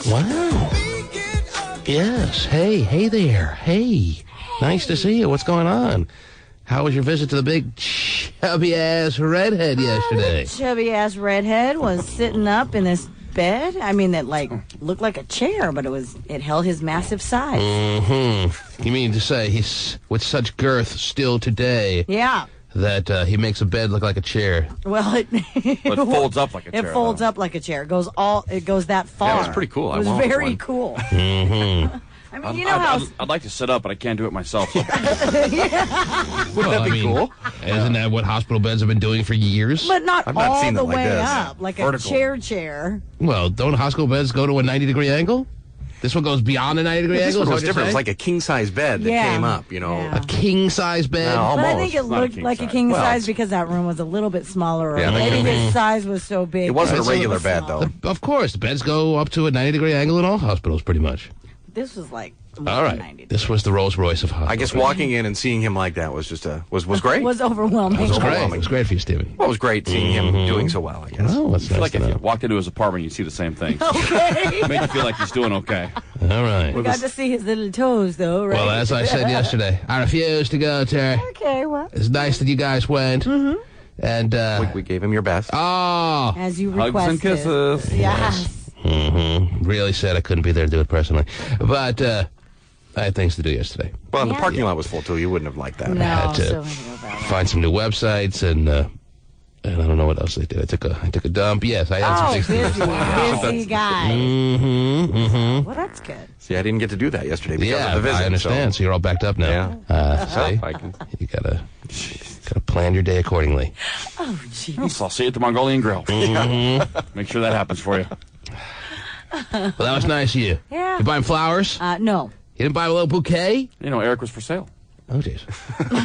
Wow. Yes. Hey there. Hey. Nice to see you. What's going on? How was your visit to the big chubby-ass redhead yesterday? The chubby-ass redhead was sitting up in this bed. I mean, that looked like a chair, but it held his massive size. Mm-hmm. You mean to say he's with such girth still today? Yeah. That he makes a bed look like a chair. Well, it folds up like a chair. It folds up like a chair. It goes that far. Yeah, it was pretty cool. It was very cool. Mm-hmm. I mean, you know how... I'd like to sit up, but I can't do it myself. So. Wouldn't that be cool? Isn't that what hospital beds have been doing for years? But not all the way this. up, like vertical. A chair. Well, don't hospital beds go to a 90-degree angle? This one goes beyond a 90-degree angle? This one was different. It was like a king-size bed that came up, you know. Yeah. A king-size bed? No, almost. But I think it looked like a king-size because that room was a little bit smaller. Or maybe his size was so big. It wasn't a regular bed, though. Of course. The beds go up to a 90-degree angle in all hospitals, pretty much. This was like... All right. This was the Rolls Royce of hospitals. I guess walking in and seeing him like that was just was great. It was overwhelming. It was great for you, Stevie. Well, it was great seeing him doing so well, I guess. Oh, that's nice. Like if you walked into his apartment, you'd see the same thing. Okay. Made you feel like he's doing okay. All right. We got to see his little toes, though, right? Well, as I said yesterday, I refuse to go, Terry. Okay, well. It's nice that you guys went. Mm-hmm. And we gave him your best. Oh. As you requested. Hugs and kisses. Yes. Mm-hmm. Really sad I couldn't be there to do it personally. But I had things to do yesterday. Well, and the parking lot was full, too. You wouldn't have liked that. No, I had to find some new websites, and I don't know what else I did. I took a dump. Yes, I had some things to do. Busy guy. Mm-hmm, mm-hmm. Well, that's good. See, I didn't get to do that yesterday because of the visit. I understand. So you're all backed up now. Yeah. See? You gotta plan your day accordingly. Oh, jeez. So I'll see you at the Mongolian Grill. Mm-hmm. Make sure that happens for you. Well, that was nice of you. Yeah. You buying flowers? No. You didn't buy a little bouquet? You know, Eric was for sale. Oh, jeez.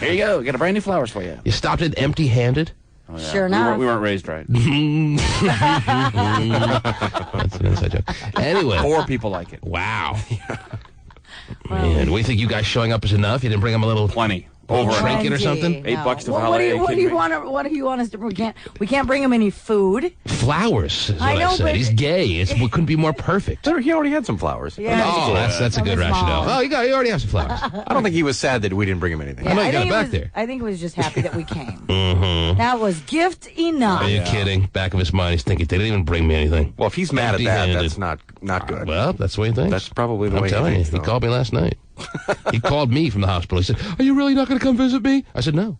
Here you go. Got a brand new flowers for you. You stopped it empty-handed? Oh, yeah. Sure enough. We weren't raised right. That's an inside joke. Anyway. Poor people like it. Wow. Man, we think you guys showing up is enough? You didn't bring them a little... Plenty. Over trinket or something? $8 to what do you want us to? We can't bring him any food. Flowers is what I said. He's gay. It couldn't be more perfect. He already had some flowers. Yeah. Oh, that's a good rationale. Oh, you already have some flowers. I don't think he was sad that we didn't bring him anything. I know you got it back there. I think he was just happy that we came. Mm-hmm. That was gift enough. Are you kidding? Back of his mind, he's thinking they didn't even bring me anything. Well, if he's mad at that, that's not good. Well, that's the way he thinks. That's probably the way he thinks. I'm telling you, he called me last night. He called me from the hospital. He said, "Are you really not going to come visit me?" I said, "No."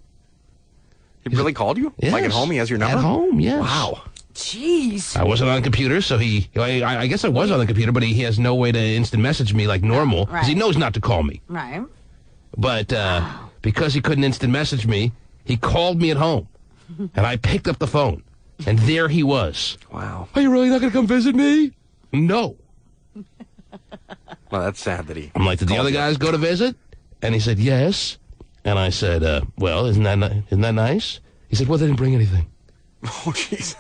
He really called you? Yes. Like at home? He has your number? At home, yes. Wow. Jeez. I wasn't on the computer, so I guess I was on the computer, but he has no way to instant message me like normal, because he knows not to call me. Right. But because he couldn't instant message me, he called me at home, and I picked up the phone, and there he was. Wow. Are you really not going to come visit me? No. Well, that's sad that he... I'm like, did the other guys go to visit? And he said, yes. And I said, well, isn't that nice? He said, well, they didn't bring anything. Oh, jeez.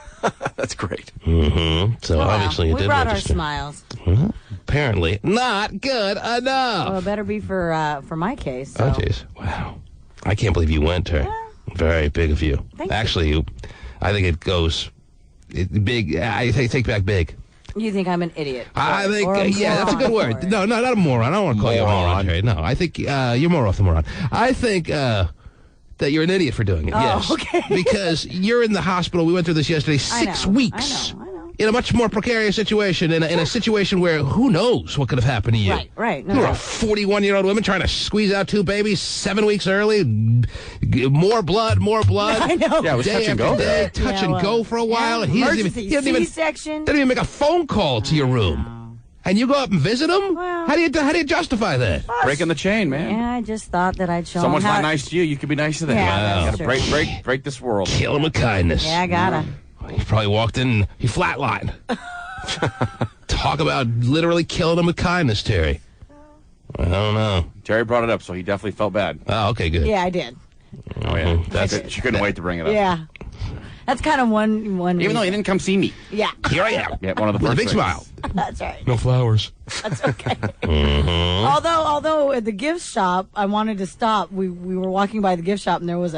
That's great. Mm-hmm. So obviously it did brought register. our smiles. Well, apparently not good enough. Well, it better be for my case. So. Oh, jeez. Wow. I can't believe you went, Terry. Very big of you. Thank you. I think it goes big. I take back big. You think I'm an idiot? I think, that's a good word. No, not a moron. I don't want to call you a moron, Terry. No, I think you're more off the moron. I think that you're an idiot for doing it, yes. Okay. Because you're in the hospital. We went through this yesterday. 6 weeks. I know. In a much more precarious situation, in a situation where who knows what could have happened to you. Right. You're a 41-year-old woman trying to squeeze out 2 babies 7 weeks early. More blood. I know. Yeah, it was touch and go. Touch and go for a while. He doesn't even make a phone call to your room. And you go up and visit him? Well, how do you justify that? Breaking the chain, man. Yeah, I just thought that I'd show Someone's him how not nice to you, you can be nice to them. Yeah, You gotta break this world. Kill him with kindness. Yeah, I gotta. He probably walked in, he flatlined. Talk about literally killing him with kindness, Terry. I don't know. Terry brought it up, so he definitely felt bad. Oh, okay, good. Yeah, I did. Oh, yeah. She couldn't wait to bring it up. Yeah. That's kind of one. Even though he didn't come see me. Yeah. Here I am. Yeah, one of the with a first big things. smile. That's right. No flowers. That's okay. Although at the gift shop, I wanted to stop. We were walking by the gift shop, and there was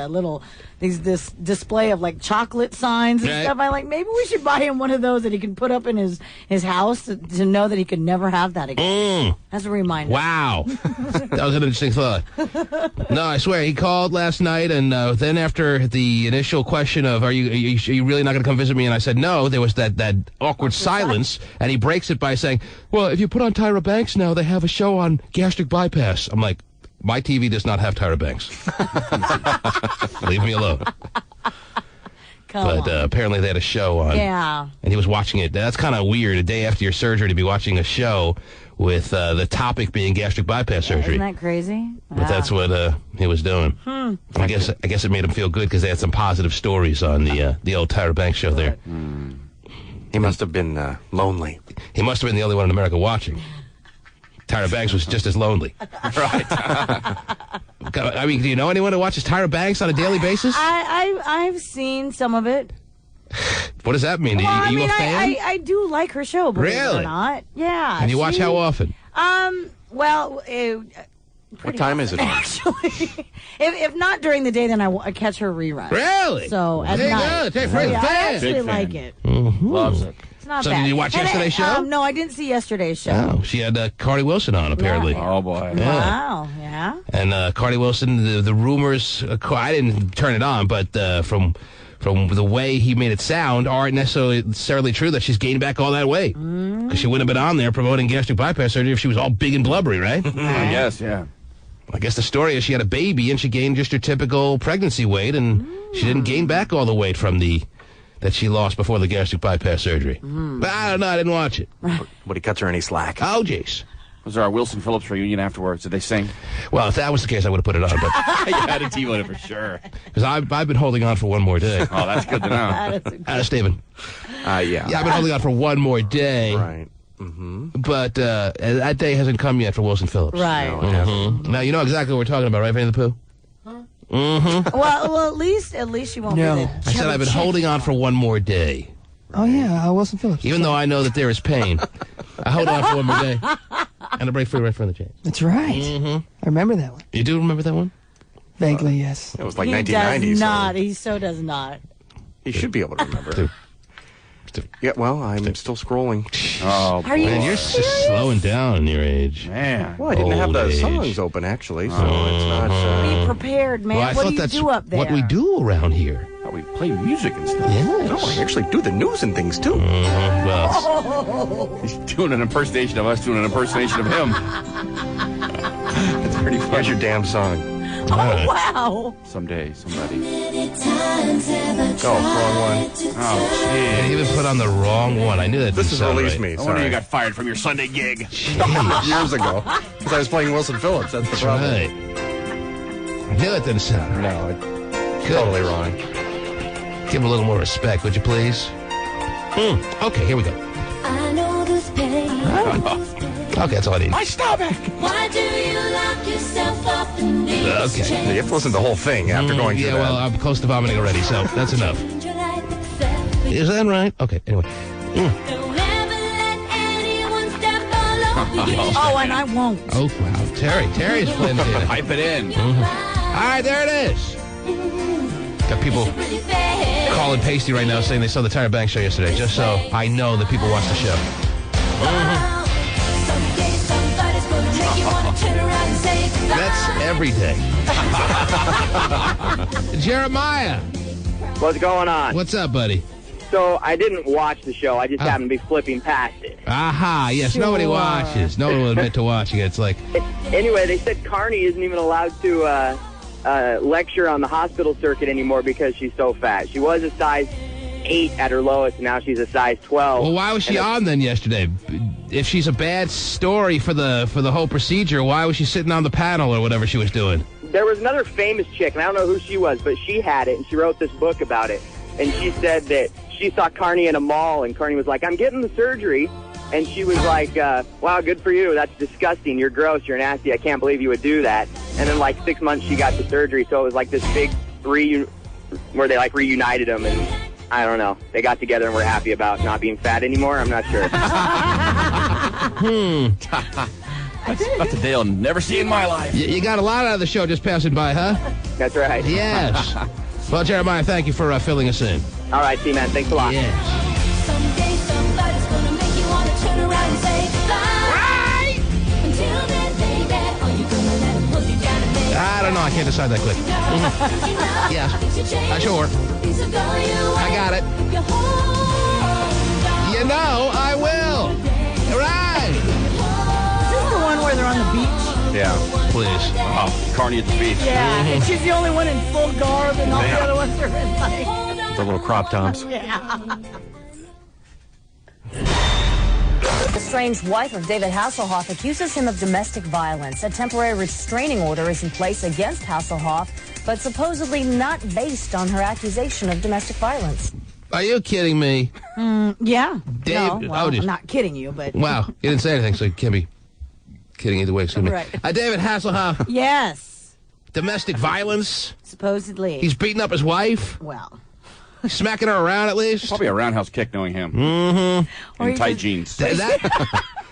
this display of like chocolate signs and stuff. I like, maybe we should buy him one of those that he can put up in his house to know that he could never have that again. As a reminder. Wow. That was an interesting thought. No, I swear, he called last night, and then after the initial question of, are you really not going to come visit me? And I said no, there was that awkward silence, and he breaks it by saying, well, if you put on Tyra Banks now, they have a show on gastric bypass. I'm like, my TV does not have Tyra Banks. Leave me alone. But apparently they had a show on. Yeah. And he was watching it. That's kind of weird, a day after your surgery, to be watching a show with the topic being gastric bypass surgery. Isn't that crazy? But that's what he was doing. I guess it made him feel good because they had some positive stories on the old Tyra Banks show there. He must have been lonely. He must have been the only one in America watching. Tyra Banks was just as lonely. Right. I mean, do you know anyone who watches Tyra Banks on a daily basis? I've seen some of it. What does that mean? Are you a fan? I do like her show, believe it or not. Yeah. And you watch how often? Well, What time is it on? actually, if not during the day, then I catch her rerun. Really? So at There you night. go. Hey, I actually Big fan. like it. Loves it. It's not So bad. did you watch And yesterday's show? No, I didn't see yesterday's show. Oh, she had Cardi Wilson on, apparently. Yeah. Oh, boy. Yeah. Wow. Yeah. And Cardi Wilson, the rumors, I didn't turn it on, but from the way he made it sound, aren't necessarily true that she's gained back all that weight. Because she wouldn't have been on there promoting gastric bypass surgery if she was all big and blubbery, right? I guess, yeah. I guess the story is she had a baby and she gained just her typical pregnancy weight, and she didn't gain back all the weight from that she lost before the gastric bypass surgery. But I don't know, I didn't watch it. Would he cut her any slack? Oh, jeez. Was there a Wilson Phillips reunion afterwards? Did they sing? Well, if that was the case, I would have put it on, but You had a team on it for sure. because I've been holding on for one more day. Oh, that's good to know. Steven. Yeah. Yeah, I've been holding on for one more day. Right. But that day hasn't come yet for Wilson Phillips. Right. No, it hasn't. Now, you know exactly what we're talking about, right, Vanny the Pooh? Well, at least she won't No. be the I said I've been holding on for one more day. Oh, yeah, Wilson Phillips. Even though I know that there is pain, I hold on for one more day. And I break free right from the chains. That's right. I remember that one. You do remember that one? Vaguely, yes. It was like He 1990s. does so not. He so does not. he should be able to remember. Dude. Yeah, well, I'm still scrolling. Oh, Are you Man, you're just slowing down in your age. man. Well, I didn't have the Old age. songs open, actually, so it's not... Be prepared, man. Well, I what thought do you that's do up there? what we do around here. Oh, we play music and stuff. Yes. No, I actually do the news and things, too. Well, He's doing an impersonation of us, doing an impersonation of him. That's pretty Here's funny. your damn song. all right. Wow. Someday, somebody. Oh, wrong one. Oh, I gee. even put on the wrong one. I knew that This didn't is sound Release right. Me, No wonder sorry. you got fired from your Sunday gig. Years ago. Because I was playing Wilson Phillips, that's the That's problem. right. I knew that didn't sound right. No, it's Good. totally wrong. Give him a little more respect, would you please? Okay, here we go. I know this pain. Okay, that's all I need. My stomach! Why do you lock yourself up in these Okay. chains? You have to listen to the whole thing after going through Yeah, well, I'm close to vomiting already, so that's enough. Your life itself. Is that right? Okay, anyway. Don't ever let anyone step all over you. Oh, and I won't. Oh, wow. Terry's playing the data. Pipe it in. All right, there it is. Got people Really fair. calling Pasty right now saying they saw the Tyra Banks show yesterday, just so I know that people watch the show. Someday somebody's gonna make you wanna turn around and say goodbye. That's every day. Jeremiah, What's going on? what's up, buddy? So I didn't watch the show. I just Oh. happened to be flipping past it. Aha, yes, nobody Sure. watches. No one will admit to watching it. It's like, Anyway, they said Carney isn't even allowed to lecture on the hospital circuit anymore because she's so fat. She was a size 8 at her lowest, and now she's a size 12. well, why was she And on then yesterday? If she's a bad story for the whole procedure, why was she sitting on the panel or whatever she was doing? There was another famous chick, and I don't know who she was, but she had it, and she wrote this book about it. And she said that she saw Carney in a mall, and Carney was like, I'm getting the surgery. And she was like, wow, good for you. That's disgusting. You're gross. You're nasty. I can't believe you would do that. And then, like, 6 months she got the surgery, so it was like this big where they, like, reunited them. And I don't know. They got together and were happy about not being fat anymore. I'm not sure. That's a day I'll never see in my life. You got a lot out of the show just passing by, huh? That's right. Yes. Well, Jeremiah, thank you for filling us in. All right, T-Man. Thanks a lot. Yes. Someday somebody's gonna make you wanna turn around and say bye. Until then, baby, are you gonna let him hold you down and make I don't know. I can't decide that quick. Yes. Sure. I got it. You know, I will. Right. Is this the one where they're on the beach? Yeah. Please. Oh, Carney at the beach. Yeah, and she's the only one in full garb, and all the other ones are in like... The little crop tops. Yeah. The estranged wife of David Hasselhoff accuses him of domestic violence. A temporary restraining order is in place against Hasselhoff, but supposedly not based on her accusation of domestic violence. Are you kidding me? Yeah. Dave, No, well, just- I'm not kidding you, but... Wow. You didn't say anything, so you can't be kidding either way. Excuse me. Right. David Hasselhoff, Yes. domestic violence. Supposedly. He's beating up his wife, Well... smacking her around at least. Probably a roundhouse kick knowing him. Or In he tight just- jeans.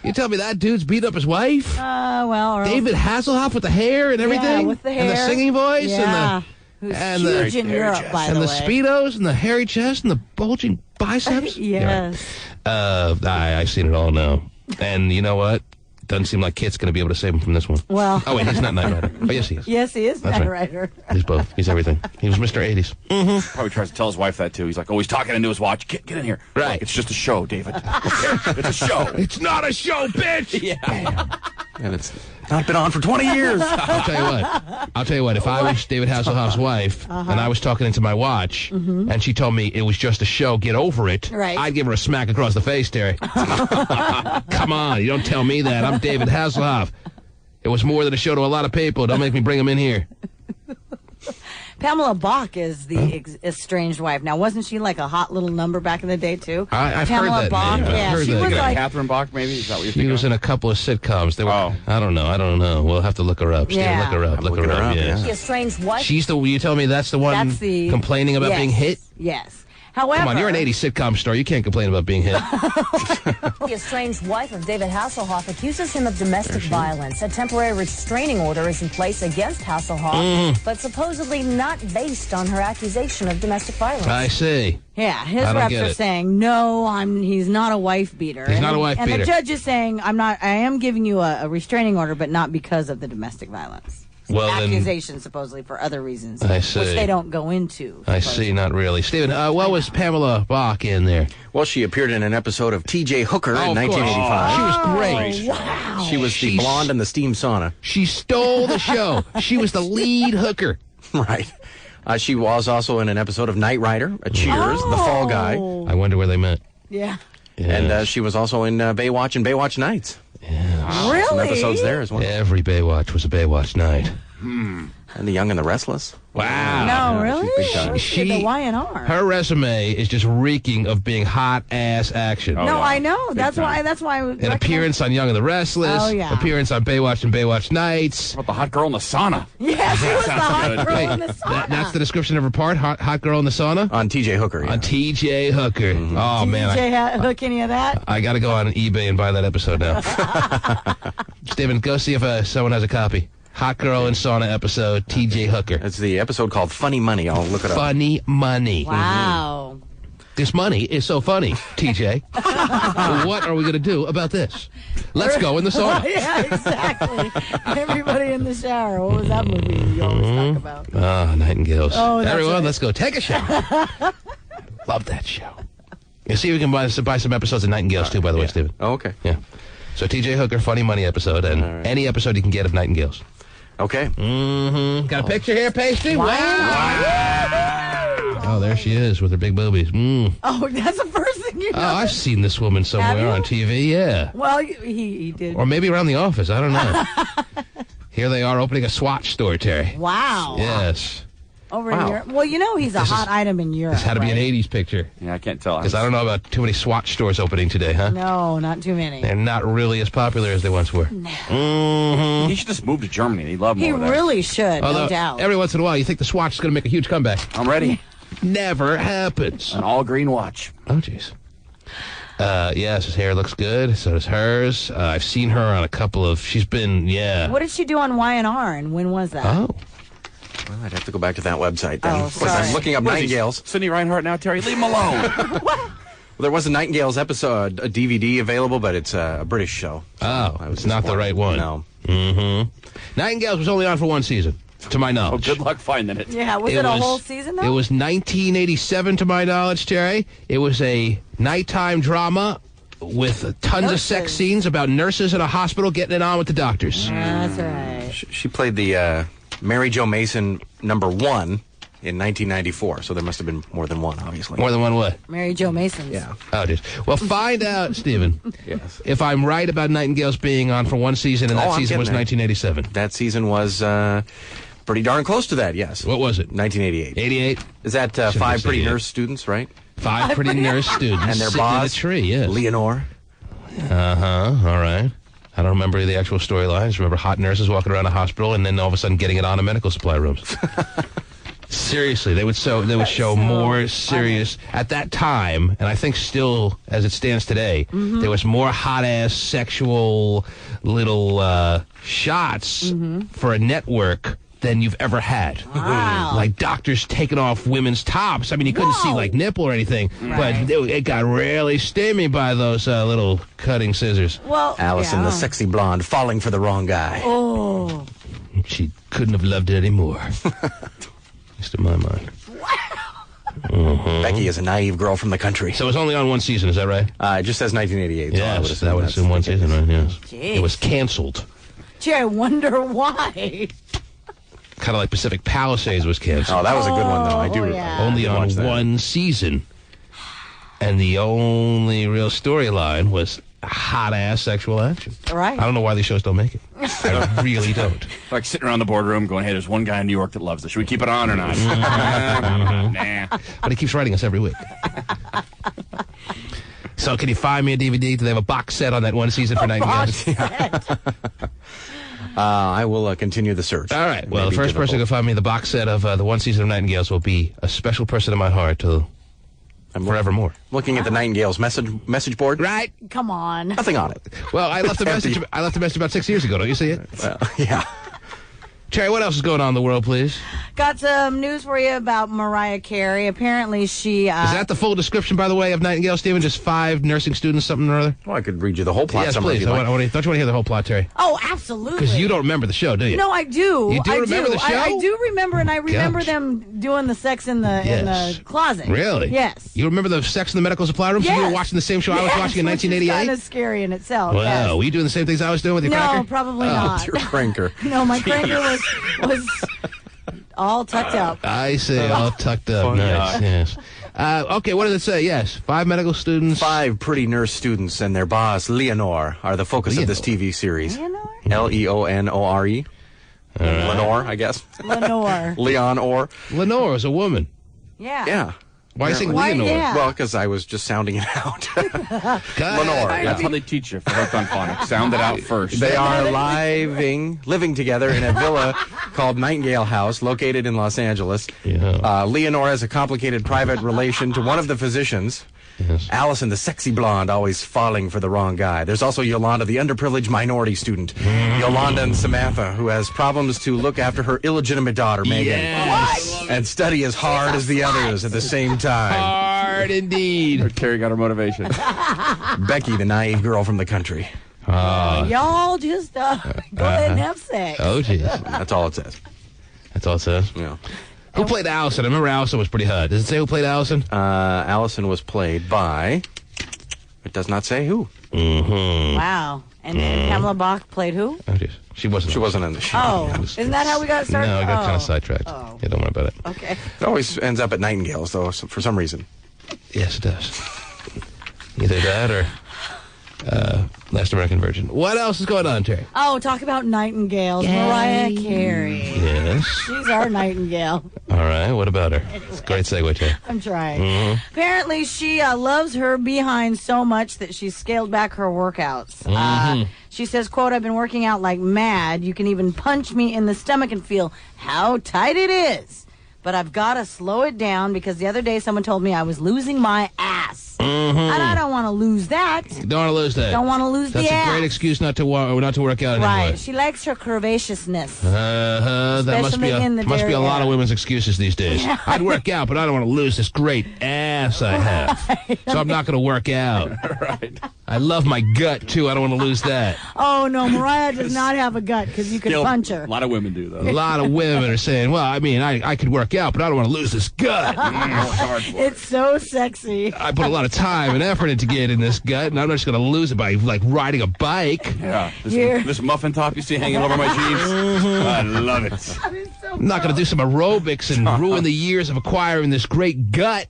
You tell me that dude's beat up his wife? well... Or David Hasselhoff with the hair and everything? Yeah, with the hair. And the singing voice? Yeah. And Who's the, huge in Europe, by and the the way. Speedos and the hairy chest and the bulging biceps? Yes. I've seen it all now. And you know what? Doesn't seem like Kit's going to be able to save him from this one. Well... Oh, wait, he's not Knight Rider. Oh, yes, he is. Yes, he is That's Knight right. Rider. He's both. He's everything. He was Mr. 80s. Probably tries to tell his wife that, too. He's like, oh, he's talking into his watch. Get in here. Right. Look, it's just a show, David. Okay, it's a show. It's not a show, bitch! Yeah. And it's not been on for 20 years. I'll tell you what. If I was David Hasselhoff's wife and I was talking into my watch and she told me it was just a show, get over it, Right. I'd give her a smack across the face, Terry. Come on, you don't tell me that. I'm David Hasselhoff. It was more than a show to a lot of people. Don't make me bring him in here. Pamela Bach is the estranged wife. Now, wasn't she like a hot little number back in the day, too? I've Pamela heard that Bach, name. I've yeah. heard She that was name. like... Catherine Bach, maybe? Is that what you're She thinking was of? in a couple of sitcoms. They were, Oh. I don't know. We'll have to look her up. Steven, Yeah. look her up. I'm Look her looking her up, up, yes. The estranged wife... She's the, you tell me that's the one That's the... complaining about yes. being hit? Yes. However... Come on, you're an 80s sitcom star. You can't complain about being hit. The estranged wife of David Hasselhoff accuses him of domestic violence. A temporary restraining order is in place against Hasselhoff, but supposedly not based on her accusation of domestic violence. I see. Yeah, his I don't reps get are it. saying he's not a wife beater. He's not a wife and beater. And the judge is saying I am giving you a restraining order, but not because of the domestic violence. Well, then- Accusations supposedly for other reasons, I see. which they don't go into. I see, not really. Steven, what was Pamela Bach in there? Well, she appeared in an episode of T.J. Hooker Oh, in of course. 1985. She was great. Wow. She was the She's- blonde in the steam sauna. She stole the show. She was the lead hooker. Right. She was also in an episode of Knight Rider, Cheers, The Fall Guy. I wonder where they met. Yeah. And she was also in Baywatch and Baywatch Nights. Really? Some episodes there as well. Every Baywatch was a Baywatch night. And The Young and the Restless. Wow. No, really? she's big time. She- the Y&R. Her resume is just reeking of being hot ass action. No, yeah. I know. Big That's time. why. An appearance on Young and the Restless. Oh, yeah. Appearance on Baywatch and Baywatch Nights. How about the hot girl in the sauna? Yes, she was the hot good. girl Wait, in the sauna. that's the description of her part? Hot girl in the sauna? On T.J. Hooker. Yeah. On T.J. Hooker. Oh, man. DJ hook any of that? I got to go on eBay and buy that episode now. Steven, go see if someone has a copy. Hot Girl in Sauna episode, T.J. Hooker. It's the episode called Funny Money. I'll look it up. Funny money. Wow. This money is so funny, TJ. What are we going to do about this? Let's go in the sauna. Yeah, exactly. Everybody in the shower. What was that movie you always talk about? Ah, Nightingales. Oh, that's Everyone, right. let's go take a shower. Love that show. You see, we can buy some episodes of Nightingales, too, by the way, Steven. Oh, okay. Yeah. So TJ Hooker, Funny Money episode, and any episode you can get of Nightingales. Okay. Mm-hmm. Got a picture here, Pasty? Wow. Oh, there she is with her big boobies. Mm. Oh, that's the first thing you know. Oh, I've seen this woman somewhere you? on TV, yeah. Well, he did. Or maybe around the office, I don't know. Here they are opening a Swatch store, Terry. Wow. Yes. Over in Europe. Well, you know he's a hot item in Europe. This had to be an right? 80s picture. Yeah, I can't tell. Because I don't know about too many Swatch stores opening today, huh? No, not too many. They're not really as popular as they once were. No. Mm-hmm. He should just move to Germany. He'd love He more of that. really should, Although, no doubt. every once in a while, you think the Swatch is going to make a huge comeback. I'm ready. Never happens. An all-green watch. Oh, jeez. Yes, his hair looks good. So does hers. I've seen her on a couple of... She's been, What did she do on Y&R, and when was that? Oh. Well, I'd have to go back to that website then. Oh, Of course, I'm sorry. looking up Nightingales. Cindy Reinhardt now, Terry. Leave him alone. Well, there was a Nightingales episode, a DVD available, but it's a British show. Oh, I was it's not the right one. No. Mm-hmm. Nightingales was only on for one season, to my Oh, knowledge. good luck finding it. Yeah, was it a whole season, though? It was 1987, to my knowledge, Terry. It was a nighttime drama with tons of sex scenes about nurses in a hospital getting it on with the doctors. That's right. She played the Mary Jo Mason #1 in 1994, so there must have been more than one, obviously. More than one what? Mary Jo Mason's. Yeah. Oh, dude. Well, find out, Stephen, Yes. if I'm right about Nightingales being on for one season, and that I'm season was getting there. 1987. That season was pretty darn close to that, yes. What was it? 1988. 88? Is that Should've five said pretty 88. nurse students, right? Five pretty nurse students And their sitting in a boss, tree, yes. Leonore. Uh-huh, all right. I don't remember the actual storylines. Remember hot nurses walking around a hospital and then all of a sudden getting it on in medical supply rooms. Seriously, they would show more serious at that time, and I think still as it stands today. There was more hot ass sexual little shots for a network than you've ever had. Wow. Like doctors taking off women's tops. I mean, you couldn't see like nipple or anything, but it got really steamy by those little cutting scissors. Well, Allison, yeah. the sexy blonde, falling for the wrong guy. Oh. She couldn't have loved it anymore. Just in my mind. Becky is a naive girl from the country. So it was only on one season, is that right? It just says 1988. So I would Yes, assume that was that's in one the case. season, right? Yes. Jeez. It was canceled. Gee, I wonder why. Kind of like Pacific Palisades was canceled. Oh, that was a good one, though. I do. yeah. I Only did on watch that. one season. And the only real storyline was hot-ass sexual action. Right. I don't know why these shows don't make it. I really don't. Like sitting around the boardroom going, hey, there's one guy in New York that loves this. Should we keep it on or not? Nah. But he keeps writing us every week. So can you find me a DVD? Do they have a box set on that one season for Nightingales? I will continue the search. All right. It Well, may the be first person to difficult. find me the box set of the one season of Nightingales will be a special person in my heart till I'm forevermore. looking at the Nightingales message board. Right. Come on. Nothing on it. Well, I left a message. Empty. I left a message about 6 years ago. Don't you see it? Well, yeah. Terry, what else is going on in the world, please? Got some news for you about Mariah Carey. Apparently she... Is that the full description, by the way, of Nightingale, Stephen? Just 5 nursing students, something or other? Well, I could read you the whole plot Yes, summary. please. if you'd like. Don't you want to hear the whole plot, Terry? Oh, absolutely. Because you don't remember the show, do you? No, I do. You do I remember the show? I do remember, and I remember Gosh. them doing the sex in the Yes. closet. Really? Yes. You remember the sex in the medical supply room? So you were Yes. watching the same show I was watching in Which is 1988? kind of scary in itself. Wow. yes. Were you doing the same things I was doing with your No, cracker? probably Oh, not. Your cranker. No, my cranker was all tucked up. I say all tucked up. Fun Nice, guy. yes. Okay, what does it say? Yes, 5 medical students. 5 pretty nurse students and their boss, Leonore, are the focus of this TV series. Leonore? Leonore. Lenore, I guess. Lenore. Leon or. Lenore is a woman. Yeah. Yeah. Why are you saying Why- Leonore? yeah. Well, because I was just sounding it out. God. Lenore. That's Yeah. how they teach you for hooked on phonics. Sound it out first. They are living together in a villa called Nightingale House, located in Los Angeles. Yeah. Leonore has a complicated private relation to one of the physicians. Yes. Allison, the sexy blonde, always falling for the wrong guy. There's also Yolanda, the underprivileged minority student. Yolanda and Samantha, who has problems to look after her illegitimate daughter, Megan. Yes. And study as hard as the others at the same time. Hard indeed. Terry got her motivation. Becky, the naive girl from the country. Y'all just go ahead and have sex. Oh, jeez. That's all it says. That's all it says. Yeah. Who played Allison? I remember Allison was pretty hot. Does it say who played Allison? Allison was played by... It does not say who. Mm-hmm. Wow. And then Pamela Bach played who? Oh, jeez. She wasn't. She wasn't in the show. Oh, isn't that how we got started? No, I got kind Oh. of sidetracked. Oh. Yeah, don't worry about it. Okay. It always ends up at Nightingales, though, for some reason. Yes, it does. Either that or Last American Virgin. What else is going on, Terry? Oh, talk about nightingales. Mariah Carey. Yes. She's our nightingale. All right. What about her? It's a great segue, Terry. I'm trying. Apparently, she loves her behind so much that she's scaled back her workouts. She says, quote, I've been working out like mad. You can even punch me in the stomach and feel how tight it is. but I've got to slow it down because the other day someone told me I was losing my ass. And I don't want to lose that. Don't want to lose that. Don't want to lose That's the ass. a great excuse not to work out anymore. Right. She likes her curvaceousness. That must be a lot of women's excuses these days. I'd work out, but I don't want to lose this great ass I have. So I'm not going to work out. Right. I love my gut, too. I don't want to lose that. Oh, no, Mariah does not have a gut because you can punch her. A lot of women do, though. A lot of women are saying, well, I mean, I could work out, but I don't want to lose this gut. It's so sexy. I put a lot of time and effort into getting this gut, and I'm not just going to lose it by, like, riding a bike. Yeah. This muffin top you see hanging over my jeans, I love it. I'm not going to do some aerobics and ruin the years of acquiring this great gut.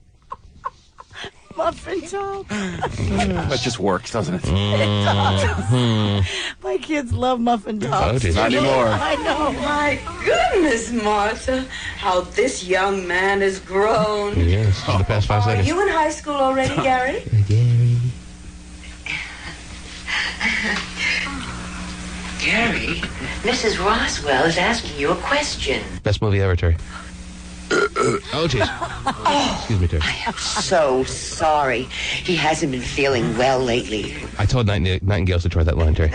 Muffin top. That just works, doesn't it? It does. My kids love muffin tops. Not anymore. I know. My goodness, Martha, how this young man has grown. Yes, for the past 5 Are seconds. you in high school already, Gary? Gary, Mrs. Roswell is asking you a question. Best movie ever, Terry. Oh, jeez. Excuse me, Terry. I'm so sorry. He hasn't been feeling well lately. I told Nightingales to try that line, Terry.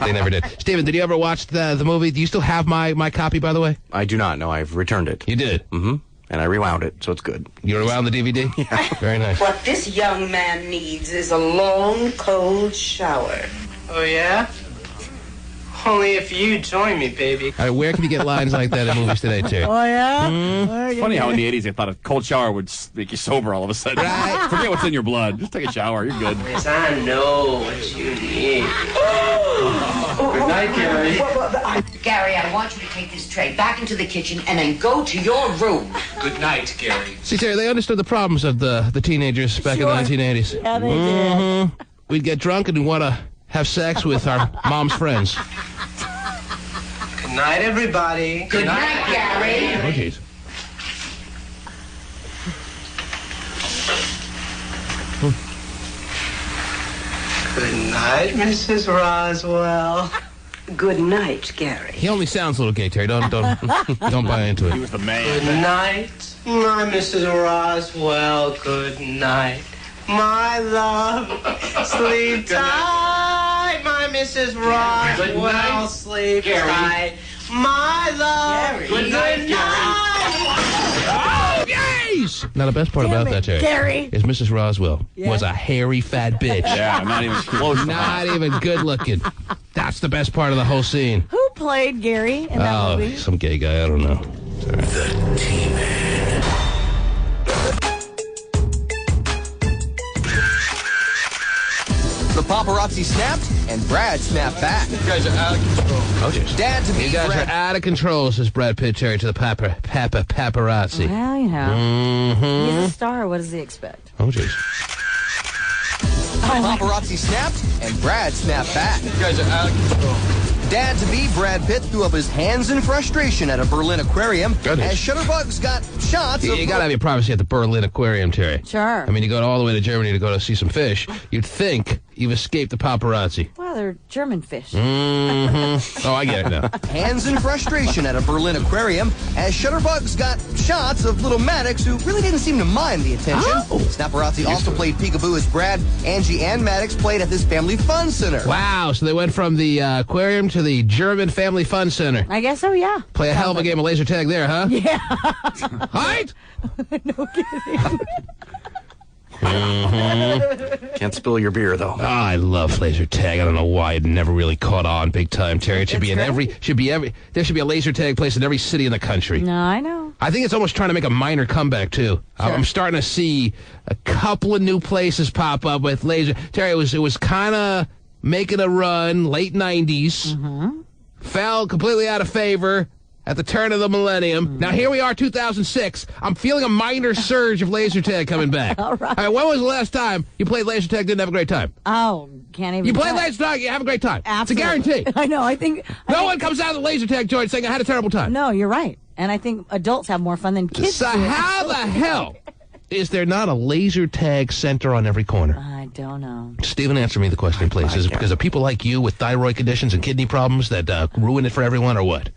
They never did. Steven, did you ever watch the movie? Do you still have my copy, by the way? I do not know. I've returned it. You did? Mm-hmm. And I rewound it, so it's good. You rewound the DVD? Yeah. Very nice. What this young man needs is a long, cold shower. Oh, yeah? Only if you join me, baby. All right, where can you get lines like that in movies today, Terry? Oh, yeah? It's funny how in the 80s they thought a cold shower would make you sober all of a sudden. Right. Forget what's in your blood. Just take a shower. You're good. Yes, I know what you need. Good night, Gary. Gary, I want you to take this tray back into the kitchen and then go to your room. Good night, Gary. See, Terry, they understood the problems of the teenagers back in the 1980s. Yeah, they did. We'd get drunk and want to have sex with our mom's friends. Good night, everybody. Good night, Gary. Oh, jeez. Good night, Mrs. Roswell. Good night, Gary. He only sounds a little gay, Terry. Don't buy into He it. was the man. Good night, my Mrs. Roswell. Good night, my love. Sleep tight, my Mrs. Roswell. Sleep tight, my love. Good night, Oh, yes! Now, the best part about that, Terry, Gary. is Mrs. Roswell was a hairy, fat bitch. Yeah, not even close. Not even good looking. That's the best part of the whole scene. Who played Gary in that movie? Some gay guy. I don't know. The T-Man. The paparazzi snapped, and Brad snapped back. You guys are out of control. Oh, jeez. Dad to be You guys Brad. are out of control, says Brad Pitt, Terry, to the paparazzi. Well, you know. He's a star. What does he expect? Oh, jeez. Paparazzi snapped, and Brad snapped back. You guys are out of control. Dad to be Brad Pitt threw up his hands in frustration at a Berlin aquarium Goodness. as shutterbugs got shots of. You gotta have your privacy at the Berlin Aquarium, Terry. Sure. I mean, you go all the way to Germany to go to see some fish. You'd think you've escaped the paparazzi. Well, they're German fish. Oh, I get it now. Hands in frustration at a Berlin aquarium as shutterbugs got shots of little Maddox, who really didn't seem to mind the attention. Snapparazzi also played peekaboo as Brad. Angie and Maddox played at this family fun center. Wow, so they went from the aquarium to the German Family Fun Center. I guess so, yeah. Play a hell of a game of laser tag there, huh? Yeah. Right? No kidding. Can't spill your beer, though. Oh, I love laser tag. I don't know why it never really caught on big time, Terry. It should be in It's every, there should be a laser tag place in every city in the country. No, I know. I think it's almost trying to make a minor comeback, too. I'm starting to see a couple of new places pop up with laser. Terry, it was kind of making a run, late 90s. Fell completely out of favor at the turn of the millennium. Now, here we are, 2006. I'm feeling a minor surge of laser tag coming back. All right. When was the last time you played laser tag, didn't have a great time? Oh, can't even. You play tell. laser tag, you have a great time. Absolutely. It's a guarantee. I know. I think one comes out of the laser tag joint saying I had a terrible time. No, you're right. And I think adults have more fun than kids. So do. how the hell is there not a laser tag center on every corner? I don't know. Stephen, answer me the question, please. Is it because of people like you with thyroid conditions and kidney problems that ruin it for everyone, or what?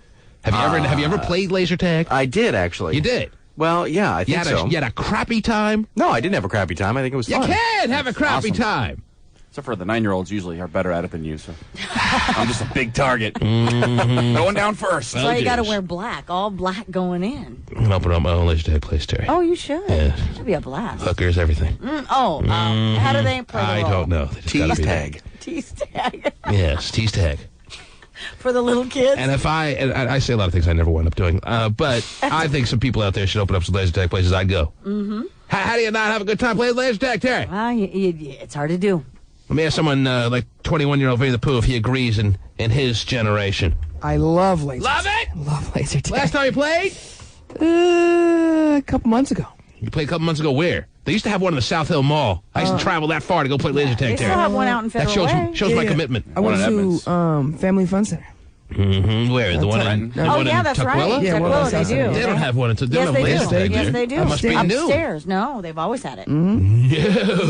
Have you ever played laser tag? I did, actually. You did? Well, yeah, I think so. You had a crappy time? No, I didn't have a crappy time. I think it was fun. You can have a crappy time. Except for the 9-year-olds usually are better at it than you, so I'm just a big target. Going down first. That's why you got to wear black, all black going in. I'm going to open up my own laser tag place, Terry. Oh, you should. Yeah. Should be a blast. Hookers, everything. How do they play the I role? don't know. Tease tag. Tease tag. Yes, tease tag. For the little kids. And if I say a lot of things I never wound up doing, but I think some people out there should open up some laser tag places. I'd go. Mm-hmm. How do you not have a good time playing laser tag, Terry? Well, it's hard to do. Let me ask someone like 21-year-old Winnie the Pooh if he agrees in his generation. I love laser. Love it? Love laser tag. Last time you played? A couple months ago. You played a couple months ago where? They used to have one in the South Hill Mall. I used to travel that far to go play laser tag. They still have one out in Federal Way. That shows my commitment. I went to Family Fun Center. Mm-hmm. Where? The one in that's Tukwila? right. Yeah, Tukwila, they do. They don't have one. They don't have laser tag there. Yes, they do. That must be new. Upstairs. No, they've always had it. No.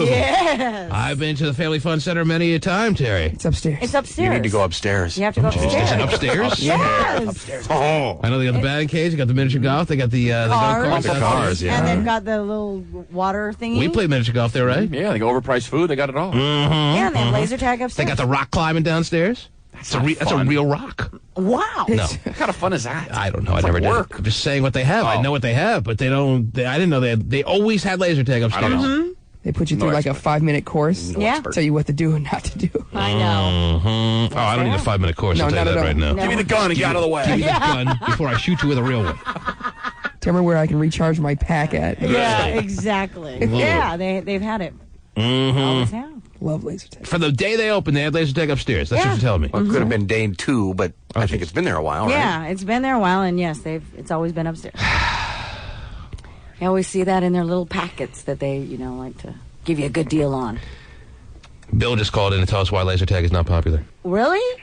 Yes. I've been to the Family Fun Center many a time, Terry. It's upstairs. It's upstairs. You need to go upstairs. You have to go upstairs. Is it upstairs? Yes. Upstairs. Oh. I know they got the batting cage, they got the miniature golf, they got the cars. go-karts. Cars, yeah. And they've got the little water thingy. We played miniature golf there, right? Yeah, they got overpriced food. They got it all. Yeah, and they have laser tag They upstairs. got the rock climbing downstairs. That's a real rock. Wow. No. What kind of fun is that? I don't know. I never did. I'm just saying what they have. I know what they have, but they don't. I didn't know they always had laser tag upstairs. I don't know. They put you through like a 5-minute course. Yeah. Tell you what to do and not to do. I know. Mm-hmm. Oh, I don't need a 5-minute course. No, I'll tell you not that at right all. now. No. Give me the gun and get out of the way. Give me the gun before I shoot you with a real one. Tell me where I can recharge my pack at. Yeah, exactly. Yeah, they've had it. Always have. Love laser tag. For the day they opened, they had laser tag upstairs. That's what you're telling me. Well, it could have been day 2, but I think it's been there a while, right? Yeah, it's been there a while, and yes, it's always been upstairs. You always see that in their little packets that they, like to give you a good deal on. Bill just called in to tell us why laser tag is not popular. Really?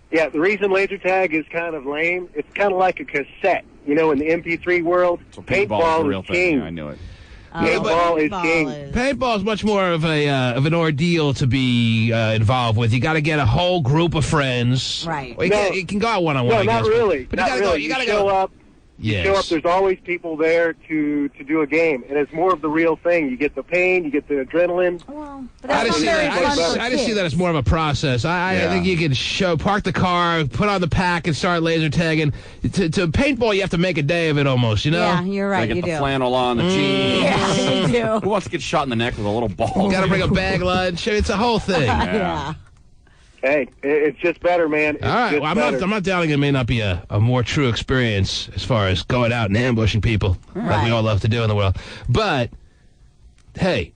Yeah, the reason laser tag is kind of lame, it's kind of like a cassette. In the MP3 world, So paintball is the real is thing. king. Yeah, I knew it. Paintball is king. Paintball is much more of an ordeal to be involved with. You got to get a whole group of friends. Right. Well, you can go out one-on-one. No, I guess, not really. But Not you got to really. go. You got to show go. up. Yes. Show up. There's always people there to do a game, and it's more of the real thing. You get the pain, you get the adrenaline. Well, I just see that as more of a process. I think you can park the car, put on the pack, and start laser tagging. To paintball, you have to make a day of it almost. Yeah, you're right. They You get the do. flannel on, the jeans. Yeah, you do. Who wants to get shot in the neck with a little ball? Got to bring a bag lunch. It's a whole thing. Yeah. Hey, it's just better, man. It's All right. just Well, better. I'm not doubting it may not be a more true experience as far as going out and ambushing people like we all love to do in the world. But hey,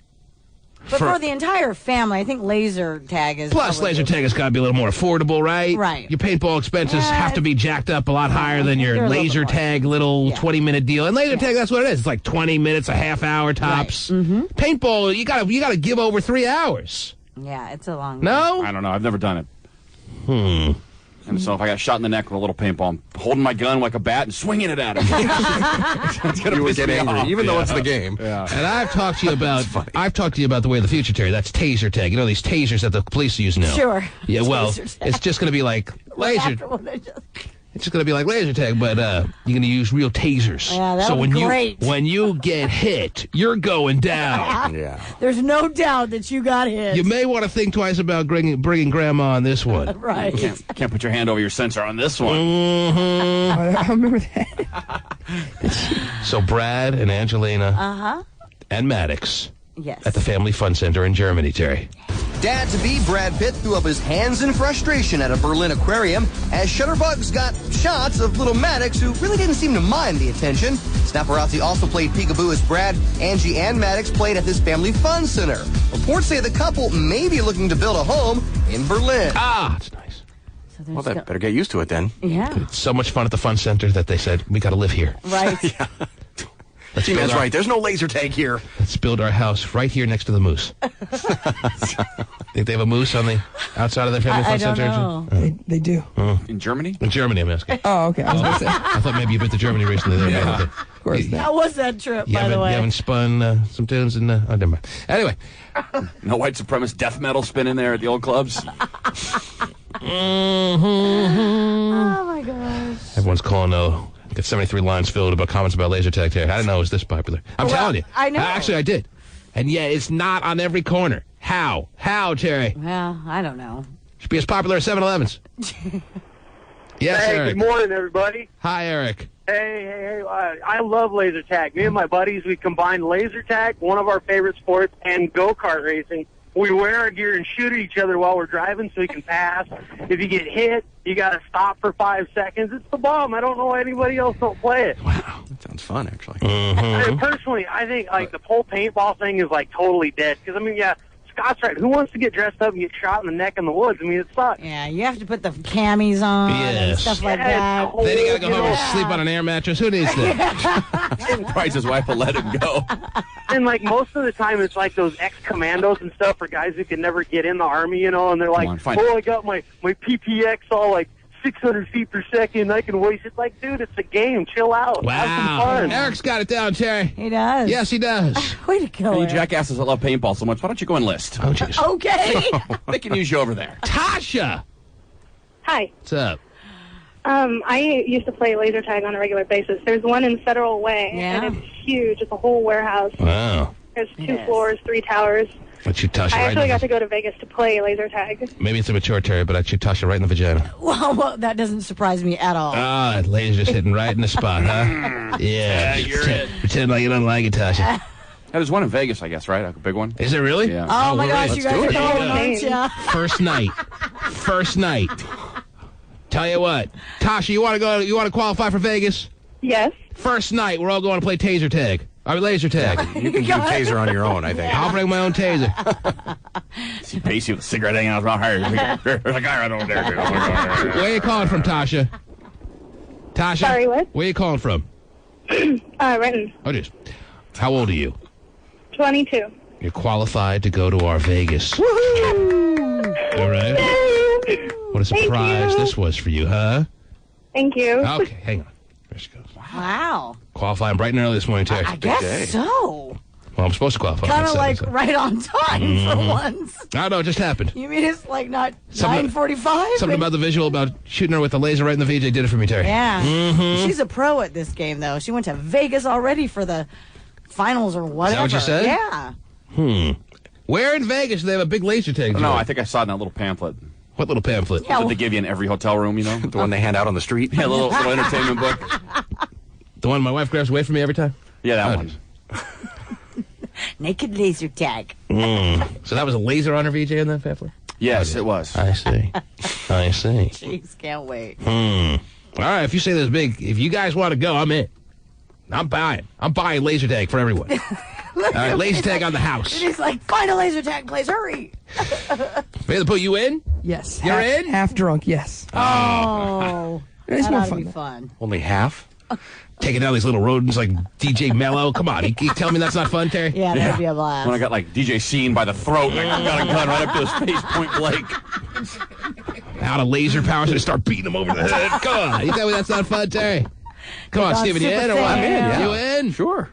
But for the entire family, I think laser tag is. plus laser tag has got to be a little more affordable, right? Right. Your paintball expenses have to be jacked up a lot higher than your they're a little laser bit more. tag little 20-minute deal. And laser tag, that's what it is. It's like 20 minutes, a half hour tops. Paintball, you gotta give over 3 hours. Yeah, it's a long. No? I don't know. I've never done it. And so if I got shot in the neck with a little paintball, I'm holding my gun like a bat and swinging it at him. It's gonna You would piss get me angry, off. even though it's the game. Yeah. And I've talked to you about the way of the future, Terry. That's taser tag. You know these tasers that the police use now. Sure. Yeah. Well, Taser tag. it's just going to be like laser. It's just going to be like laser tag, but you're going to use real tasers. Yeah, that so would when be great. when you get hit, you're going down. Yeah. There's no doubt that you got hit. You may want to think twice about bringing Grandma on this one. Right. Can't put your hand over your sensor on this one. I remember that. So Brad and Angelina and Maddox Yes. at the Family Fun Center in Germany, Terry. Dad-to-be Brad Pitt threw up his hands in frustration at a Berlin aquarium as shutterbugs got shots of little Maddox, who really didn't seem to mind the attention. Snapperazzi also played peekaboo as Brad, Angie, and Maddox played at this Family Fun Center. Reports say the couple may be looking to build a home in Berlin. That's nice. So Well, they better get used to it then. Yeah. It's so much fun at the Fun Center that they said, we got to live here. Right. Let's Gee, build that's our- right. There's no laser tag here. Let's build our house right here next to the moose. Think they have a moose on the outside of their Family Fun I don't Center? know. They do. In Germany? In Germany, I'm asking. Oh, okay. I was gonna say. I thought maybe you've been to Germany recently. There, Yeah. of course not. How was that trip, You by the way? haven't spun some tunes in... oh, never mind. Anyway. No white supremacist death metal spinning there at the old clubs? Oh, my gosh. Everyone's calling Got 73 lines filled about comments about laser tag, Terry. I didn't know it was this popular. I'm telling you. I know. Actually, I did. And yet, it's not on every corner. How? How, Terry? Well, I don't know. Should be as popular as 7-Elevens. Yes, Hey, Eric. good morning, everybody. Hi, Eric. Hey, I love laser tag. Me and my buddies, we combined laser tag, one of our favorite sports, and go-kart racing. We wear our gear and shoot at each other while we're driving so we can pass. If you get hit, you got to stop for 5 seconds. It's the bomb. I don't know why anybody else don't play it. Wow, that sounds fun, actually. Personally, I think like the whole paintball thing is like totally dead. Because, I mean, yeah, Scott's right. Who wants to get dressed up and get shot in the neck in the woods? I mean, it sucks. Yeah, you have to put the camis on and stuff like that. Then you got to go home and sleep on an air mattress. Who needs that? Price's wife will let him go. And, like, most of the time, it's like those ex-commandos and stuff for guys who can never get in the Army, you know, and they're like, I got my PPX all, like, 600 feet per second. I can waste it. Like, dude, it's a game. Chill out. Have some fun. Eric's got it down, Terry. He does. Yes, he does. Way to go, You Eric. jackasses that love paintball so much, why don't you go enlist? Oh, jeez. Okay. They can use you over there. Tasha! Hi. What's up? I used to play laser tag on a regular basis. There's one in Federal Way, and it's huge. It's a whole warehouse. Wow. There's 2 floors, 3 towers. I'd shoot Tasha I right actually in got the... to go to Vegas to play laser tag. Maybe it's immature, Terry, but I'd shoot Tasha right in the vagina. Well, that doesn't surprise me at all. Ah, that laser just hitting right in the spot, huh? Yeah. Pretend like you don't like it, Tasha. There's one in Vegas, I guess, right? A big one? Is it really? Yeah. Oh, my gosh, you guys are going, aren't ya? First night. First night. Tell you what, Tasha, you want to qualify for Vegas? Yes. First night, we're all going to play taser tag. Or laser tag. You can do taser on your own, I think. I'll bring my own taser. See Pacey with a cigarette hanging out his mouth. There's a guy right over there. Where are you calling from, Tasha? Tasha? Sorry, what? Where are you calling from? Renton. Oh, jeez. How old are you? 22. You're qualified to go to our Vegas. Woohoo! All right. What a surprise this was for you, huh? Thank you. Okay, hang on. There she goes. Wow. Qualifying bright and early this morning, Terry. I guess so. Well, I'm supposed to qualify. Kind of like right on time for once. I don't know, it just happened. You mean it's like not Something- 9:45? Something about the visual about shooting her with the laser right in the VJ did it for me, Terry. Yeah. Mhm. She's a pro at this game, though. She went to Vegas already for the finals or whatever. what you said? Yeah. Where in Vegas do they have a big laser tag? No, I think I saw it in that little pamphlet. What little pamphlet? Yeah, That they give you in every hotel room, you know? The one they hand out on the street? Yeah, little entertainment book. The one my wife grabs away from me every time? Yeah, that one. Naked laser tag. So that was a laser on her VJ in that pamphlet? Yes, it was. I see. I see. Jeez, can't wait. All right, if you say this big, if you guys want to go, I'm in. I'm buying. I'm buying laser tag for everyone. All right, laser tag on the house. And he's like, find a laser tag place, hurry. May they put you in? Yes. You're half, in? Half drunk, yes. Oh. It's that more ought to fun. be though. fun. Only half? Taking down these little rodents like DJ Mello. Come on, you tell me that's not fun, Terry? Yeah, that'd be a blast. When I got like DJ Scene by the throat, and I got a gun right up to his face, point blank. Out of laser powers and start beating them over the head. Come on, you tell me that's not fun, Terry? Come on, Take on Steven, you in or Super what? Sam. Yeah. You in? Sure.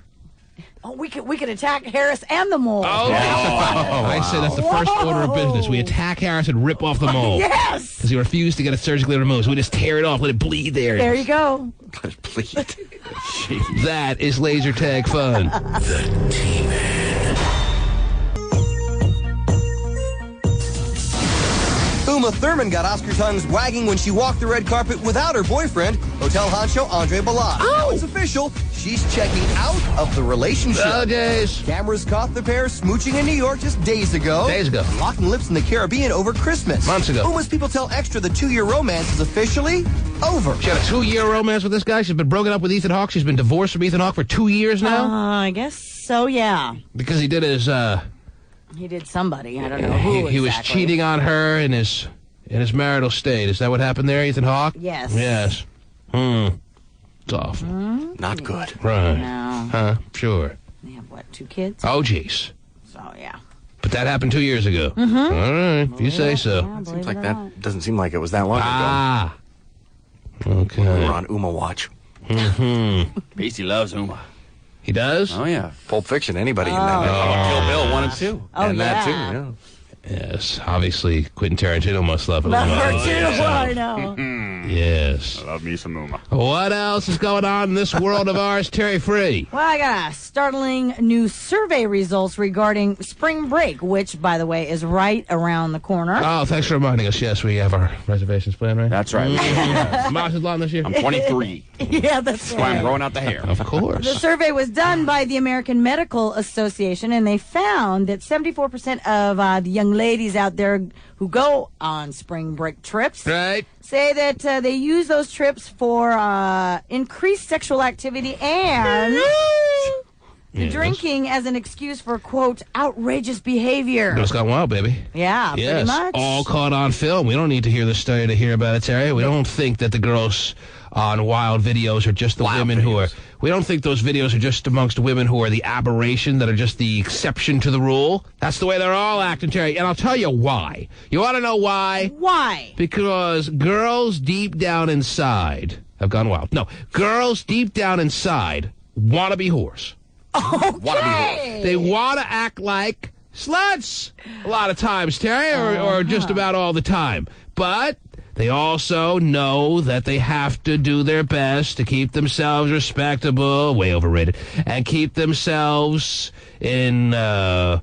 Oh, we could attack Harris and the mole. I said that's the first order of business. We attack Harris and rip off the mole. Yes. Because he refused to get it surgically removed. So we just tear it off, let it bleed there. There you go. Let it bleed. That is laser tag fun. The T-Man. Uma Thurman got Oscar tongues wagging when she walked the red carpet without her boyfriend, hotel honcho Andre Balazs. Now it's official. She's checking out of the relationship. Oh, days. Cameras caught the pair smooching in New York just days ago. Days ago. Locking lips in the Caribbean over Christmas. Months ago. Uma's People Tell Extra the 2-year romance is officially over. She had a 2-year romance with this guy. She's been broken up with Ethan Hawke. She's been divorced from Ethan Hawke for 2 years now. I guess so, yeah. Because he did his, He did somebody. I don't know who he was exactly. cheating on her in his marital state. Is that what happened there, Ethan Hawke? Yes. Yes. It's awful. Not good. Right. No. Huh? Sure. They have, what, 2 kids? Oh, jeez. So, yeah. But that happened 2 years ago. Mm-hmm. All right, if you say so. Yeah, Seems believe like it or that not. doesn't seem like it was that long Ah. ago. Okay. We were on Uma watch. Pacey loves Uma. He does? Oh, yeah. Pulp Fiction, anybody in that? Kill Bill 1 and 2. Oh, and that too, yeah. yeah. Yes. Obviously, Quentin Tarantino must love it. Love her, too. I know. Yes. I love me some Uma. What else is going on in this world of ours, Terry Free? Well, I got startling new survey results regarding spring break, which, by the way, is right around the corner. Oh, thanks for reminding us. Yes, we have our reservations planned, right? That's right. Mazatlan this year? I'm 23. Yeah, that's That's why I'm growing out the hair. Of course. The survey was done by the American Medical Association, and they found that 74% of the young ladies out there who go on spring break trips say that they use those trips for increased sexual activity and drinking as an excuse for, quote, outrageous behavior. It's gone wild, baby. Yeah, pretty much. All caught on film. We don't need to hear the story to hear about it, Terry. We don't think that the girls on wild videos are just the women who are... We don't think those videos are just amongst women who are the aberration, that are just the exception to the rule. That's the way they're all acting, Terry. And I'll tell you why. You want to know why? Why? Because girls deep down inside have gone wild. No, girls deep down inside want to be whores. Okay. They want to act like sluts a lot of times, Terry, or just about all the time. But they also know that they have to do their best to keep themselves respectable, way overrated, and keep themselves in a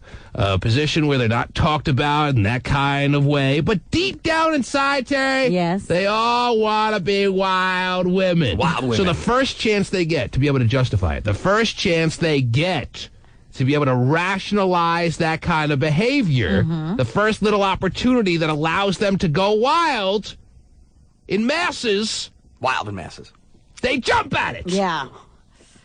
position where they're not talked about in that kind of way. But deep down inside, Terry, they all want to be wild women. Wild women. So the first chance they get to be able to justify it, the first chance they get to be able to rationalize that kind of behavior, the first little opportunity that allows them to go wild in masses. Wild in masses. They jump at it. Yeah.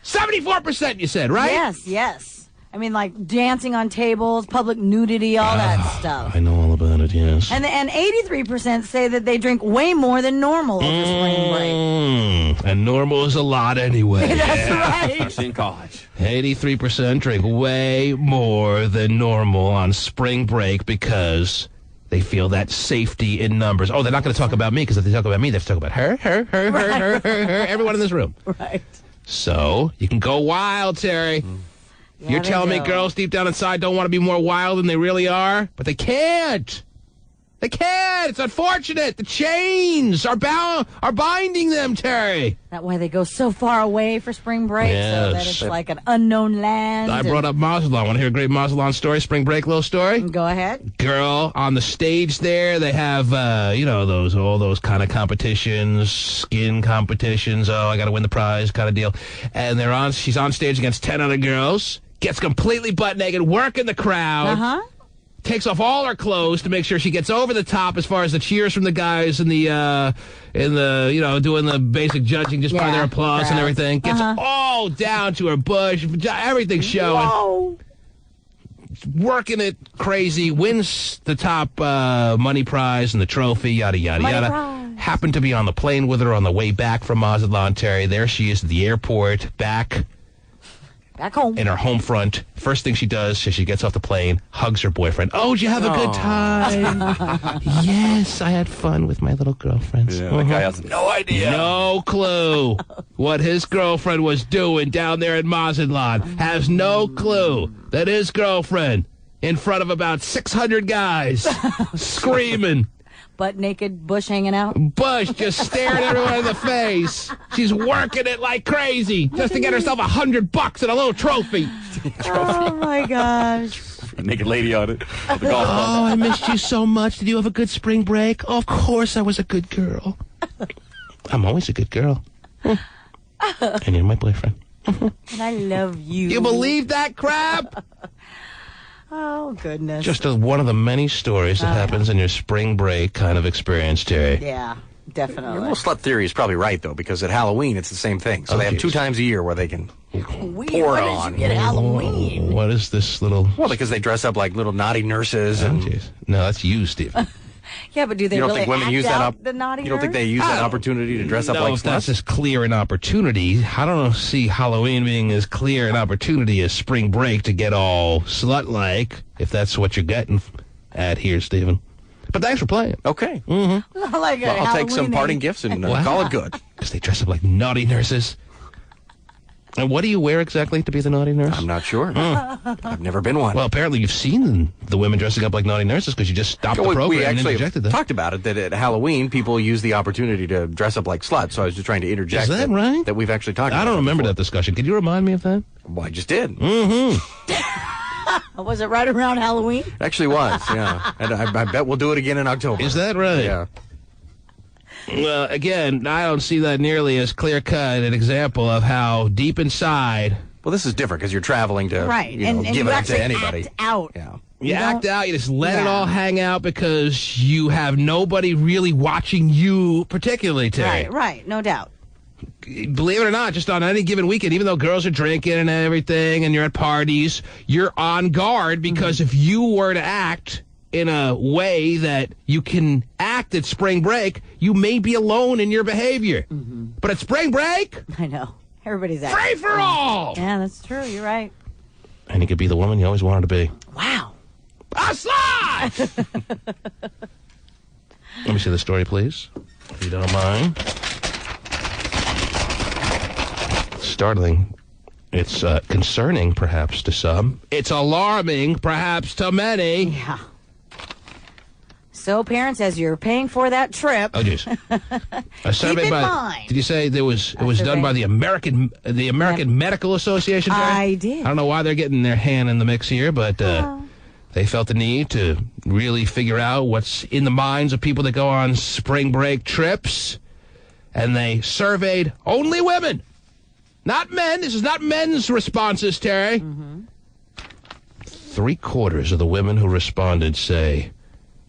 74%, you said, right? Yes. I mean, like dancing on tables, public nudity, all that stuff. I know all about it, yes. And 83% say that they drink way more than normal over spring break. And normal is a lot anyway. That's right. Especially in college. 83% drink way more than normal on spring break because they feel that safety in numbers. Oh, they're not going to talk about me, because if they talk about me, they have to talk about her, everyone in this room. Right. So you can go wild, Terry. Yeah, You're telling me do. girls deep down inside don't want to be more wild than they really are? But they can't. They can't. It's unfortunate. The chains are binding them, Terry. That's why they go so far away for spring break, so that it's like an unknown land. I brought up Mazatlan. Want to hear a great Mazatlan story, spring break little story? Go ahead. Girl on the stage there, they have, all those kind of competitions, skin competitions. Oh, I got to win the prize kind of deal. And she's on stage against 10 other girls, gets completely butt naked, working the crowd. Takes off all her clothes to make sure she gets over the top as far as the cheers from the guys and the doing the basic judging, just by their applause and everything. Gets all down to her bush, everything showing. Whoa. Working it crazy, wins the top money prize and the trophy, yada, yada, yada. Prize. Happened to be on the plane with her on the way back from Mazatlan, Terry. There she is at the airport, back home. In her home front. First thing she does, she gets off the plane, hugs her boyfriend. Oh, did you have a good time? Yes, I had fun with my little girlfriends. Yeah, that guy has no idea. No clue what his girlfriend was doing down there in Mazatlan. Has no clue that his girlfriend, in front of about 600 guys, screaming. Butt naked, bush hanging out. Bush just staring everyone in the face. She's working it like crazy just to get herself $100 and a little trophy. Oh, my gosh. Naked lady on it. Oh, I missed you so much. Did you have a good spring break? Oh, of course I was a good girl. I'm always a good girl. And you're my boyfriend. And I love you. You believe that crap? Oh, goodness. Just one of the many stories that happens in your spring break kind of experience, Terry. Yeah, definitely. Your little slut theory is probably right, though, because at Halloween it's the same thing. So they have 2 times a year where they can pour it on. Did you get Halloween? What is this little... Well, because they dress up like little naughty nurses. Oh, and jeez. No, that's you, Stephen. Yeah, but do they you don't really think women act use out that the naughty You don't think they use that opportunity to dress up like if that's sluts? as clear an opportunity. I don't see Halloween being as clear an opportunity as spring break to get all slut-like, if that's what you're getting at here, Stephen. But thanks for playing. Okay. Mm-hmm. Like I'll take some parting gifts and call it good. Because they dress up like naughty nurses. And what do you wear exactly to be the naughty nurse? I'm not sure. I've never been one. Well, apparently you've seen the women dressing up like naughty nurses because you just stopped the program we and actually interjected them. talked about it, that at Halloween, people use the opportunity to dress up like sluts, so I was just trying to interject. Is that right? That we've actually talked about. I don't remember that discussion. Could you remind me of that? Well, I just did. Mm-hmm. Was it right around Halloween? Actually was, yeah. And I bet we'll do it again in October. Is that right? Yeah. Well, again, I don't see that nearly as clear-cut an example of how deep inside... Well, this is different because you're traveling to right. and give you it up to anybody. Act out. Yeah. You act out, you just let it all hang out because you have nobody really watching you particularly, Terry. Right, no doubt. Believe it or not, just on any given weekend, even though girls are drinking and everything and you're at parties, you're on guard because if you were to act in a way that you can act at spring break, you may be alone in your behavior. But at spring break... I know. Everybody's acting. Free for all! Yeah, that's true. You're right. And you could be the woman you always wanted to be. Wow. A slut! Let me see the story, please, if you don't mind. Startling. It's concerning, perhaps, to some. It's alarming, perhaps, to many. Yeah. So, parents, as you're paying for that trip... Oh, jeez. A survey keep in by... mind. Did you say it was done by the American Medical Association? Terry? I did. I don't know why they're getting their hand in the mix here, but they felt the need to really figure out what's in the minds of people that go on spring break trips. And they surveyed only women. Not men. This is not men's responses, Terry. 3/4 of the women who responded say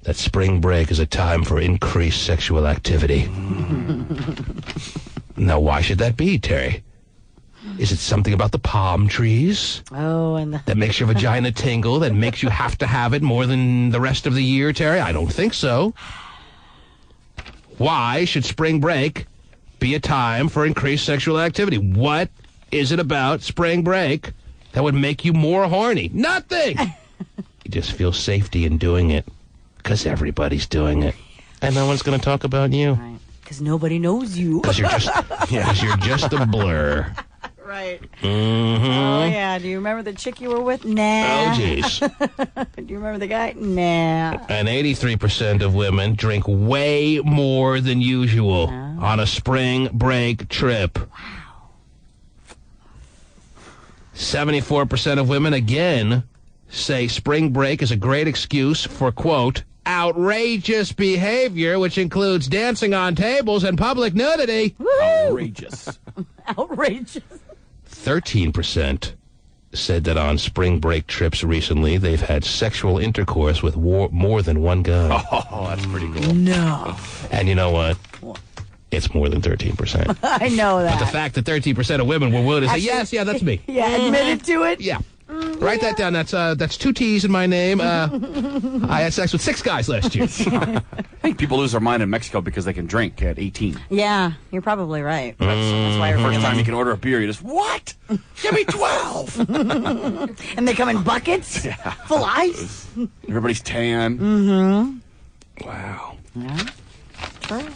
that spring break is a time for increased sexual activity. Now, why should that be, Terry? Is it something about the palm trees? Oh, and that makes your vagina tingle, that makes you have to have it more than the rest of the year, Terry? I don't think so. Why should spring break be a time for increased sexual activity? What is it about spring break that would make you more horny? Nothing! You just feel safety in doing it because everybody's doing it. And no one's going to talk about you. Right. Because nobody knows you. Because you're just a blur. Right. Mm-hmm. Oh, yeah. Do you remember the chick you were with? Nah. Oh, jeez. Do you remember the guy? Nah. And 83% of women drink way more than usual on a spring break trip. Wow. 74% of women, again, say spring break is a great excuse for, quote, outrageous behavior, which includes dancing on tables and public nudity. Woo! Outrageous. Outrageous. 13% said that on spring break trips recently, they've had sexual intercourse with more than one guy. Oh, that's pretty cool. No. And you know what? It's more than 13%. I know that. But the fact that 13% of women were willing to say, yes, yeah, that's me. Yeah, admitted to it? Yeah. Write that down. That's 2 T's in my name. I had sex with 6 guys last year. I think people lose their mind in Mexico because they can drink at 18. Yeah, you're probably right. That's why every time you can order a beer, you just, what? Give me 12! And they come in buckets? Yeah. Full ice? Everybody's tan. Mm-hmm. Wow. Yeah. True.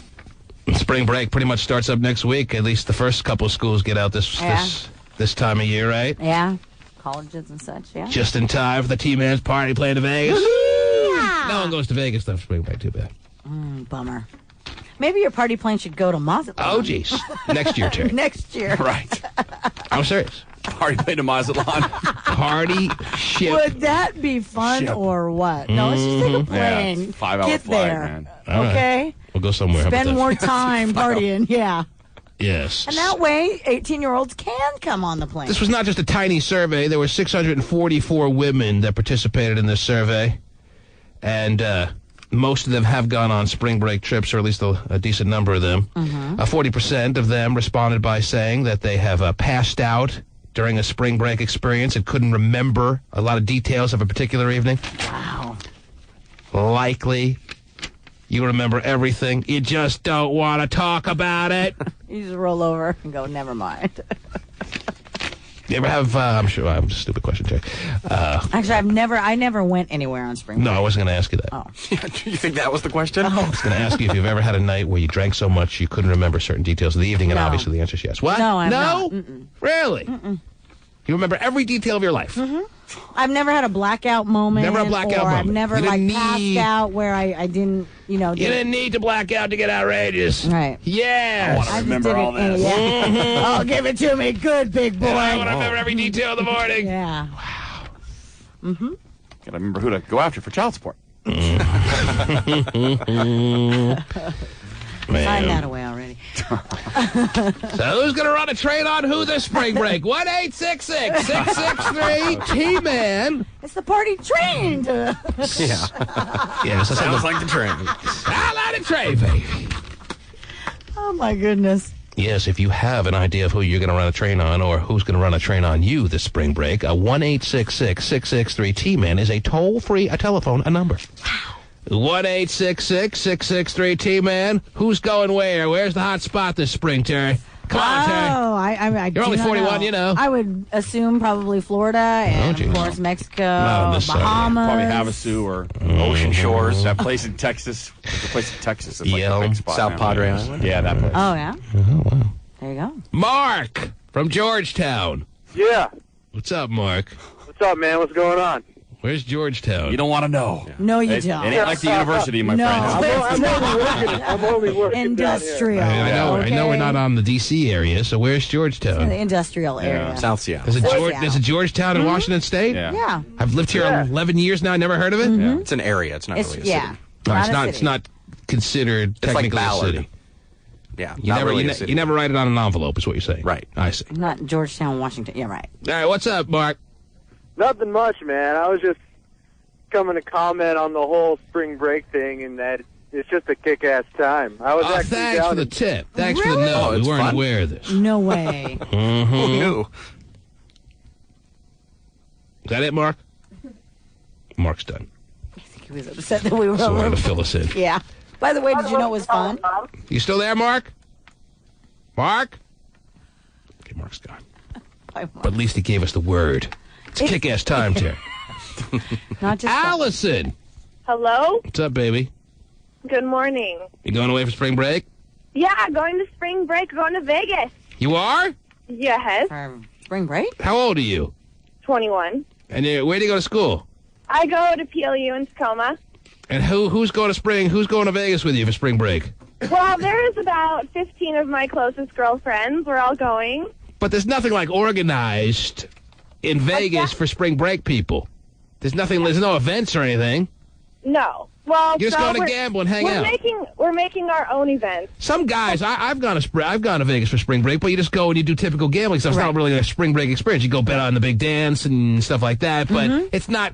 Spring break pretty much starts up next week. At least the first couple of schools get out this time of year, right? Yeah. Colleges and such, yeah. Just in time for the T-Man's party playing to Vegas. Yeah. No one goes to Vegas though for spring break, too bad. Bummer. Maybe your party plane should go to Mazatlan. Oh, jeez. Next year, Terry. Next year. Right. I'm serious. Party plane to Mazatlan. Party ship. Would that be fun or what? No, let's just take a plane. Yeah, 5-hour Get flight, there. man. All okay? Right. We'll go somewhere. Spend more time partying, yeah. Yes. And that way, 18-year-olds can come on the plane. This was not just a tiny survey. There were 644 women that participated in this survey. And most of them have gone on spring break trips, or at least a decent number of them. 40% of them responded by saying that they have passed out during a spring break experience and couldn't remember a lot of details of a particular evening. Wow. Likely. You remember everything. You just don't want to talk about it. You just roll over and go, never mind. You ever have? I'm sure. I'm just a stupid question, Terry. Actually, I never went anywhere on spring break. No, I wasn't going to ask you that. Oh. You think that was the question? I was going to ask you if you've ever had a night where you drank so much you couldn't remember certain details of the evening, and No. obviously the answer is yes. What? No, I'm no? not. Mm-mm. Really? Mm-mm. You remember every detail of your life? Mm-hmm. I've never had a blackout moment. Never a blackout or moment. I've never You didn't passed need- out where I didn't, You didn't need to black out to get outrageous. Right. Yes. I want to remember did it all this. Yeah. Oh, give it to me, good big boy. I want to remember every detail of the morning. Yeah. Wow. Mm-hmm. Gotta remember who to go after for child support. Find that away already. So who's going to run a train on who this spring break? 1-866-663-T-Man. It's the party train. Yeah. Yeah, Sounds like the train. I like a train, baby. Oh, my goodness. Yes, if you have an idea of who you're going to run a train on or who's going to run a train on you this spring break, 1-866-663-T-Man is a toll-free telephone number. Wow. 1-866-663-T-Man. Who's going where? Where's the hot spot this spring, Terry? Come on, Terry. Oh, I You're only 41, you know. I would assume probably Florida and, geez. of course, Mexico, Not on this side. Bahamas. Probably Havasu or Ocean Shores. That place in Texas. There's a place in Texas that's like a big spot South now. Padre Island. Yeah, that place. Oh, yeah? Oh, wow. There you go. Mark from Georgetown. Yeah. What's up, Mark? What's up, man? What's going on? Where's Georgetown? You don't want to know. No, you It don't. ain't like the university, my No. friend. I'm only working Industrial. I know okay? we're not on the D.C. area, so where's Georgetown? The industrial area. South Seattle. There's a Georgetown in Washington State? Yeah. Yeah. I've lived here 11 years now. I never heard of it? Yeah. It's an area. It's not It's, really a yeah. city. No, Not a it's city. not considered It's like technically a Ballard. city. Yeah. You not never, really you, a city. you never write it on an envelope, is what you're saying. Right. I see. Not Georgetown, Washington. Yeah, right. All right, what's up, Mark? Nothing much, man. I was just coming to comment on the whole spring break thing and that it's just a kick-ass time. I was actually Thanks down for the in- tip. Thanks for the Really? note. Oh, We it's weren't fun? aware of this. No way. Who knew? Is that it, Mark? Mark's done. He was upset that we were So we're over. going to fill us in. Yeah. By the way, did you know it was fun? You still there, Mark? Mark? Okay, Mark's gone. Bye, But at least he gave us the word. It's a kick-ass time, Terry. Not just Allison! Hello? What's up, baby? Good morning. You going away for spring break? Yeah, going to spring break, going to Vegas. You are? Yes, for spring break. How old are you? 21. And where do you go to school? I go to PLU in Tacoma. And who's going to Vegas with you for spring break? Well, there's about 15 of my closest girlfriends. We're all going. But there's nothing like organized in Vegas for spring break people. There's no events or anything. No. Well, You just so go to we're- gamble and hang out. We're making our own events. Some guys, I've gone to Vegas for spring break, but you just go and you do typical gambling stuff. It's not really a spring break experience. You go bet on the big dance and stuff like that, but it's not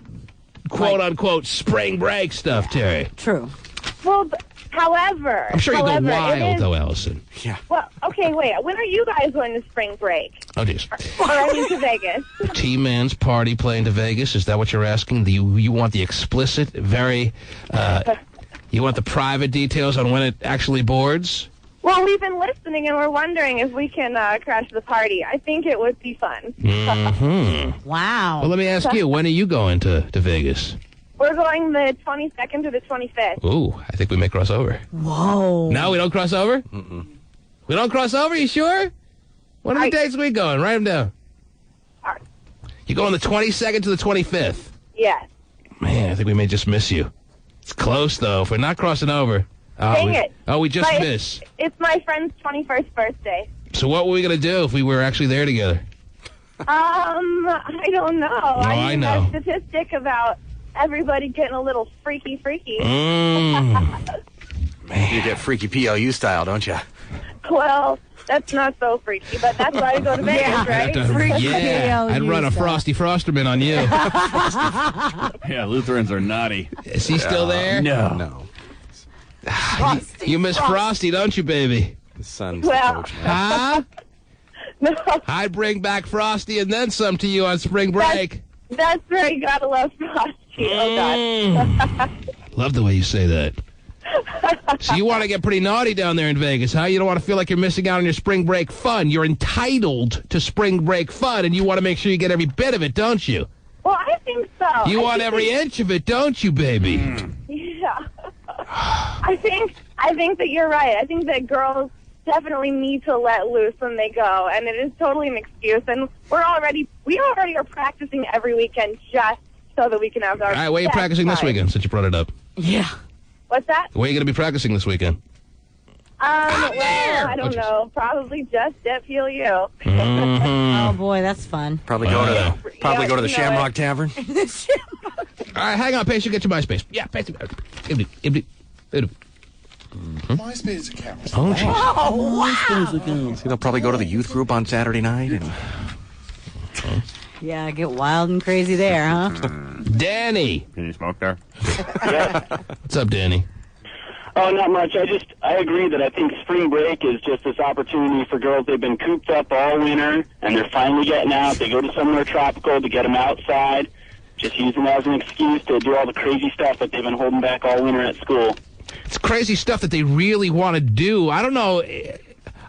quote unquote spring break stuff, Terry. True. Well, however, I'm sure you go it wild is- though, Allison. Yeah. Well, okay, wait. When are you guys going to spring break? Oh, geez. Or are you to Vegas? T-Man's party plane to Vegas. Is that what you're asking? You want the explicit, very, you want the private details on when it actually boards? Well, we've been listening, and we're wondering if we can crash the party. I think it would be fun. Mm-hmm. Wow. Well, let me ask you, when are you going to Vegas? We're going the 22nd to the 25th. Ooh, I think we may cross over. Whoa. No, we don't cross over? Mm-mm. We don't cross over? You sure? What are the dates we going? Write them down. You going the 22nd to the 25th? Yes. Man, I think we may just miss you. It's close, though. If we're not crossing over. Dang it. Oh, we just But missed. It's my friend's 21st birthday. So what were we going to do if we were actually there together? I don't know. I mean, know. that statistic about everybody getting a little freaky. Mm. You get freaky PLU style, don't you? Well, that's not so freaky, but that's why I go to Vegas, right? Yeah, I'd run a Frosty Frosterman on you. Yeah, Lutherans are naughty. Is he still there? No. You miss Frosty, don't you, baby? The son's Well, the coach now. Huh? No, I'd bring back Frosty and then some to you on spring break. that's right. Gotta love Frosty. Oh, God. Love the way you say that. So you want to get pretty naughty down there in Vegas, huh? You don't want to feel like you're missing out on your spring break fun. You're entitled to spring break fun, and you want to make sure you get every bit of it, don't you? Well, I think so. You want every inch of it, don't you, baby? Yeah. I think that you're right. I think that girls definitely need to let loose when they go, and it is totally an excuse. And we already are practicing every weekend just so that we can have our. All right, where are you practicing this weekend, since you brought it up? Yeah. What's that? Where are you going to be practicing this weekend? Well, I don't know. Probably just at PLU. Mm-hmm. Oh boy, that's fun. Probably go to the Shamrock Tavern. All right, hang on, patient. Get your MySpace. Yeah, patient. MySpace is a camera. Oh, jeez. Oh, wow. So they'll probably go to the youth group on Saturday night. And... Yeah, get wild and crazy there, huh? Danny. Can you smoke there? What's up, Danny? Oh, not much. I agree that I think spring break is just this opportunity for girls. They've been cooped up all winter, and they're finally getting out. They go to somewhere tropical to get them outside, just using it as an excuse to do all the crazy stuff that they've been holding back all winter at school. It's crazy stuff that they really want to do. I don't know.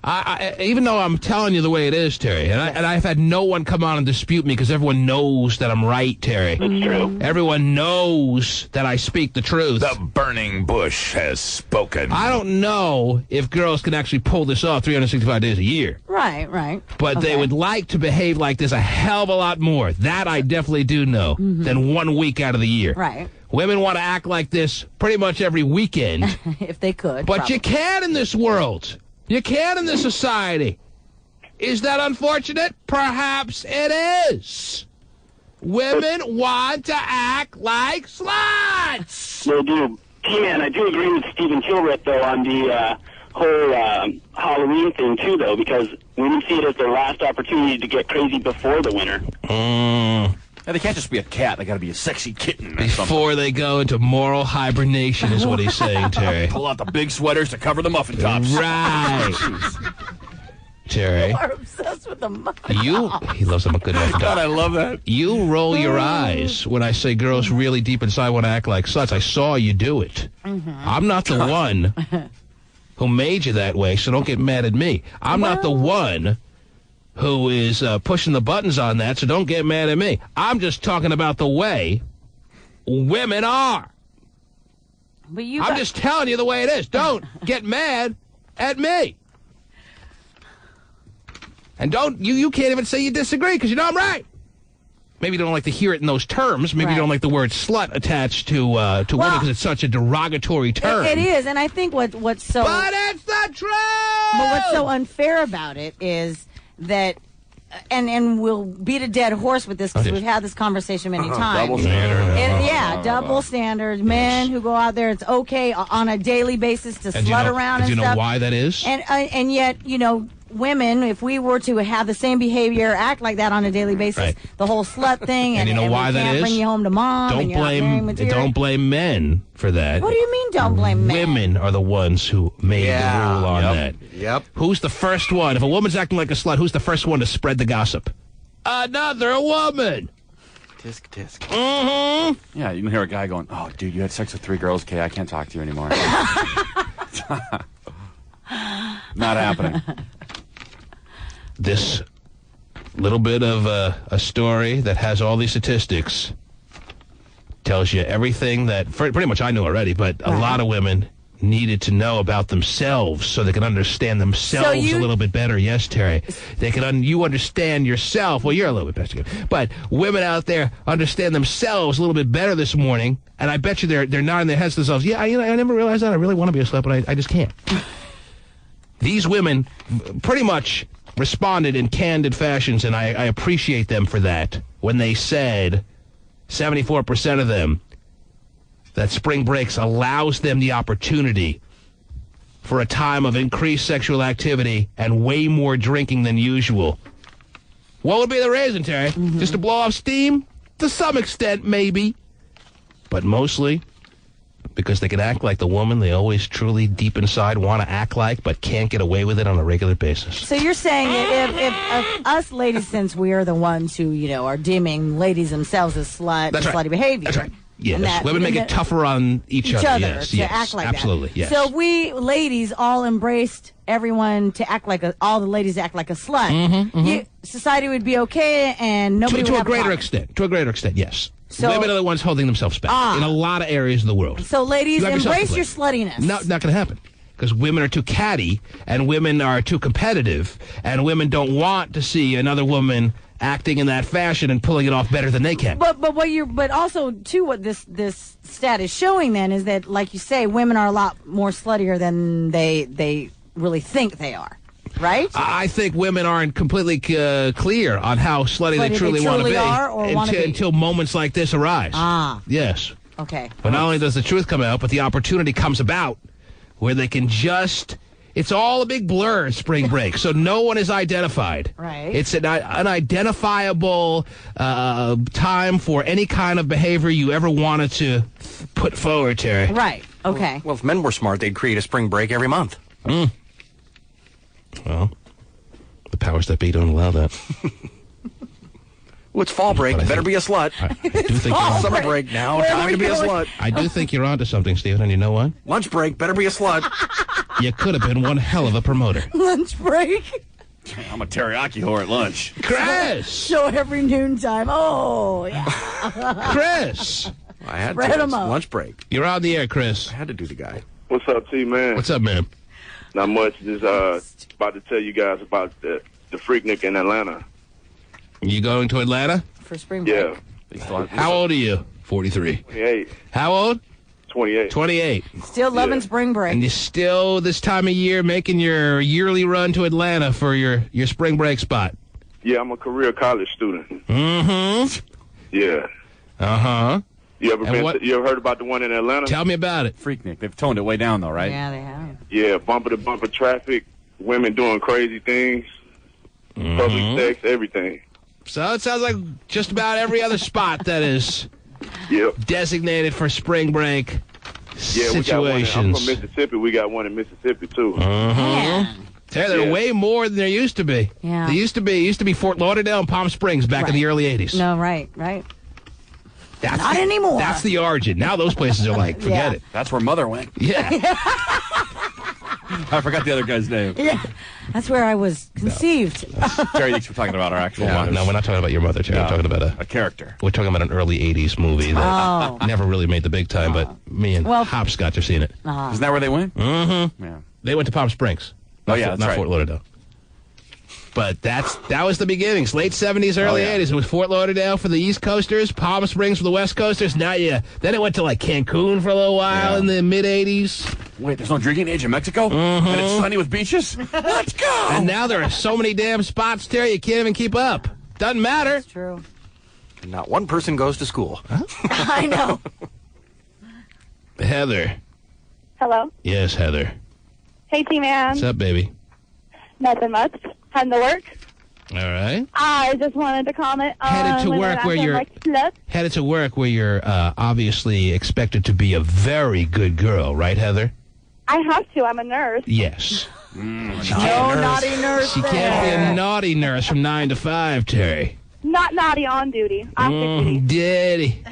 I even though I'm telling you the way it is, Terry, and I've had no one come on and dispute me because everyone knows that I'm right, Terry. It's true. Everyone knows that I speak the truth. The burning bush has spoken. I don't know if girls can actually pull this off 365 days a year. Right. But they would like to behave like this a hell of a lot more. That I definitely do know than 1 week out of the year. Right. Women want to act like this pretty much every weekend. If they could. But probably. you can in this world. You can in this society. Is that unfortunate? Perhaps it is. Women want to act like sluts. They do. T-Man, I do agree with Stephen Kilrith, though, on the whole Halloween thing, too, though, because women see it as their last opportunity to get crazy before the winter. Yeah, they can't just be a cat. They got to be a sexy kitten or something. Before they go into moral hibernation is what he's saying, Terry. Pull out the big sweaters to cover the muffin tops. Right. Terry. You are obsessed with the muffin. He loves a good muffin top. God, I love that. You roll your eyes when I say girls really deep inside want to act like sluts. I saw you do it. I'm not the one who made you that way, so don't get mad at me. I'm not the one who is pushing the buttons on that, so don't get mad at me. I'm just talking about the way women are. But I'm just telling you the way it is. Don't get mad at me. And you can't even say you disagree, because you know I'm right. Maybe you don't like to hear it in those terms. Maybe you don't like the word slut attached to women because it's such a derogatory term. It is, and I think what's so... But it's the truth! But what's so unfair about it is that, and we'll beat a dead horse with this because we've had this conversation many times. Double standard. Double standards. Men who go out there, it's okay on a daily basis to slut around and stuff. Do you know stuff. why that is? And yet, women, if we were to have the same behavior, act like that on a daily basis, the whole slut thing, and you know why we that can't is? bring you home to mom. Don't blame men for that. What do you mean? Don't blame men? Women are the ones who made the rule on that. Yep. Who's the first one? If a woman's acting like a slut, who's the first one to spread the gossip? Another woman. Tisk, tisk. Mm-hmm. Yeah, you can hear a guy going, "Oh, dude, you had sex with 3 girls, Kay. I can't talk to you anymore." Not happening. This little bit of a story that has all these statistics tells you everything that pretty much I knew already, but a lot of women needed to know about themselves so they can understand themselves a little bit better. Yes, Terry. They can you understand yourself. Well, you're a little bit better, but women out there understand themselves a little bit better this morning, and I bet you they're nodding their heads to themselves. Yeah, I never realized that. I really want to be a slut, but I just can't. These women pretty much responded in candid fashions, and I appreciate them for that. When they said 74% of them that spring breaks allows them the opportunity for a time of increased sexual activity and way more drinking than usual. What would be the reason, Terry? Just to blow off steam? To some extent, maybe. But mostly because they can act like the woman they always truly deep inside want to act like, but can't get away with it on a regular basis. So you're saying if us ladies, since we are the ones who, are deeming ladies themselves as slutty behavior. That's right. Yes, women make it tougher on each other. Yes, to act like absolutely, that. yes. So we ladies all embraced everyone to act like all the ladies to act like a slut. Society would be okay, and nobody would to have a greater problems. extent. To a greater extent, yes. So- Women are the ones holding themselves back in a lot of areas of the world. So ladies, You have yourself to embrace blame. your sluttiness. No, not going to happen. Because women are too catty, and women are too competitive, and women don't want to see another woman acting in that fashion and pulling it off better than they can. But also too, what this stat is showing then is that, like you say, women are a lot more sluttier than they really think they are, right? I think women aren't completely clear on how slutty they truly want to be are or wanna be. until moments like this arise. Yes. Okay. But not only does the truth come out, but the opportunity comes about where they can it's all a big blur, spring break, so no one is identified. Right. It's an unidentifiable time for any kind of behavior you ever wanted to put forward, Terry. Right. Okay. Well, if men were smart, they'd create a spring break every month. Well, the powers that be don't allow that. Well, it's fall break. Better be a slut. I do think Summer break now. Time to be a slut. I do think you're onto something, Stephen, and you know what? Lunch break. Better be a slut. You could have been one hell of a promoter. Lunch break. I'm a teriyaki whore at lunch. Chris! Show every noontime. Oh, yeah. Chris! I had Spread to. 'em It's up. lunch break. You're on the air, Chris. I had to do the guy. What's up, T-Man? What's up, man? Not much. Just about to tell you guys about the Freaknik in Atlanta. You going to Atlanta? For spring break. Yeah. How old are you? 43. 28. How old? 28. 28. Still loving spring break. And you're still, this time of year, making your yearly run to Atlanta for your spring break spot. Yeah, I'm a career college student. Mm-hmm. Yeah. Uh-huh. You ever heard about the one in Atlanta? Tell me about it. Freaknik. They've toned it way down, though, right? Yeah, they have. Yeah, bumper-to-bumper traffic, women doing crazy things, public sex, everything. So it sounds like just about every other spot that is Yep. designated for spring break Yeah, we got one. I'm situations. from Mississippi. We got one in Mississippi too. There are way more than there used to be. Yeah. There used to be Fort Lauderdale and Palm Springs back in the early 80s. No, right. That's Not anymore. That's the origin. Now those places are like, forget it. That's where Mother went. Yeah. I forgot the other guy's name. Yeah. That's where I was conceived. Terry thinks we're talking about our actual lives. No, we're not talking about your mother, Terry. No, We're talking about a character. We're talking about an early 80s movie that never really made the big time, but me and Hopscotch have seen it. Isn't that where they went? Mm-hmm. Yeah. They went to Palm Springs. Oh, yeah, that's not right. Fort Lauderdale. But that was the beginnings. Late 70s, early 80s. It was Fort Lauderdale for the East Coasters, Palm Springs for the West Coasters. Now, then it went to like Cancun for a little while in the mid 80s. Wait, there's no drinking age in Mexico? And it's sunny with beaches? Let's go! And now there are so many damn spots there you can't even keep up. Doesn't matter. That's true. And not one person goes to school. I know. Heather. Hello. Yes, Heather. Hey, T-Man. What's up, baby? Nothing much. Heading to work. All right. I just wanted to comment on Headed to women work where acting you're like sluts. headed to work where you're obviously expected to be a very good girl, right, Heather? I have to. I'm a nurse. Yes. No naughty nurse. She can't be a naughty nurse from 9 to 5, Terry. Not naughty on duty. Off duty. Daddy.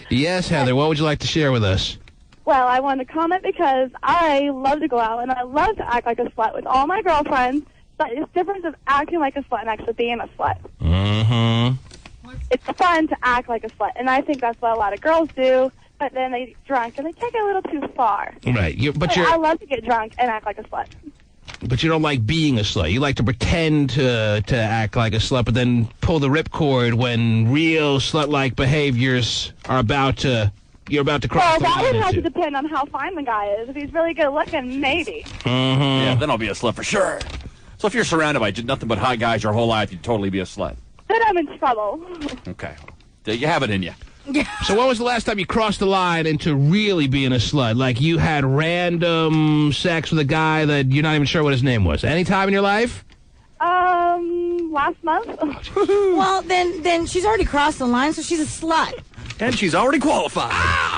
Yes, Heather. What would you like to share with us? Well, I wanted to comment because I love to go out and I love to act like a slut with all my girlfriends. But it's different of acting like a slut and actually being a slut. Mm-hmm. It's fun to act like a slut, and I think that's what a lot of girls do. But then they get drunk and they take it a little too far. Right. I love to get drunk and act like a slut. But you don't like being a slut. You like to pretend to act like a slut, but then pull the ripcord when real slut-like behaviors are about to cross Well, the that line would have to into. depend on how fine the guy is. If he's really good looking, maybe. Mm-hmm. Yeah, then I'll be a slut for sure. So if you're surrounded by nothing but hot guys your whole life, you'd totally be a slut. Then I'm in trouble. Okay. You have it in you. So when was the last time you crossed the line into really being a slut? Like you had random sex with a guy that you're not even sure what his name was? Any time in your life? Last month. Well, then she's already crossed the line, so she's a slut. And she's already qualified.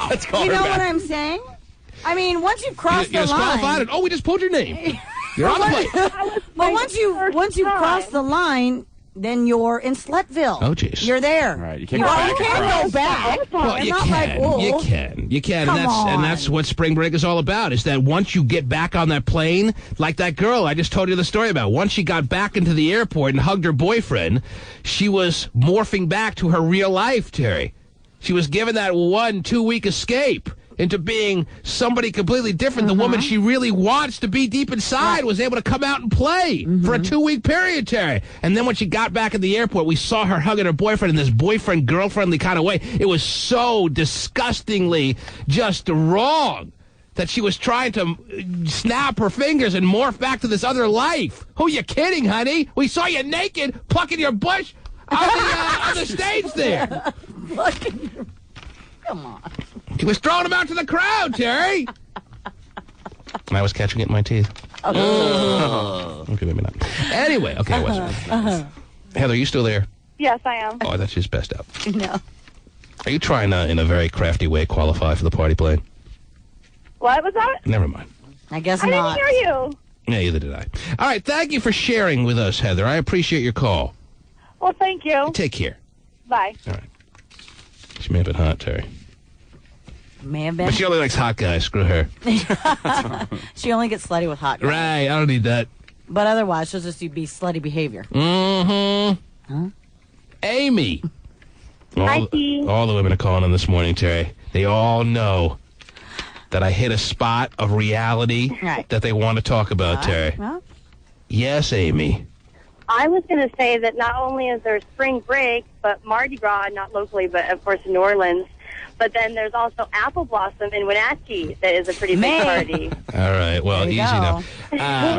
Let's call You her know back. what I'm saying? I mean, once you've crossed You're the line. disqualified, and we just pulled your name. You're on the plate. But once you cross the line, then you're in Slutville. Oh, jeez. You're there. Right. You can't You go back. can't go back. Well, It's you not can. like, You can. Come And that's what spring break is all about, is that once you get back on that plane, like that girl I just told you the story about, once she got back into the airport and hugged her boyfriend, she was morphing back to her real life, Terry. She was given that 1-2 week escape into being somebody completely different. The woman she really wants to be deep inside was able to come out and play for a 2-week period, Terry. And then when she got back at the airport, we saw her hugging her boyfriend in this boyfriend-girlfriendly kind of way. It was so disgustingly just wrong that she was trying to snap her fingers and morph back to this other life. Who you kidding, honey? We saw you naked plucking your bush on the stage there. Come on. He was throwing them out to the crowd, Terry. And I was catching it in my teeth. Okay, maybe not. Anyway, okay, I wasn't. Heather, are you still there? Yes, I am. Oh, that's just best out. No. Are you trying to, in a very crafty way, qualify for the party plane? What was that? Never mind. I guess I not. didn't hear you. Yeah, either did I. All right, thank you for sharing with us, Heather. I appreciate your call. Well, thank you. Take care. Bye. All right. She may have been hot, Terry. May have been. But she only likes hot guys. Screw her. She only gets slutty with hot guys. Right, I don't need that. But otherwise, she'll just be slutty behavior. Mm-hmm. Huh? Amy. Hi, T. All the women are calling in this morning, Terry. They all know that I hit a spot of reality that they want to talk about, Terry. Well. Yes, Amy. I was going to say that not only is there spring break, but Mardi Gras, not locally, but of course in New Orleans. But then there's also Apple Blossom in Wenatchee that is a pretty big party. All right, well, easy now.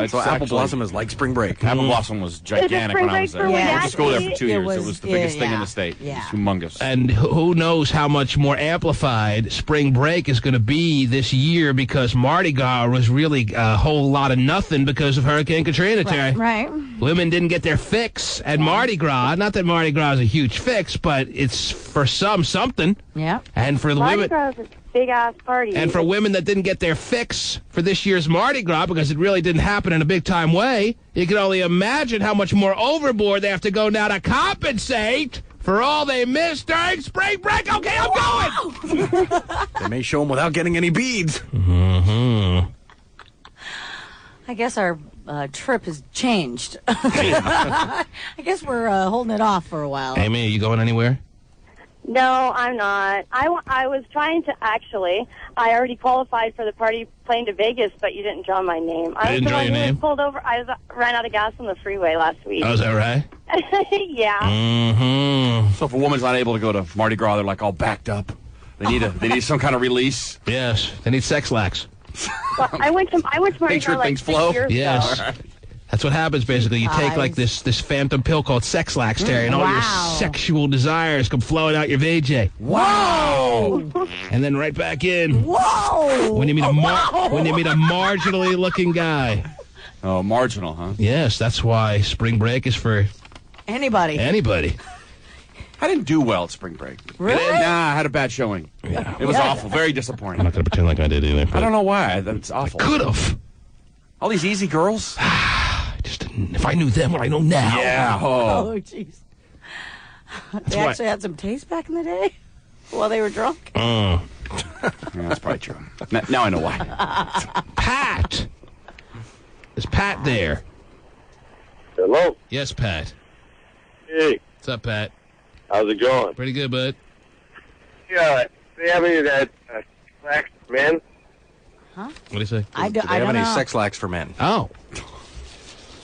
So Apple Blossom is like spring break. Apple Blossom was gigantic when I was there. I went to school there for 2 years. It was the biggest thing in the state. It was humongous. And who knows how much more amplified spring break is going to be this year, because Mardi Gras was really a whole lot of nothing because of Hurricane Katrina, Terry. Right. Women didn't get their fix at Mardi Gras. Not that Mardi Gras is a huge fix, but it's for some something. Yeah. And for the Mardi women, Gras is a big-ass party. and for women that didn't get their fix for this year's Mardi Gras because it really didn't happen in a big-time way, you can only imagine how much more overboard they have to go now to compensate for all they missed during spring break. Okay, I'm going! They may show them without getting any beads. Mm-hmm. I guess our trip has changed. I guess we're holding it off for a while. Amy, are you going anywhere? No, I'm not. I was trying to actually. I already qualified for the party plane to Vegas, but you didn't draw my name. I didn't draw your name? Pulled over. Ran out of gas on the freeway last week. Oh, is that right? Yeah. Mm-hmm. So if a woman's not able to go to Mardi Gras, they're like all backed up. They need some kind of release. Yes, they need sex lax. Well, I went to Mardi Gras like 6 years Yes. ago. That's what happens, basically. You take, like, this phantom pill called sex lax, Terry, and all your sexual desires come flowing out your VJ. Wow! And then right back in. Whoa! When you meet a marginally looking guy. Oh, marginal, huh? Yes, that's why spring break is for anybody. I didn't do well at spring break. Really? Nah, I had a bad showing. Yeah. It was awful. Very disappointing. I'm not going to pretend like I did either. I don't know why. That's awful. Could have. All these easy girls. If I knew then what I know now. Yeah. Oh, jeez. They actually had some taste back in the day while they were drunk. Yeah, that's probably true. Now I know why. Pat. Is Pat there? Hello? Yes, Pat. Hey. What's up, Pat? How's it going? Pretty good, bud. Yeah, do you have any of that sex for men? Huh? What do you say? I Do they have any sex lax for men? Oh.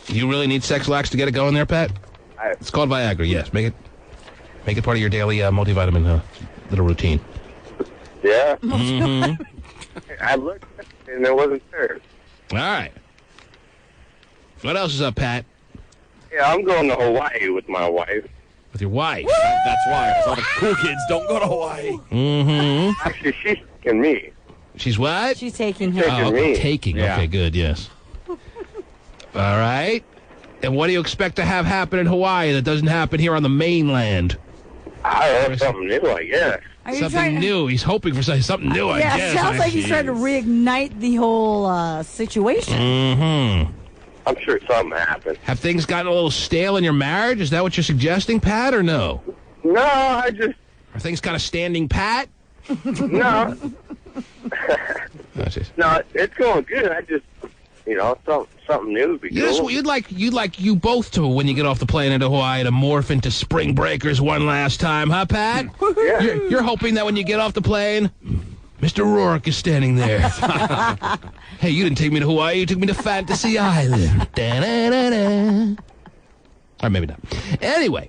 You really need sex lax to get it going there, Pat? It's called Viagra, yes. Make it part of your daily multivitamin little routine. Yeah? Mm-hmm. I looked and it wasn't there. All right. What else is up, Pat? Yeah, I'm going to Hawaii with my wife. With your wife? That's why. 'Cause all the cool kids don't go to Hawaii. Mm-hmm. Actually, she's taking me. She's what? She's taking him. Taking me. Taking. Yeah. Okay, good, yes. All right. And what do you expect to have happen in Hawaii that doesn't happen here on the mainland? I heard something new, I guess. Are you Something trying to- new. He's hoping for something new, I guess. Yeah, sounds like he's trying to reignite the whole situation. Mm-hmm. I'm sure something happened. Have things gotten a little stale in your marriage? Is that what you're suggesting, Pat, or no? No, I just... Are things kind of standing pat? No. No, it's going good. I just, something new would be cool. You'd like you both to, when you get off the plane into Hawaii, to morph into spring breakers one last time, huh, Pat? Yeah. You're hoping that when you get off the plane, Mr. Rourke is standing there. Hey, you didn't take me to Hawaii. You took me to Fantasy Island. Da-da-da-da. Or maybe not. Anyway,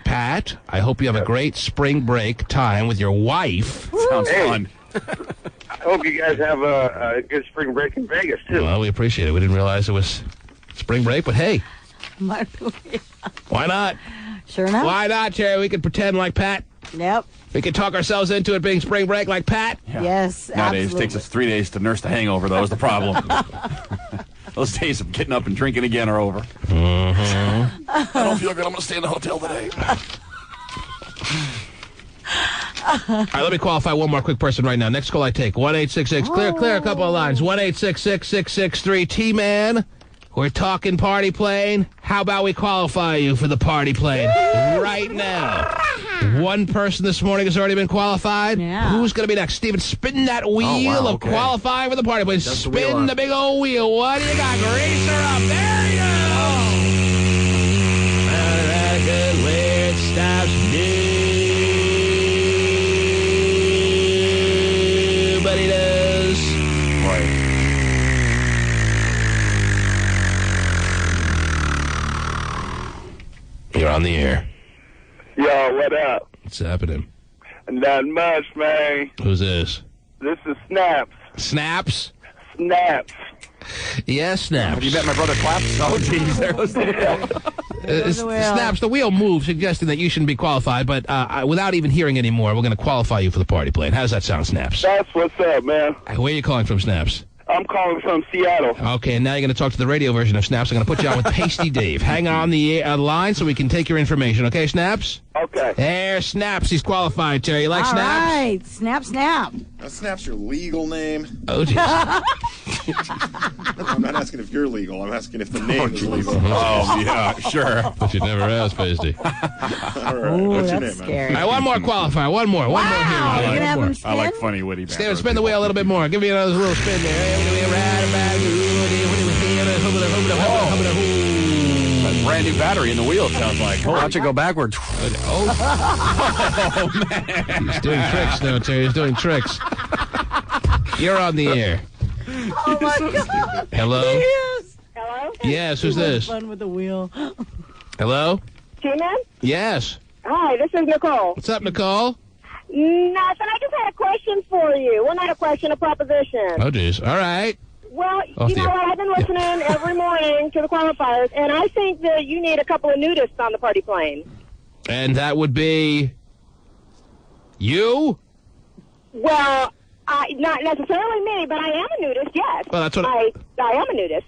Pat, I hope you have a great spring break time with your wife. Sounds fun. I hope you guys have a good spring break in Vegas, too. Well, we appreciate it. We didn't realize it was spring break, but hey, why not? Sure enough. Why not, Terry? We could pretend like Pat. Yep. We could talk ourselves into it being spring break like Pat. Yeah. Yes, Nowadays, absolutely. it takes us 3 days to nurse the hangover, though, is the problem. Those days of getting up and drinking again are over. I don't feel good. I'm going to stay in the hotel today. All right, let me qualify one more quick person right now. Next call I take, 1-866, clear a couple of lines, 1-866-663, T-Man. We're talking party plane. How about we qualify you for the party plane right now? One person this morning has already been qualified. Yeah. Who's going to be next? Steven, spin that wheel of qualifying for the party plane. Spin the big old wheel. What do you got? Grease her up. There you go. That's good where it stops. Nobody does. Right. You're on the air. Yo, what up? What's happening? Not much, man. Who's this? This is Snaps. Snaps? Snaps. Yes, Snaps. Have you met my brother Claps? Oh, geez, there was the wheel. Snaps, the wheel moved, suggesting that you shouldn't be qualified, but without even hearing any more, we're going to qualify you for the party plane. How does that sound, Snaps? That's what's up, man. Where are you calling from, Snaps? I'm calling from Seattle. Okay, and now you're going to talk to the radio version of Snaps. I'm going to put you on with Pasty Dave. Hang on the line so we can take your information. Okay, Snaps? Okay. There, Snaps. He's qualified, Terry. You like All Snaps? right. Snap, snap. Now, Snap's your legal name. Oh, jeez. I'm not asking if you're legal. I'm asking if the name is legal. Oh, yeah, sure. But you never asked, Pasty. All right. Ooh, What's your that's name, scary. All right, one more qualifier. One more. One more here. Wow, you gonna have him I like spin? funny, witty Steven, spin the wheel a little bit more. Give me another little spin there. A brand new battery in the wheel, it sounds like. Watch it go backwards. Oh, man. He's doing tricks now, Terry. He's doing tricks. You're on the air. Oh, my God. Hello? Yes. Hello? Yes, who's this? Fun with the wheel. Hello? T-Man? Yes. Hi, this is Nicole. What's up, Nicole? Nothing. I just had a question for you. Well, not a question, a proposition. Oh, geez. All right. Well, Off you the know air. what? I've been listening every morning to the qualifiers, and I think that you need a couple of nudists on the party plane. And that would be you? Well, not necessarily me, but I am a nudist, yes. Well, that's what I am a nudist.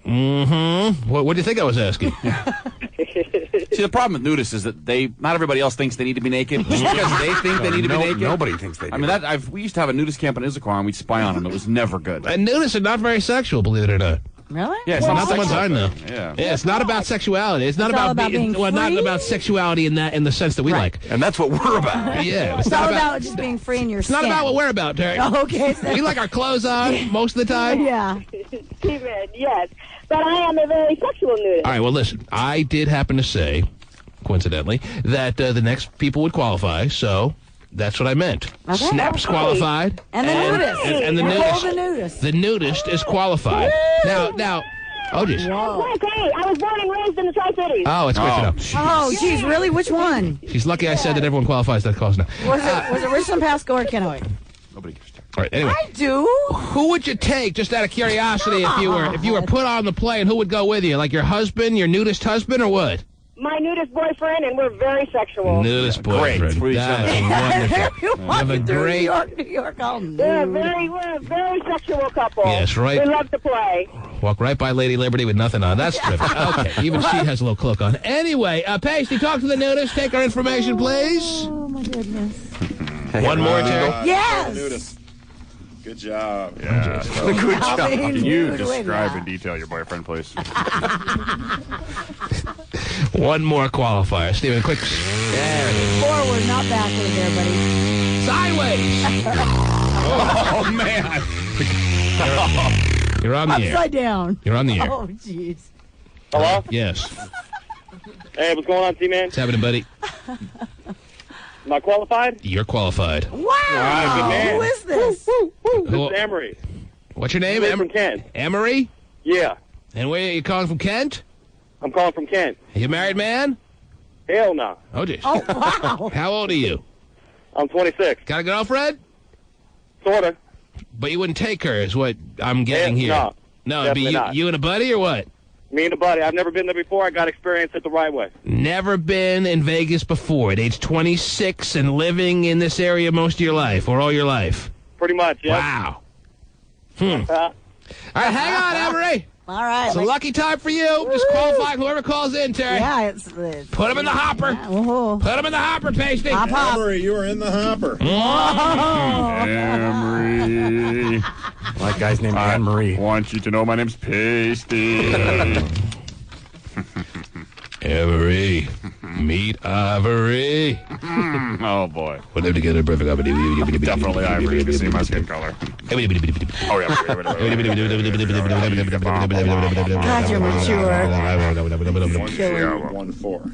Mm-hmm. What do you think I was asking? See, the problem with nudists is that not everybody else thinks they need to be naked. Just because they think they need to be naked. Nobody thinks they do. I mean, we used to have a nudist camp in Issaquah, and we'd spy on them. It was never good. And nudists are not very sexual, believe it or not. Really? Yeah, it's Not the ones I know. Yeah. Yeah, it's not about sexuality. It's not all about about being not free? about sexuality in the sense that we like. And that's what we're about. Yeah, It's all about just being free in your It's skin. not about what we're about, Terry. Oh, okay. We like our clothes on most of the time. Yeah. Steven, yes. But I am a very sexual nudist. All right, well, listen, I did happen to say, coincidentally, that the next people would qualify, so that's what I meant. Okay. Snaps Okay. qualified. And the nudist. And the Nicole nudist. the nudist. The nudist is qualified. Now, oh, geez. Okay, I was born and raised in the Tri-Cities. Oh, it's great to know. Oh, geez, really? Which one? She's lucky I said that everyone qualifies that calls now. Was it Richland, Pasco, or Kennewick? Nobody gives a damn. All right, anyway. I do. Who would you take, just out of curiosity, if you were put on the plane? Who would go with you? Like your husband, your nudist husband, or what? My nudist boyfriend, and we're very sexual. Nudist boyfriend. Great. That's wonderful. You have a great. New York, all We're nude. we're a very sexual couple. Yes, right. We love to play. Walk right by Lady Liberty with nothing on. That's terrific. Okay, even she has a little cloak on. Anyway, Pasty, talk to the nudist. Take our information, please. Oh, my goodness. One more, Terry. Yes. Nudist. Good job. Yeah. Good job. Can you you're doing describe that. in detail your boyfriend, please? One more qualifier. Steven, quick. There it is. Forward, not backward there, buddy. Sideways. Oh, man. You're on the air. Upside down. You're on the air. Oh, jeez. Hello? Yes. Hey, what's going on, T-Man? What's happening, buddy? Am I qualified? You're qualified. Wow. good man. Who is this? This is Emery. What's your name? I'm from Kent. Emery? Yeah, And where are you calling from, Kent? I'm calling from Kent. Are you a married man? Hell no. Oh, jeez. Oh, wow. How old are you? I'm 26. Got a girlfriend? Sorta. But you wouldn't take her, is what I'm getting here. No. No, it'd be Definitely not. you and a buddy or what? Me and a buddy. I've never been there before. I got experience it the right way. Never been in Vegas before. At age 26 and living in this area most of your life or all your life. Pretty much, yeah. Wow. All right, hang on, Emery. All right. It's a lucky time for you. Just qualify whoever calls in, Terry. Yeah, it's Put him in the hopper. oh. Put him in the hopper, Pasty. Hop, hop. Emery, you are in the hopper. Emery. That guy's named Anne-Marie. I want you to know my name's Pasty. Emery. Meet Ivory. Oh, boy. Put them together, perfect. Definitely Ivory. You can see my skin color. Oh, yeah. God, you're mature. 1-4.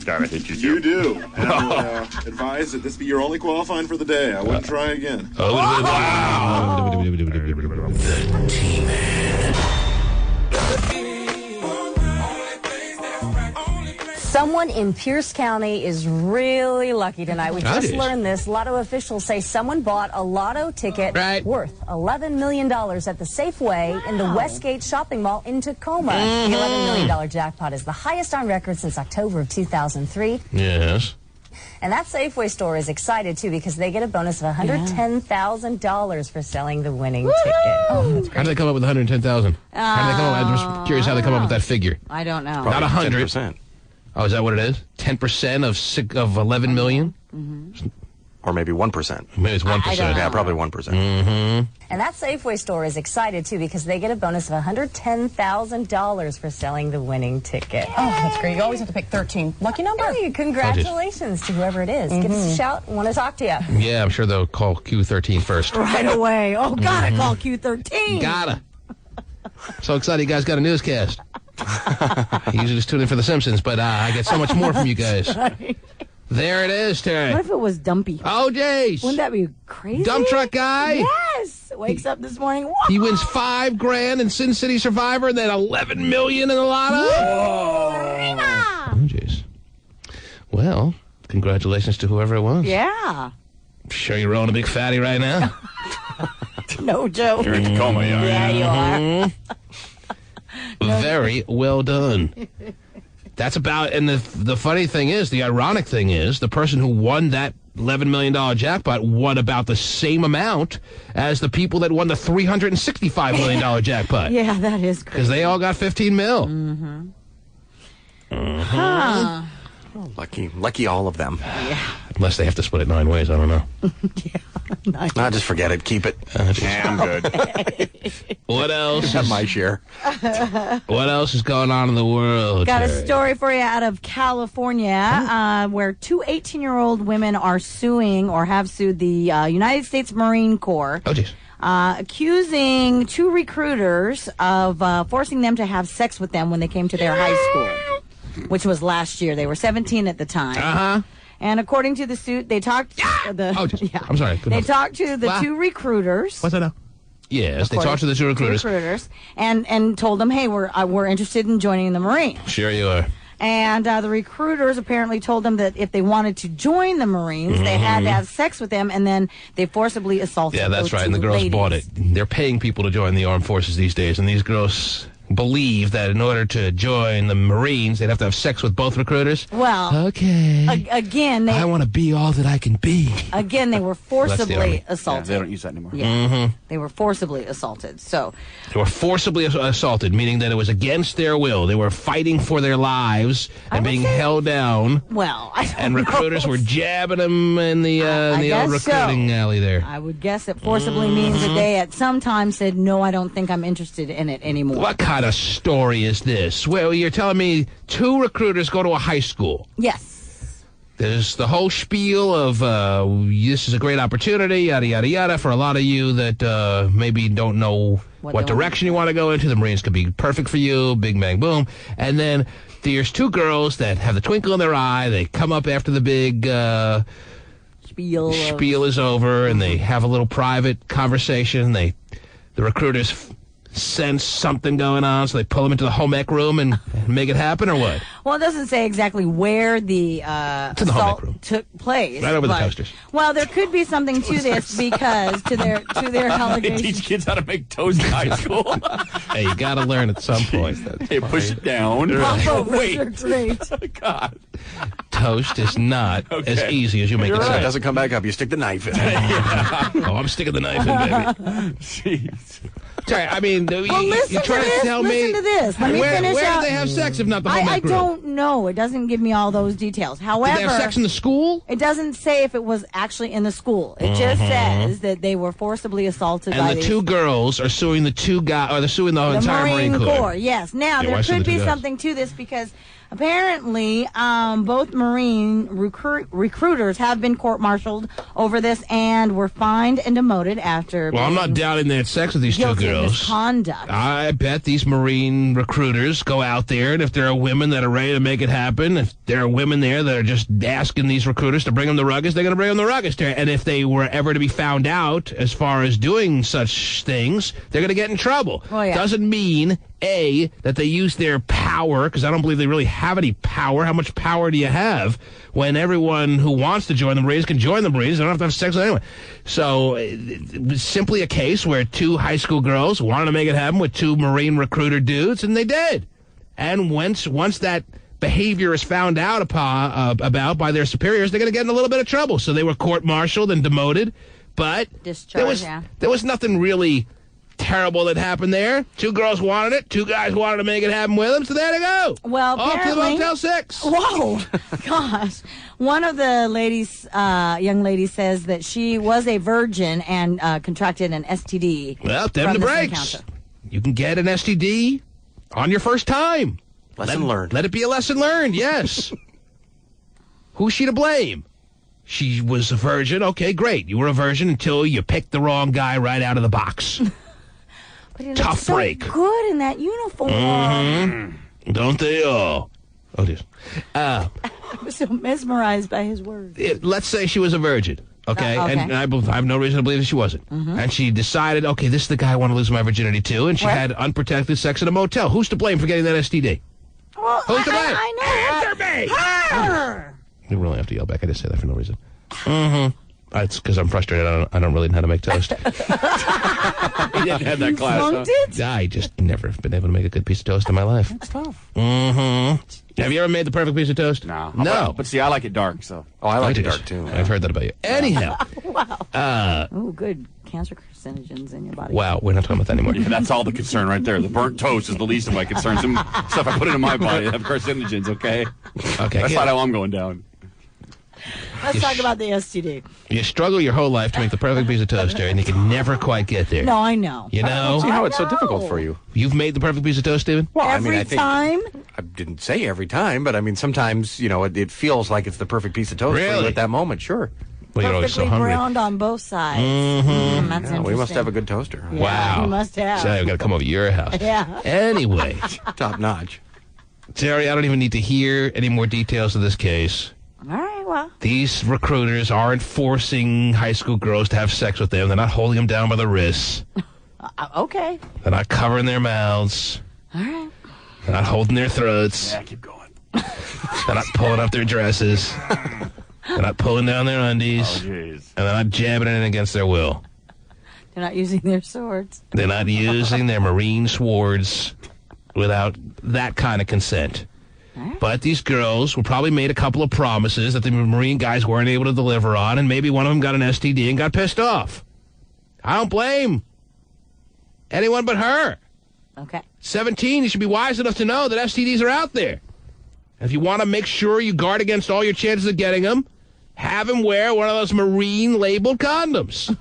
Gotta hit you, You do. And I would advise that this be your only qualifying for the day. I wouldn't try again. Someone in Pierce County is really lucky tonight. We just learned this. Lotto officials say someone bought a lotto ticket worth $11 million at the Safeway in the Westgate shopping mall in Tacoma. The $11 million jackpot is the highest on record since October of 2003. Yes. And that Safeway store is excited, too, because they get a bonus of $110,000 for selling the winning ticket. Oh, that's How great. do they come up with 110,000? How do they come up? I'm just curious how they come up with that figure. I don't know. Not 100. 10%. Oh, is that what it is? 10% of 11 million? Or maybe 1%. Maybe it's 1%. Yeah, probably 1%. Mm-hmm. And that Safeway store is excited, too, because they get a bonus of $110,000 for selling the winning ticket. Oh, that's great. You always have to pick 13. Lucky number. Hey, congratulations to whoever it is. Give us a shout. Want to talk to you. Yeah, I'm sure they'll call Q13 first. Right away. Oh, gotta call Q13. Gotta. So excited you guys got a newscast. I usually just tune in for The Simpsons, but I get so much more from you guys. Right. There it is, Terry. What if it was Dumpy? Oh, jeez. Wouldn't that be crazy? Dump truck guy? Yes. Wakes up this morning. Whoa. He wins $5,000 in Sin City Survivor, and then $11 million in the lotto. Oh, jeez. Well, congratulations to whoever it was. Yeah. Sure you're rolling a big fatty right now? No joke. You're in Tacoma, Yeah, you are. Very well done. That's about, and the funny thing is, the ironic thing is, the person who won that $11 million jackpot won about the same amount as the people that won the $365 million jackpot. Yeah, that is crazy. Because they all got 15 mil. Mm-hmm. Huh. Oh, lucky all of them. Yeah. Unless they have to split it 9 ways, I don't know. Nice. Nah, just forget it. Keep it. Yeah, I'm good. What else? Have my share. What else is going on in the world? Got a Terry? story for you out of California where two 18-year-old women are suing or have sued the United States Marine Corps. Oh, jeez. Accusing two recruiters of forcing them to have sex with them when they came to their high school, which was last year. They were 17 at the time. Uh-huh. And according to the suit, they talked. I'm sorry. They talked to the two recruiters. What's that now? Yes, they talked to the two recruiters. And told them, hey, we're interested in joining the Marines. Sure you are. And the recruiters apparently told them that if they wanted to join the Marines, they had to have sex with them, and then they forcibly assaulted. Yeah, that's those right. And the two girls ladies. bought it. They're paying people to join the armed forces these days, and these girls believe that in order to join the Marines, they'd have to have sex with both recruiters? Well, okay. Again, I want to be all that I can be. Again, they were forcibly assaulted. Yeah, they don't use that anymore. Yeah, they were forcibly assaulted. So they were forcibly assaulted, meaning that it was against their will. They were fighting for their lives and being held down. Well, I don't and recruiters know. were jabbing them in the old recruiting alley there. I would guess it forcibly means that they at some time said, no, I don't think I'm interested in it anymore. What kind of story is this? Well, you're telling me 2 recruiters go to a high school. Yes. There's the whole spiel of this is a great opportunity, yada, yada, yada, for a lot of you that maybe don't know what direction you want to go into. The Marines could be perfect for you, big bang boom. And then there's 2 girls that have the twinkle in their eye. They come up after the big spiel is over, and they have a little private conversation. The recruiters sense something going on, so they pull them into the home ec room and make it happen, or what? Well, it doesn't say exactly where the assault took place. Right over the toasters. Well, there could be something to this because to their They allegations. teach kids how to make toast in high school. Hey, you got to learn at some point. Hey, push it down. Wait. God. Toast is not as easy as you make it It sound. doesn't come back up. You stick the knife in. Oh, I'm sticking the knife in, baby. Jeez. Sorry, I mean, listen you're trying to this. to tell me Listen to this. Let me finish where out. did they have sex if not the home I ec room? don't know. It doesn't give me all those details. However, Did they have sex in the school? It doesn't say if it was actually in the school. It just says that they were forcibly assaulted by And the these 2 girls are suing the 2 guys, or they're suing the entire Marine Marine Corps. Yes. Now, Yeah, why there sue could the 2 be guys? something to this because apparently both Marine recruiters have been court-martialed over this and were fined and demoted after Well, I'm not doubting they had sex with these 2 guilty of girls. misconduct. I bet these Marine recruiters go out there, and if there are women that are ready to make it happen, if there are women there that are just asking these recruiters to bring them the ruggers, they're going to bring them the ruggers. And if they were ever to be found out as far as doing such things, they're going to get in trouble. Oh, yeah. Doesn't mean, A, that they use their power, because I don't believe they really have any power. How much power do you have when everyone who wants to join the Marines can join the Marines? They don't have to have sex with anyone. So it was simply a case where 2 high school girls wanted to make it happen with 2 Marine recruiter dudes, and they did. And once that behavior is found out about by their superiors, they're going to get in a little bit of trouble. So they were court-martialed and demoted, but there was nothing really terrible that happened there. 2 girls wanted it. 2 guys wanted to make it happen with them. So there they go. Well, off to the apparently- Motel 6. Whoa, gosh! One of the ladies, young ladies, says that she was a virgin and contracted an STD. Well, them from the this breaks. encounter. You can get an STD on your first time. Lesson learned. Let it be a lesson learned. Yes. Who's she to blame? She was a virgin. Okay, great. You were a virgin until you picked the wrong guy right out of the box. But he Tough looks so break. good in that uniform. Don't they all? Oh, dear. I was so mesmerized by his words. Let's say she was a virgin, okay? Okay. And I have no reason to believe that she wasn't. And she decided, okay, this is the guy I want to lose my virginity to, and she had unprotected sex in a motel. Who's to blame for getting that STD? Well, Who's to blame? I know. Answer me! Her. You really have to yell back. I just say that for no reason. It's because I'm frustrated. I don't really know how to make toast. You didn't have that class, huh? Flunked it? I just never been able to make a good piece of toast in my life. That's tough. Have you ever made the perfect piece of toast? No. But see, I like it dark, so. Oh, I like do. it dark, too. I've heard that about you. Anyhow. Oh, good. Cancer carcinogens in your body. Wow, we're not talking about that anymore. Yeah, that's all the concern right there. The burnt toast is the least of my concerns. Some stuff I put into my body have carcinogens, okay? Okay. That's not how I'm going down. Let's talk about the STD. You struggle your whole life to make the perfect piece of toast, Terry, and you can never quite get there. No, I know. You I know? don't see how it's so know. difficult for you. You've made the perfect piece of toast, Stephen? Well, Every I think time? I didn't say every time, but I mean sometimes it feels like it's the perfect piece of toast for Really? you at that moment. Sure. Well, you're always so Perfectly hungry. browned on both sides. Mm-hmm. That's Yeah, interesting. we must have a good toaster. Yeah, Wow. you must have. So I've got to come over to your house. Yeah. Anyway, Top notch. Terry, I don't even need to hear any more details of this case. All right, well. These recruiters aren't forcing high school girls to have sex with them. They're not holding them down by the wrists. Okay. They're not covering their mouths. All right. They're not holding their throats. Yeah, keep going. They're not pulling up their dresses. They're not pulling down their undies. Oh, jeez. And they're not jabbing it in against their will. They're not using their swords. They're not using their marine swords. without that kind of consent. But these girls were probably made a couple of promises that the Marine guys weren't able to deliver on, and maybe one of them got an STD and got pissed off. I don't blame anyone but her. Okay. 17, you should be wise enough to know that STDs are out there. If you want to make sure you guard against all your chances of getting them, have him wear one of those Marine-labeled condoms.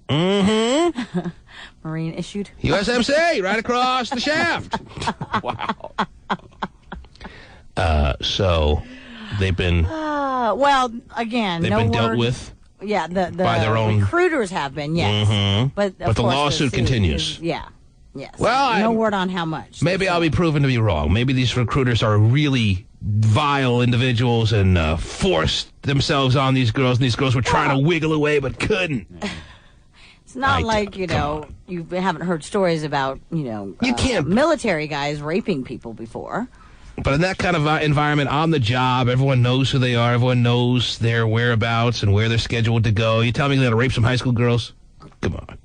Mm-hmm. Marine issued. USMC, right across the shaft. Wow. So they've been... well, again, they've been dealt with. Yeah, the by their own recruiters have been, yes. Mm-hmm. But the lawsuit continues. Yeah. Yes. Well, no word on how much. Maybe I'll be proven to be wrong. Maybe these recruiters are really vile individuals and forced themselves on these girls, and these girls were trying to wiggle away but couldn't. It's not like, you haven't heard stories about, you can't military guys raping people before. But in that kind of environment, on the job, everyone knows who they are. Everyone knows their whereabouts and where they're scheduled to go. You tell me they're going to rape some high school girls? Come on.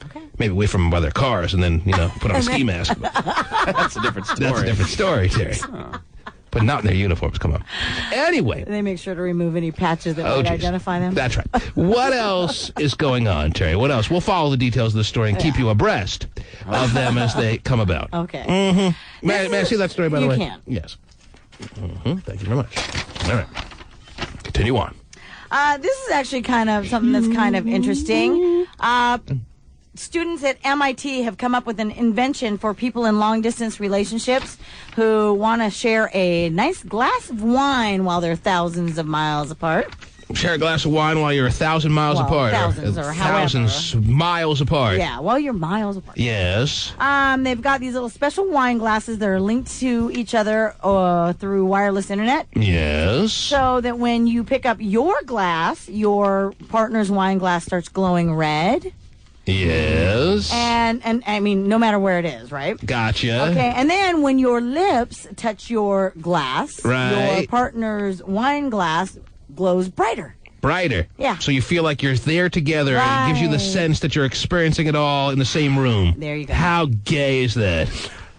Okay. Maybe wait from them by their cars and then, put on a ski mask. That's a different story. That's a different story, Terry. But not in their uniforms. Come on. Anyway. They make sure to remove any patches that might identify them. That's right. What else is going on, Terry? What else? We'll follow the details of the story and keep you abreast of them as they come about. Okay. Mm-hmm. May I see that story, by the way? You can. Yes. Mm-hmm. Thank you very much. All right. Continue on. This is actually kind of something that's kind of interesting. Students at MIT have come up with an invention for people in long-distance relationships who want to share a nice glass of wine while they're thousands of miles apart. Share a glass of wine while you're 1,000 miles apart. Thousands or however. Thousands miles apart. Yeah, while you're miles apart. Yes. They've got these little special wine glasses that are linked to each other through wireless internet. Yes. So that when you pick up your glass, your partner's wine glass starts glowing red. Yes. And I mean, no matter where it is, right? Gotcha. Okay, and then when your lips touch your glass, right, your partner's wine glass glows brighter. Brighter. Yeah. So you feel like you're there together, and it gives you the sense that you're experiencing it all in the same room. There you go. How gay is that?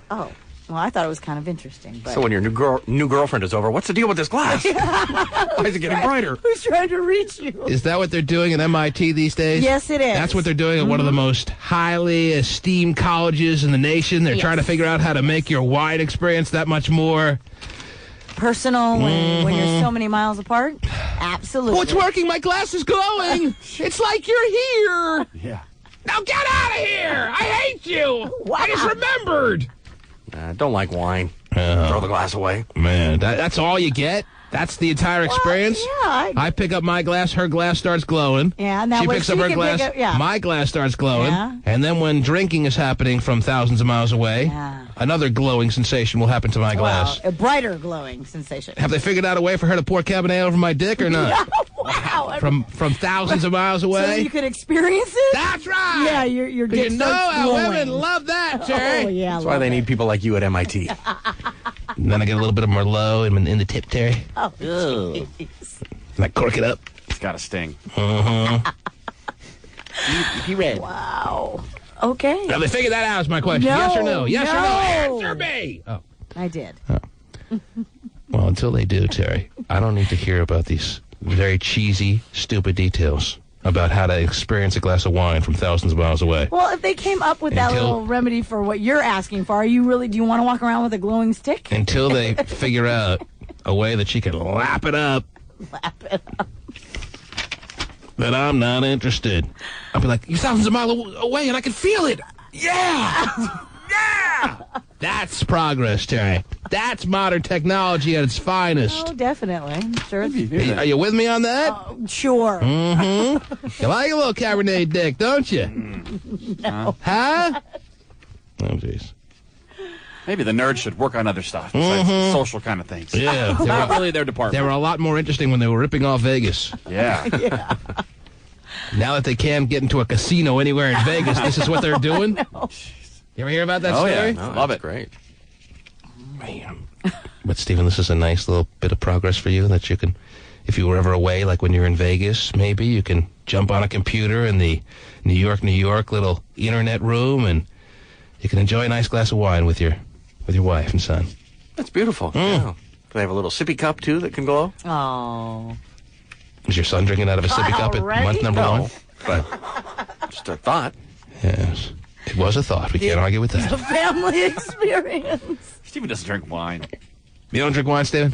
Oh. Well, I thought it was kind of interesting. But so when your new girlfriend is over, what's the deal with this glass? Why is it getting brighter? Who's trying to reach you? Is that what they're doing at MIT these days? Yes, it is. That's what they're doing at one of the most highly esteemed colleges in the nation. They're trying to figure out how to make your wine experience that much more personal when you're so many miles apart. Absolutely. Oh, it's working. My glass is glowing. It's like you're here. Yeah. Now get out of here. I hate you. Wow. I just remembered. Don't like wine. Throw the glass away. Man, that's all you get? That's the entire experience? Yeah. I pick up my glass, her glass starts glowing. Yeah, now she picks up her glass, my glass starts glowing. Yeah. And then when drinking is happening from thousands of miles away, another glowing sensation will happen to my glass. A brighter glowing sensation. Have they figured out a way for her to pour Cabernet over my dick or not? Wow. From thousands of miles away? So you could experience it? That's right. Yeah, your dick You know starts how glowing. women love that, Terry. Oh, yeah. That's why they need people like you at MIT. And then I get a little bit of Merlot in the tip, Terry. Oh, and I cork it up. It's got a sting. He read. Wow. Okay. Have they figured that out is my question. No, Yes or no? Yes no. or no? Answer me. Oh. I did. Well, until they do, Terry, I don't need to hear about these very cheesy, stupid details about how to experience a glass of wine from thousands of miles away. Well, if they came up with that little remedy for what you're asking for, do you want to walk around with a glowing stick? Until they figure out a way that she can lap it up. Lap it up. Then I'm not interested. I'll be like, you're thousands of miles away and I can feel it. Yeah! Yeah! That's progress, Terry. That's modern technology at its finest. Oh, definitely. Sure. Are you with me on that? Sure. Mm-hmm. You like a little Cabernet dick, don't you? No. Huh? Oh, jeez. Maybe the nerds should work on other stuff besides social kind of things. Yeah. It's not really their department. They were a lot more interesting when they were ripping off Vegas. Yeah. Yeah. Now that they can't get into a casino anywhere in Vegas, this is what they're doing? No. You ever hear about that Oh, story? yeah. Love it. Great. Man. But, Stephen, this is a nice little bit of progress for you that you can, if you were ever away, like when you're in Vegas, maybe you can jump on a computer in the New York little internet room and you can enjoy a nice glass of wine with your wife and son. That's beautiful. Yeah. Do they have a little sippy cup, too, that can glow? Oh. Is your son drinking out of a sippy cup at month number one? But just a thought. Yes. It was a thought. We can't argue with It's a that. family experience. Steven doesn't drink wine. You don't drink wine, Steven?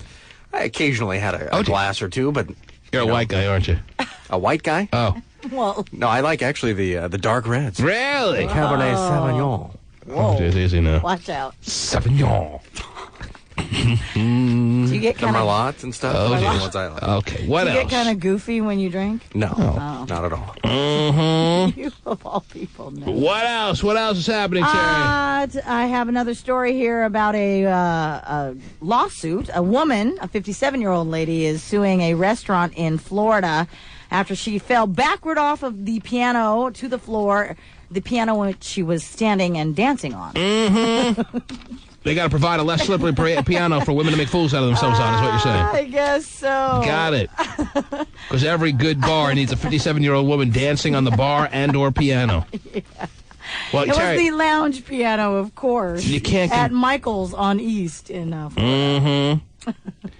I occasionally had a glass or two, but... You're a white guy, aren't you? A white guy? Oh. Well. No, I like actually the dark reds. Really? The Cabernet Sauvignon. Whoa. It's easy now. Watch out. Sauvignon. Do you get The kind of Merlots and stuff. Oh, Those are geez. the ones I like. Okay, what do you else? get kind of goofy when you drink? No, Oh. not at all. Mm-hmm. You of all people know. What else? What else is happening, Terry? I have another story here about a lawsuit. A woman, a 57-year-old lady, is suing a restaurant in Florida after she fell backward off of the piano to the floor, the piano which she was standing and dancing on. Mm-hmm. They got to provide a less slippery piano for women to make fools out of themselves on, is what you're saying. I guess so. Got it. Because every good bar needs a 57-year-old woman dancing on the bar and/or piano. Yeah. Well, It Terry, was the lounge piano, of course. You can't at Michael's on East in Florida. Mm-hmm.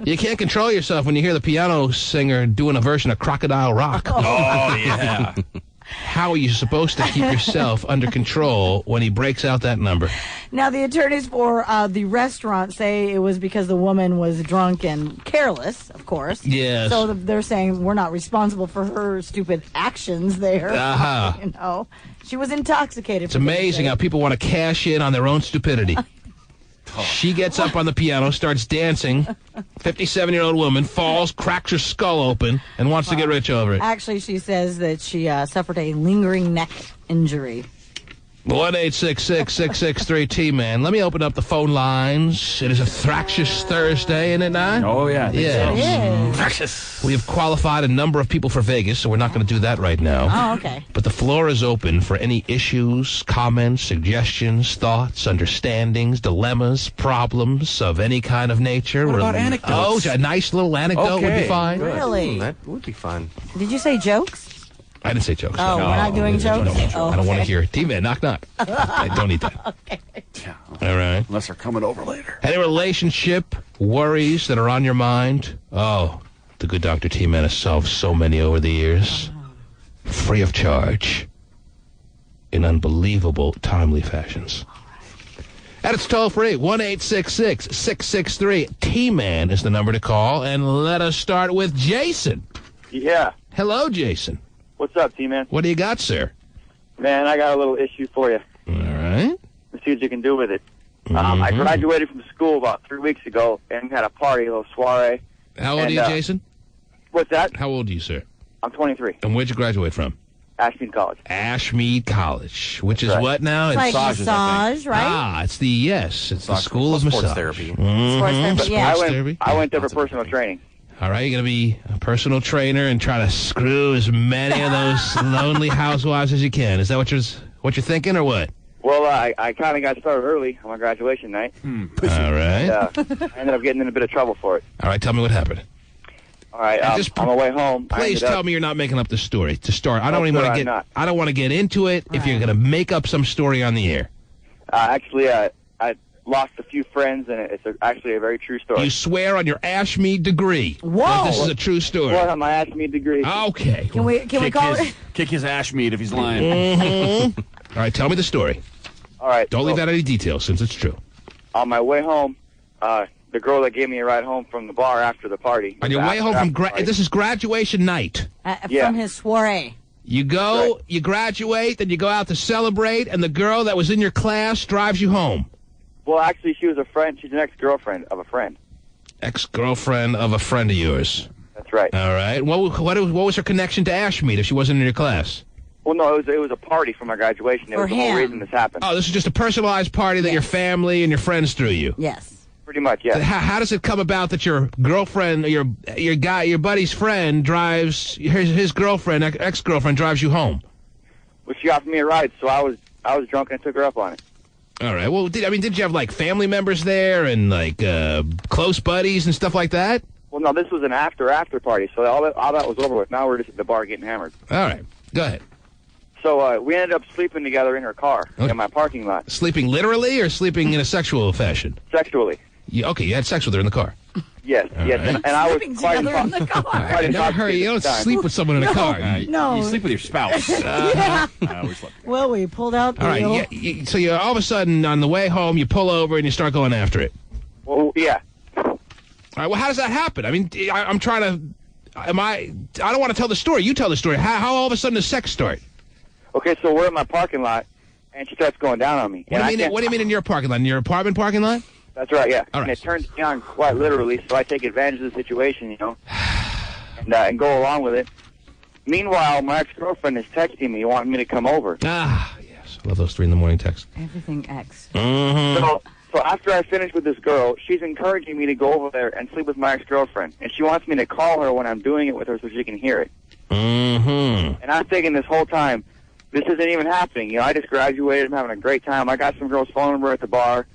You can't control yourself when you hear the piano singer doing a version of Crocodile Rock. Oh, yeah. How are you supposed to keep yourself under control when he breaks out that number? Now, the attorneys for the restaurant say it was because the woman was drunk and careless, of course. Yes. So they're saying we're not responsible for her stupid actions there. Uh-huh. You know, she was intoxicated. It's amazing how people want to cash in on their own stupidity. She gets up on the piano, starts dancing. 57-year-old woman falls, cracks her skull open, and wants to get rich over it. Actually, she says that she suffered a lingering neck injury. 1-866-663-T-Man. Let me open up the phone lines. It is a Thractious Thursday, isn't it not? Oh, yeah. I think so. It is. Thractious. We have qualified a number of people for Vegas, so we're not going to do that right now. Oh, okay. But the floor is open for any issues, comments, suggestions, thoughts, understandings, dilemmas, problems of any kind of nature. What about anecdotes? Oh, a nice little anecdote would be fine. Good. Really? That would be fun. Did you say jokes? I didn't say jokes. Oh, we're not doing jokes? Oh, I don't want to okay. hear it. T-Man, knock, knock. I don't need that. Okay. Yeah. All right. Unless they're coming over later. Any relationship worries that are on your mind? Oh, the good Dr. T-Man has solved so many over the years. Free of charge. In unbelievable, timely fashions. And it's toll-free. 1-866-663-T-Man is the number to call. And let us start with Jason. Yeah. Hello, Jason. What's up, T-Man? What do you got, sir? Man, I got a little issue for you. All right. Let's see what you can do with it. I graduated from school about 3 weeks ago and had a party, a little soiree. How old are you, Jason? What's that? How old are you, sir? I'm 23. And where'd you graduate from? Ashmead College. Ashmead College, which is Right. what now? It's like massage, right? Ah, it's it's the school of Sports massage. therapy. Sports therapy, yeah. I went there for personal training. All right, you're going to be a personal trainer and try to screw as many of those lonely housewives as you can. Is that what you're thinking, or what? Well, I kind of got started early on my graduation night. All right. I ended up getting in a bit of trouble for it. All right, tell me what happened. All right, on my way home, Please tell me you're not making up the story to start. I don't even want to get. I don't want to get into it if you're going to make up some story on the air. Actually, I lost a few friends, and it's actually a very true story. You swear on your Ashmead degree. Whoa! That this is a true story. What on my Ashmead degree? Okay. Can we call it? Kick his Ashmead if he's lying. Mhm. All right, tell me the story. All right. Don't leave out any details since it's true. On my way home, the girl that gave me a ride home from the bar after the party. On your way home from this is graduation night. From his soiree. You go, you graduate, then you go out to celebrate, and the girl that was in your class drives you home. Well, actually, she was a friend. She's an ex-girlfriend of a friend. Ex-girlfriend of a friend of yours. That's right. All right. What was her connection to Ashmead if she wasn't in your class? Well, no, it was a party for my graduation. It was the whole reason this happened. Oh, this is just a personalized party that your family and your friends threw you. Yes. Pretty much, yes. How does it come about that your girlfriend, your buddy's friend drives his girlfriend, ex-girlfriend drives you home? Well, she offered me a ride, so I was drunk and I took her up on it. All right. Well, did you have like family members there and like close buddies and stuff like that? Well, no, this was an after party, so all that was over with. Now we're just at the bar getting hammered. All right. Go ahead. So we ended up sleeping together in her car in my parking lot. Sleeping literally or sleeping in a sexual fashion? Sexually. Okay, you had sex with her in the car. Yes, yes, and I was quite together in the car. I never heard you don't sleep with someone in a car. No. You sleep with your spouse. Yeah. Well, we pulled out the All right, so you all of a sudden, on the way home, you pull over and you start going after it. Well, yeah. All right, well, how does that happen? I mean, I'm trying to... I don't want to tell the story. You tell the story. How all of a sudden does sex start? Okay, so we're in my parking lot, and she starts going down on me. What do you mean in your parking lot? In your apartment parking lot? That's right, yeah. All right. And it turns me on quite literally, so I take advantage of the situation, and go along with it. Meanwhile, my ex-girlfriend is texting me, wanting me to come over. Ah, yes. I love those 3 in the morning texts. Everything X. Mm-hmm. So after I finish with this girl, she's encouraging me to go over there and sleep with my ex-girlfriend. And she wants me to call her when I'm doing it with her so she can hear it. Mm-hmm. And I'm thinking this whole time, this isn't even happening. I just graduated. I'm having a great time. I got some girl's phone number at the bar.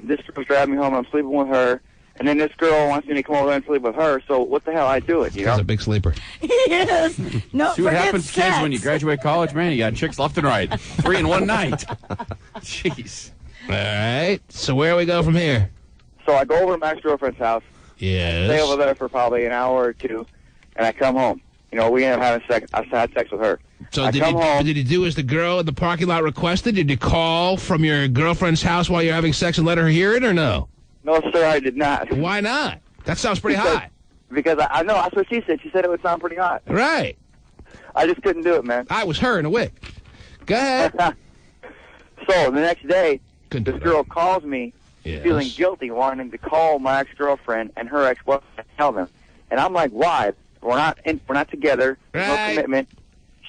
This girl's driving me home. I'm sleeping with her. And then this girl wants me to come over and sleep with her. So what the hell I do it, He's a big sleeper. He is. No, See what happens, sex. kids, when you graduate college, man? You got chicks left and right. 3 in one night. Jeez. All right. So where we go from here? So I go over to my ex-girlfriend's house. Yes. Stay over there for probably an hour or two. And I come home. We end up having sex. I had sex with her. So did you do as the girl in the parking lot requested? Did you call from your girlfriend's house while you're having sex and let her hear it, or no? No, sir, I did not. Why not? That sounds pretty hot. Because I know, that's what she said. She said it would sound pretty hot. Right. I just couldn't do it, man. I was her in a wig. Go ahead. So the next day, this girl calls me Yes. feeling guilty, wanting to call my ex-girlfriend and her ex-boyfriend and tell them. And I'm like, why? We're not together. There's no commitment.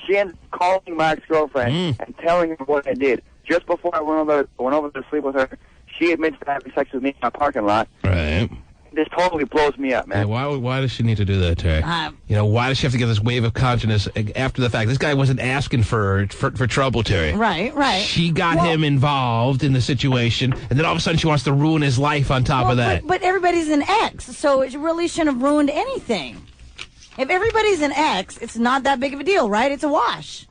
She ended up calling my ex-girlfriend and telling her what I did. Just before I went over to sleep with her, she admits to having sex with me in my parking lot. Right. This totally blows me up, man. Hey, why does she need to do that, Terry? Why does she have to get this wave of consciousness after the fact? This guy wasn't asking for trouble, Terry. Right. She got him involved in the situation, and then all of a sudden she wants to ruin his life on top of that. But everybody's an ex, so it really shouldn't have ruined anything. If everybody's an ex, it's not that big of a deal, right? It's a wash.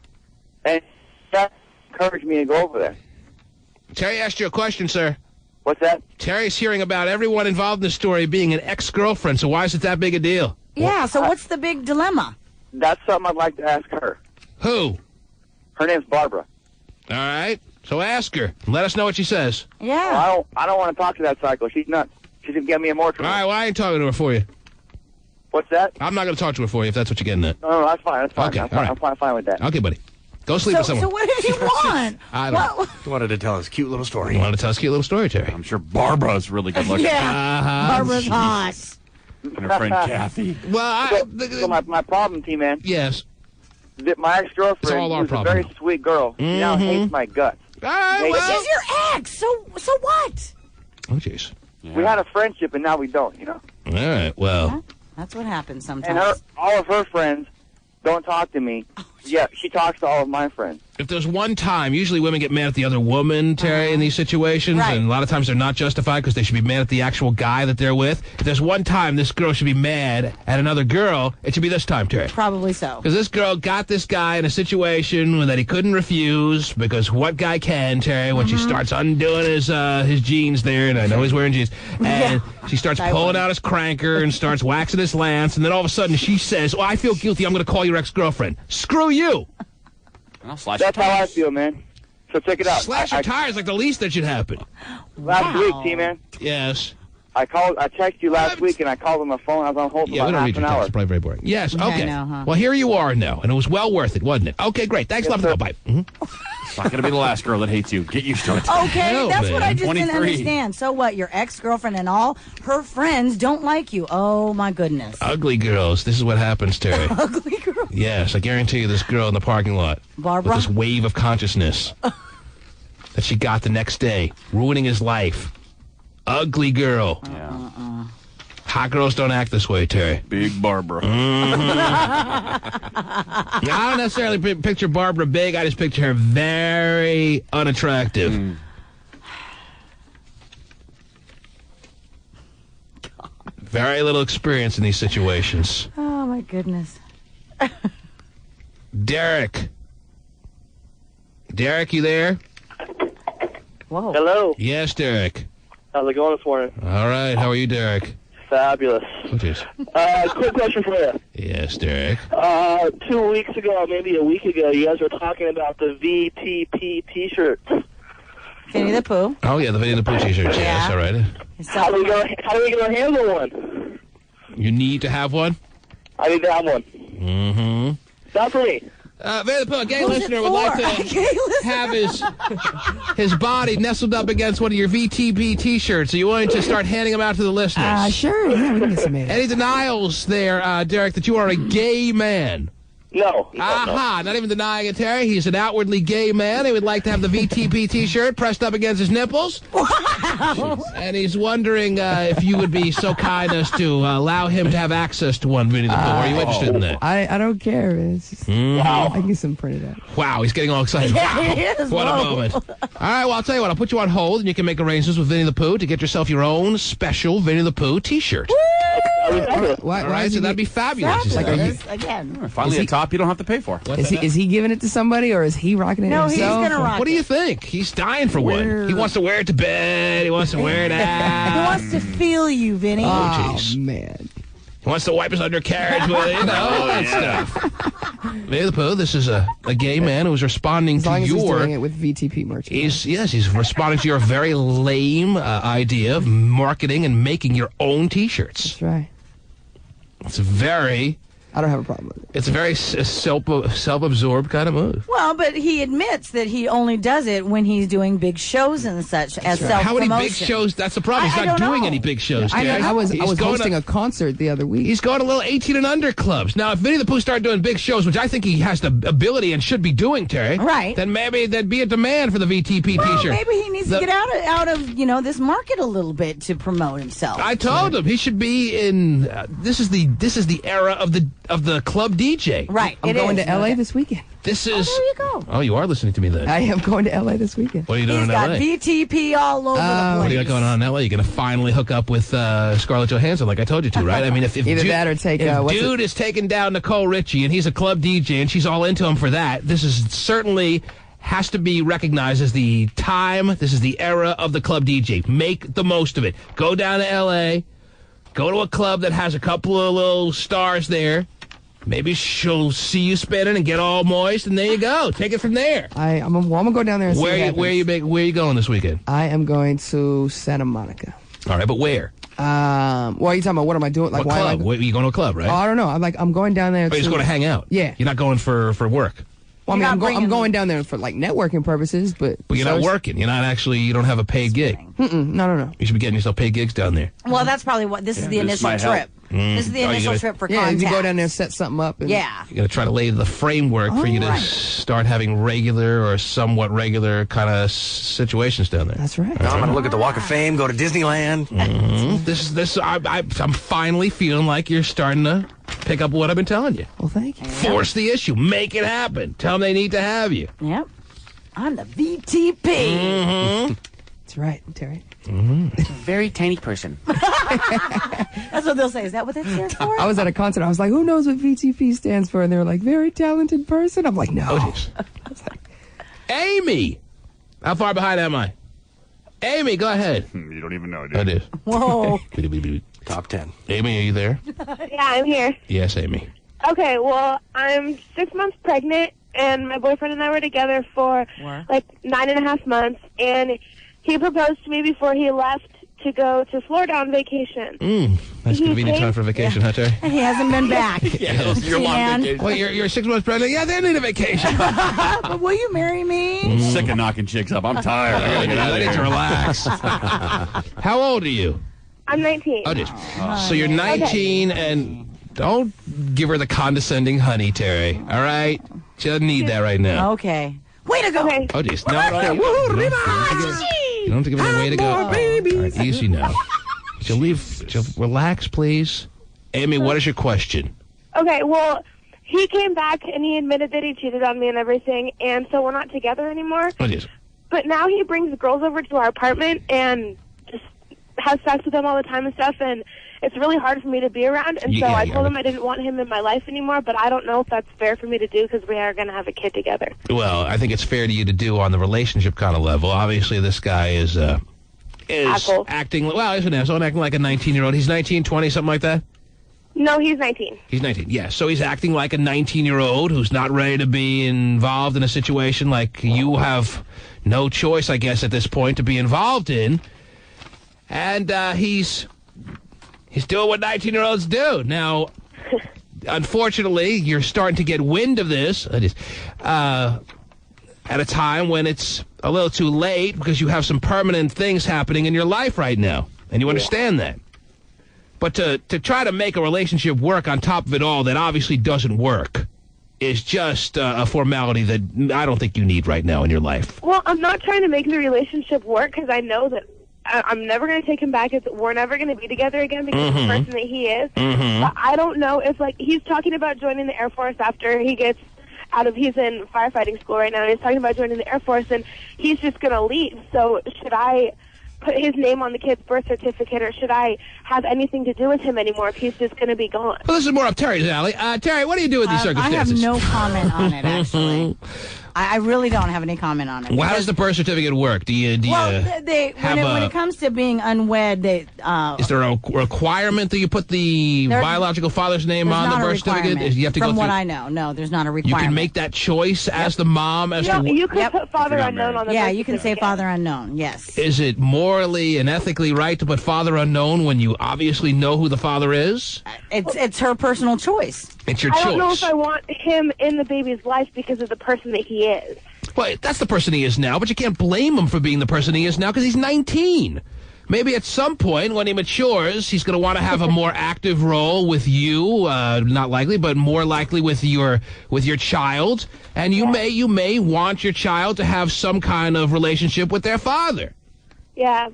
And that encouraged me to go over there. Terry asked you a question, sir. What's that? Terry's hearing about everyone involved in the story being an ex-girlfriend, so why is it that big a deal? Yeah, so what's the big dilemma? That's something I'd like to ask her. Who? Her name's Barbara. All right, so ask her. Let us know what she says. Yeah. Well, I don't want to talk to that psycho. She's nuts. She's going to get me in more trouble. All right, well, I ain't talking to her for you. What's that? I'm not going to talk to her for you if that's what you're getting at. No, that's fine. That's fine. Okay, I'm fine with that. Okay, buddy. Go sleep with someone. So what did he want? I don't know. He wanted to tell us a cute little story. He wanted to tell us a cute little story, Terry. I'm sure Barbara's really good looking. Yeah, Barbara's hot. And her friend Kathy. Well, so my problem, T-Man. Yes. My ex-girlfriend It's all our was a problem. very sweet girl. She now hates my guts. All right, But she's your ex, so what? Oh, jeez. We had a friendship, and now we don't, All right, well. That's what happens And sometimes. all of her friends don't talk to me. Yeah, she talks to all of my friends. If there's one time, usually women get mad at the other woman, Terry, in these situations, Right. and a lot of times they're not justified because they should be mad at the actual guy that they're with. If there's one time this girl should be mad at another girl, it should be this time, Terry. Probably so. Because this girl got this guy in a situation that he couldn't refuse, because what guy can, Terry, when she starts undoing his jeans there, and I know he's wearing jeans, and she starts pulling out his cranker and starts waxing his lance, and then all of a sudden she says, I feel guilty, I'm going to call your ex-girlfriend. Screw you! That's how I feel, man. So check it out. Slash your tires like the least that should happen. Last week, T-Man. Yes. I texted you last week, and I called on my phone. I was on hold for Yeah, we about don't half read an your hour. text. It's probably very boring. Yes, Yeah, I okay. know, huh? Well, here you are now, and it was well worth it, wasn't it? Okay, great. Thanks, love. Go, bye. It's not going to be the last girl that hates you. Get used to it. Okay, Hell, that's what I man. just didn't 23. understand. So what, your ex-girlfriend and all her friends don't like you. Oh, my goodness. Ugly girls. This is what happens, Terry. Ugly girl. Yes, I guarantee you this girl in the parking lot. Barbara? With this wave of consciousness that she got the next day, ruining his life. Ugly girl. Yeah. Hot girls don't act this way, Terry. Big Barbara. I don't necessarily picture Barbara big. I just picture her very unattractive. Very little experience in these situations. Oh, my goodness. Derek. Derek, you there? Whoa. Hello. Yes, Derek. How's it going this morning? All right. How are you, Derek? Fabulous. Oh, jeez. Quick question for you. Yes, Derek. 2 weeks ago, maybe a week ago, you guys were talking about the VTP T-shirts. Winnie the Pooh. Oh, yeah, the Winnie the Pooh T-shirts. Yes, all right. How do we gonna handle one? You need to have one? I need to have one. Mm-hmm. Not for me. Winnie the Pooh, a gay listener would like to have his body nestled up against one of your VTP T-shirts. Are you willing to start handing them out to the listeners? Sure. Yeah, we can get some made. Any denials there, Derek, that you are a gay man? No. Aha, not even denying it, Terry. He's an outwardly gay man. He would like to have the VTP T-shirt pressed up against his nipples. Wow. And he's wondering if you would be so kind as to allow him to have access to one, Winnie the Pooh. Are you interested in that? I don't care. It's just, I can get some printed out. Wow, he's getting all excited. Yeah, Wow. he is. What a moment. All right, well, I'll tell you what. I'll put you on hold, and you can make arrangements with Winnie the Pooh to get yourself your own special Winnie the Pooh T-shirt. Why All right, so that'd be fabulous. Again. Finally, a top you don't have to pay for. Is he giving it to somebody, or is he rocking it himself? he's gonna rock What do you think? He's dying for one. He wants to wear it to bed. He wants to wear it out. He wants to feel you, Vinny. Oh, Oh, jeez. man. He wants to wipe his undercarriage with it, all that stuff. Winnie the Pooh, this is a gay man who's responding As long to as your... he's doing it with VTP merchandise. He's responding to your very lame idea of marketing and making your own T-shirts. That's right. It's very... I don't have a problem with it. It's a very self-absorbed kind of move. Well, but he admits that he only does it when he's doing big shows and such as self-promotion. How many big shows? That's the problem. He's not doing any big shows. I was hosting a concert the other week. He's going to little 18 and under clubs. Now, if Winnie the Pooh started doing big shows, which I think he has the ability and should be doing, Terry, right? Then maybe there'd be a demand for the VTP T-shirt. Maybe he needs to get out of this market a little bit to promote himself. I told him he should be in. This is the era of the club DJ. Right. I'm going to L.A. this weekend. This is. there you go. Oh, you are listening to me then. I am going to L.A. this weekend. What are you doing He's in got LA? VTP all over the place. What do you got going on in L.A.? You're going to finally hook up with Scarlett Johansson, like I told you to, right? I mean, if Either dude, that or take. if dude is taking down Nicole Richie and he's a club DJ and she's all into him for that, this is certainly has to be recognized as the time. This is the era of the club DJ. Make the most of it. Go down to L.A. Go to a club that has a couple of little stars there. Maybe she'll see you spinning and get all moist, and there you go. Take it from there. I'm gonna go down there and see what happens. Where are you going this weekend? I am going to Santa Monica. All right, but where? What are you talking about? What am I doing? Like, what club? You going to a club, right? Oh, I don't know. I'm going down there. Oh, you're just going to hang out? Yeah. You're not going for work? Well, I mean, I'm going down there for like networking purposes, but you're not working. You're not actually. You don't have a paid gig. No. You should be getting yourself paid gigs down there. Well, that's probably what this is the initial trip. This is the initial trip for contact. contact. You go down there and set something up. And you're going to try to lay the framework for you to start having regular or somewhat regular kind of situations down there. That's right. Now I'm going to look at the Walk of Fame, go to Disneyland. Mm-hmm. I'm finally feeling like you're starting to pick up what I've been telling you. Well, thank you. Force the issue. Make it happen. Tell them they need to have you. Yep. I'm the VTP. Mm-hmm. That's right, Terry. Mm-hmm. Very tiny person. That's what they'll say. Is that what that stands for? I was at a concert. I was like, who knows what VTP stands for? And they were like, very talented person. I'm like, no. Oh, Amy! How far behind am I? Amy, go ahead. You don't even know, dude. I did. Whoa. Top 10. Amy, are you there? Yeah, I'm here. Yes, Amy. Okay, well, I'm 6 months pregnant, and my boyfriend and I were together for like 9.5 months, and he proposed to me before he left to go to Florida on vacation. That's convenient time for vacation, huh, Terry? And he hasn't been back. Your long vacation. Well, you're 6 months pregnant. Yeah, they need a vacation. But will you marry me? Sick of knocking chicks up. I'm tired. I gotta get out of I need here. to relax. How old are you? I'm 19. So you're 19, and don't give her the condescending honey, Terry. All right? She doesn't need that right now. Okay. Way to go. Okay. Oh, geez. No. You don't have to give her the way to go. All right, easy now. She'll relax, please. Amy, what is your question? Okay, well, he came back and he admitted that he cheated on me and everything, and so we're not together anymore. Oh, geez. But now he brings girls over to our apartment and just has sex with them all the time and stuff, and it's really hard for me to be around. And so I told him I didn't want him in my life anymore, but I don't know if that's fair for me to do because we are going to have a kid together. Well, I think it's fair to you to do on the relationship kind of level. Obviously, this guy is acting, well, he's an asshole, acting like a 19-year-old. He's 19, 20, something like that? No, he's 19. He's 19, yeah. So he's acting like a 19-year-old who's not ready to be involved in a situation like you have no choice, I guess, at this point to be involved in. And he's doing what 19-year-olds do. Now, unfortunately, you're starting to get wind of this at a time when it's a little too late because you have some permanent things happening in your life right now. And you understand that. But to try to make a relationship work on top of it all that obviously doesn't work is just a formality that I don't think you need right now in your life. Well, I'm not trying to make the relationship work because I know that I'm never going to take him back. We're never going to be together again because of the person that he is. But I don't know if, like, he's talking about joining the Air Force after he gets he's in firefighting school right now, and he's talking about joining the Air Force, and he's just going to leave. So should I put his name on the kid's birth certificate, or should I have anything to do with him anymore if he's just going to be gone? Well, this is more up Terry's alley. Terry, what do you do with these circumstances? I have no comment on it, actually. I really don't have any comment on it. Well, how does the birth certificate work? When it comes to being unwed, is there a requirement that you put the biological father's name on the birth certificate? You have to From what I know, no, there's not a requirement. You can make that choice as the mom. You can put father unknown on the birth you can say father unknown, yes. Is it morally and ethically right to put father unknown when you obviously know who the father is? It's her personal choice. It's your choice. I don't know if I want him in the baby's life because of the person that he is. Well, that's the person he is now, but you can't blame him for being the person he is now because he's 19. Maybe at some point when he matures, he's going to want to have a more active role with you, not likely, but more likely with your child. And you may want your child to have some kind of relationship with their father. Yeah.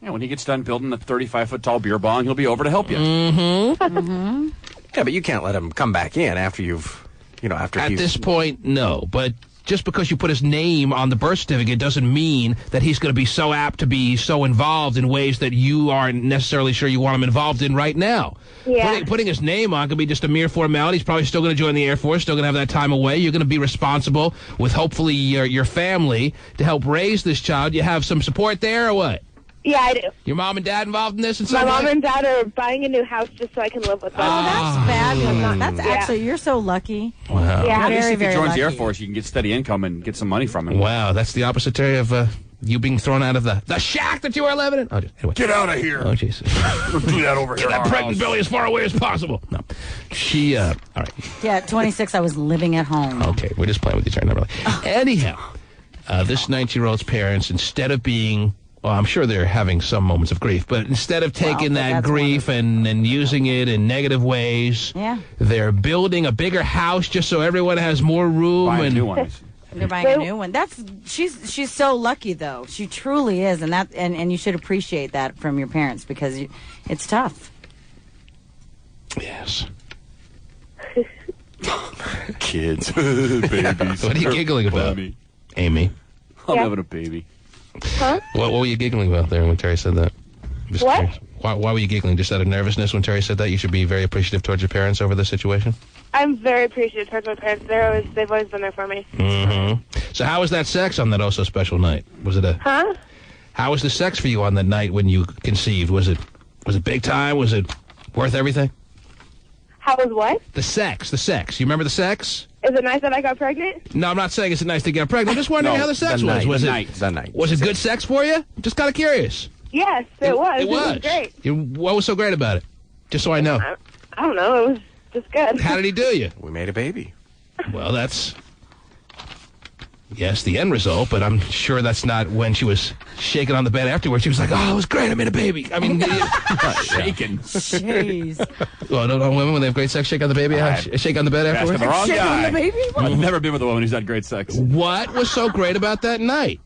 Yeah, when he gets done building a 35-foot tall beer bong, he'll be over to help you. Yeah, but you can't let him come back in after At this point, no. But just because you put his name on the birth certificate doesn't mean that he's going to be so apt to be so involved in ways that you aren't necessarily sure you want him involved in right now. Yeah. Putting his name on could be just a mere formality. He's probably still going to join the Air Force, still going to have that time away. You're going to be responsible with hopefully your family to help raise this child. You have some support there or what? Yeah, I do. Your mom and dad involved in this? My mom and dad are buying a new house just so I can live with them. Oh, that's fabulous. That's actually, you're so lucky. Wow. Yeah, at least if he joins lucky. the Air Force, you can get steady income and get some money from him. Wow, that's the opposite, Terry, of you being thrown out of the shack that you are living in. Oh, anyway. Get out of here. Oh, Jesus. Don't do that over here. Get that pregnant belly as far away as possible. No. She, all right. Yeah, at 26, I was living at home. Okay, we're just playing with each other. Not really. Anyhow, this 19-year-old's parents, instead of being... Well, I'm sure they're having some moments of grief, but instead of taking that grief and using it in negative ways, they're building a bigger house just so everyone has more room. Buying new ones. They're buying a new one. She's so lucky though. She truly is, and you should appreciate that from your parents because it's tough. Yes. Kids, babies. What are you giggling about, funny. Amy? I'm having a baby. Huh? What were you giggling about there when Terry said that? Just What? curious. Why were you giggling? Just out of nervousness when Terry said that? You should be very appreciative towards your parents over this situation? I'm very appreciative towards my parents. They've always been there for me. Mm-hmm. So how was that sex on that oh so special night? Was it Huh? How was the sex for you on that night when you conceived? Was it big time? Was it worth everything? How was what? The sex. You remember the sex? Is it nice that I got pregnant? No, I'm not saying it's nice to get pregnant. I'm just wondering how the sex was. Was it good sex for you? Just kind of curious. Yes, it was. It was great. What was so great about it? Just so I know. I don't know. It was just good. How did he do you? We made a baby. Well, that's... Yes, the end result, but I'm sure that's not when she was shaking on the bed afterwards. She was like, oh, it was great, I made a baby. I mean, shaking. Jeez. Well, don't women, when they have great sex, shake on the baby, shake on the bed afterwards? The wrong Shake guy. on the baby? I've never been with a woman who's had great sex. What was so great about that night?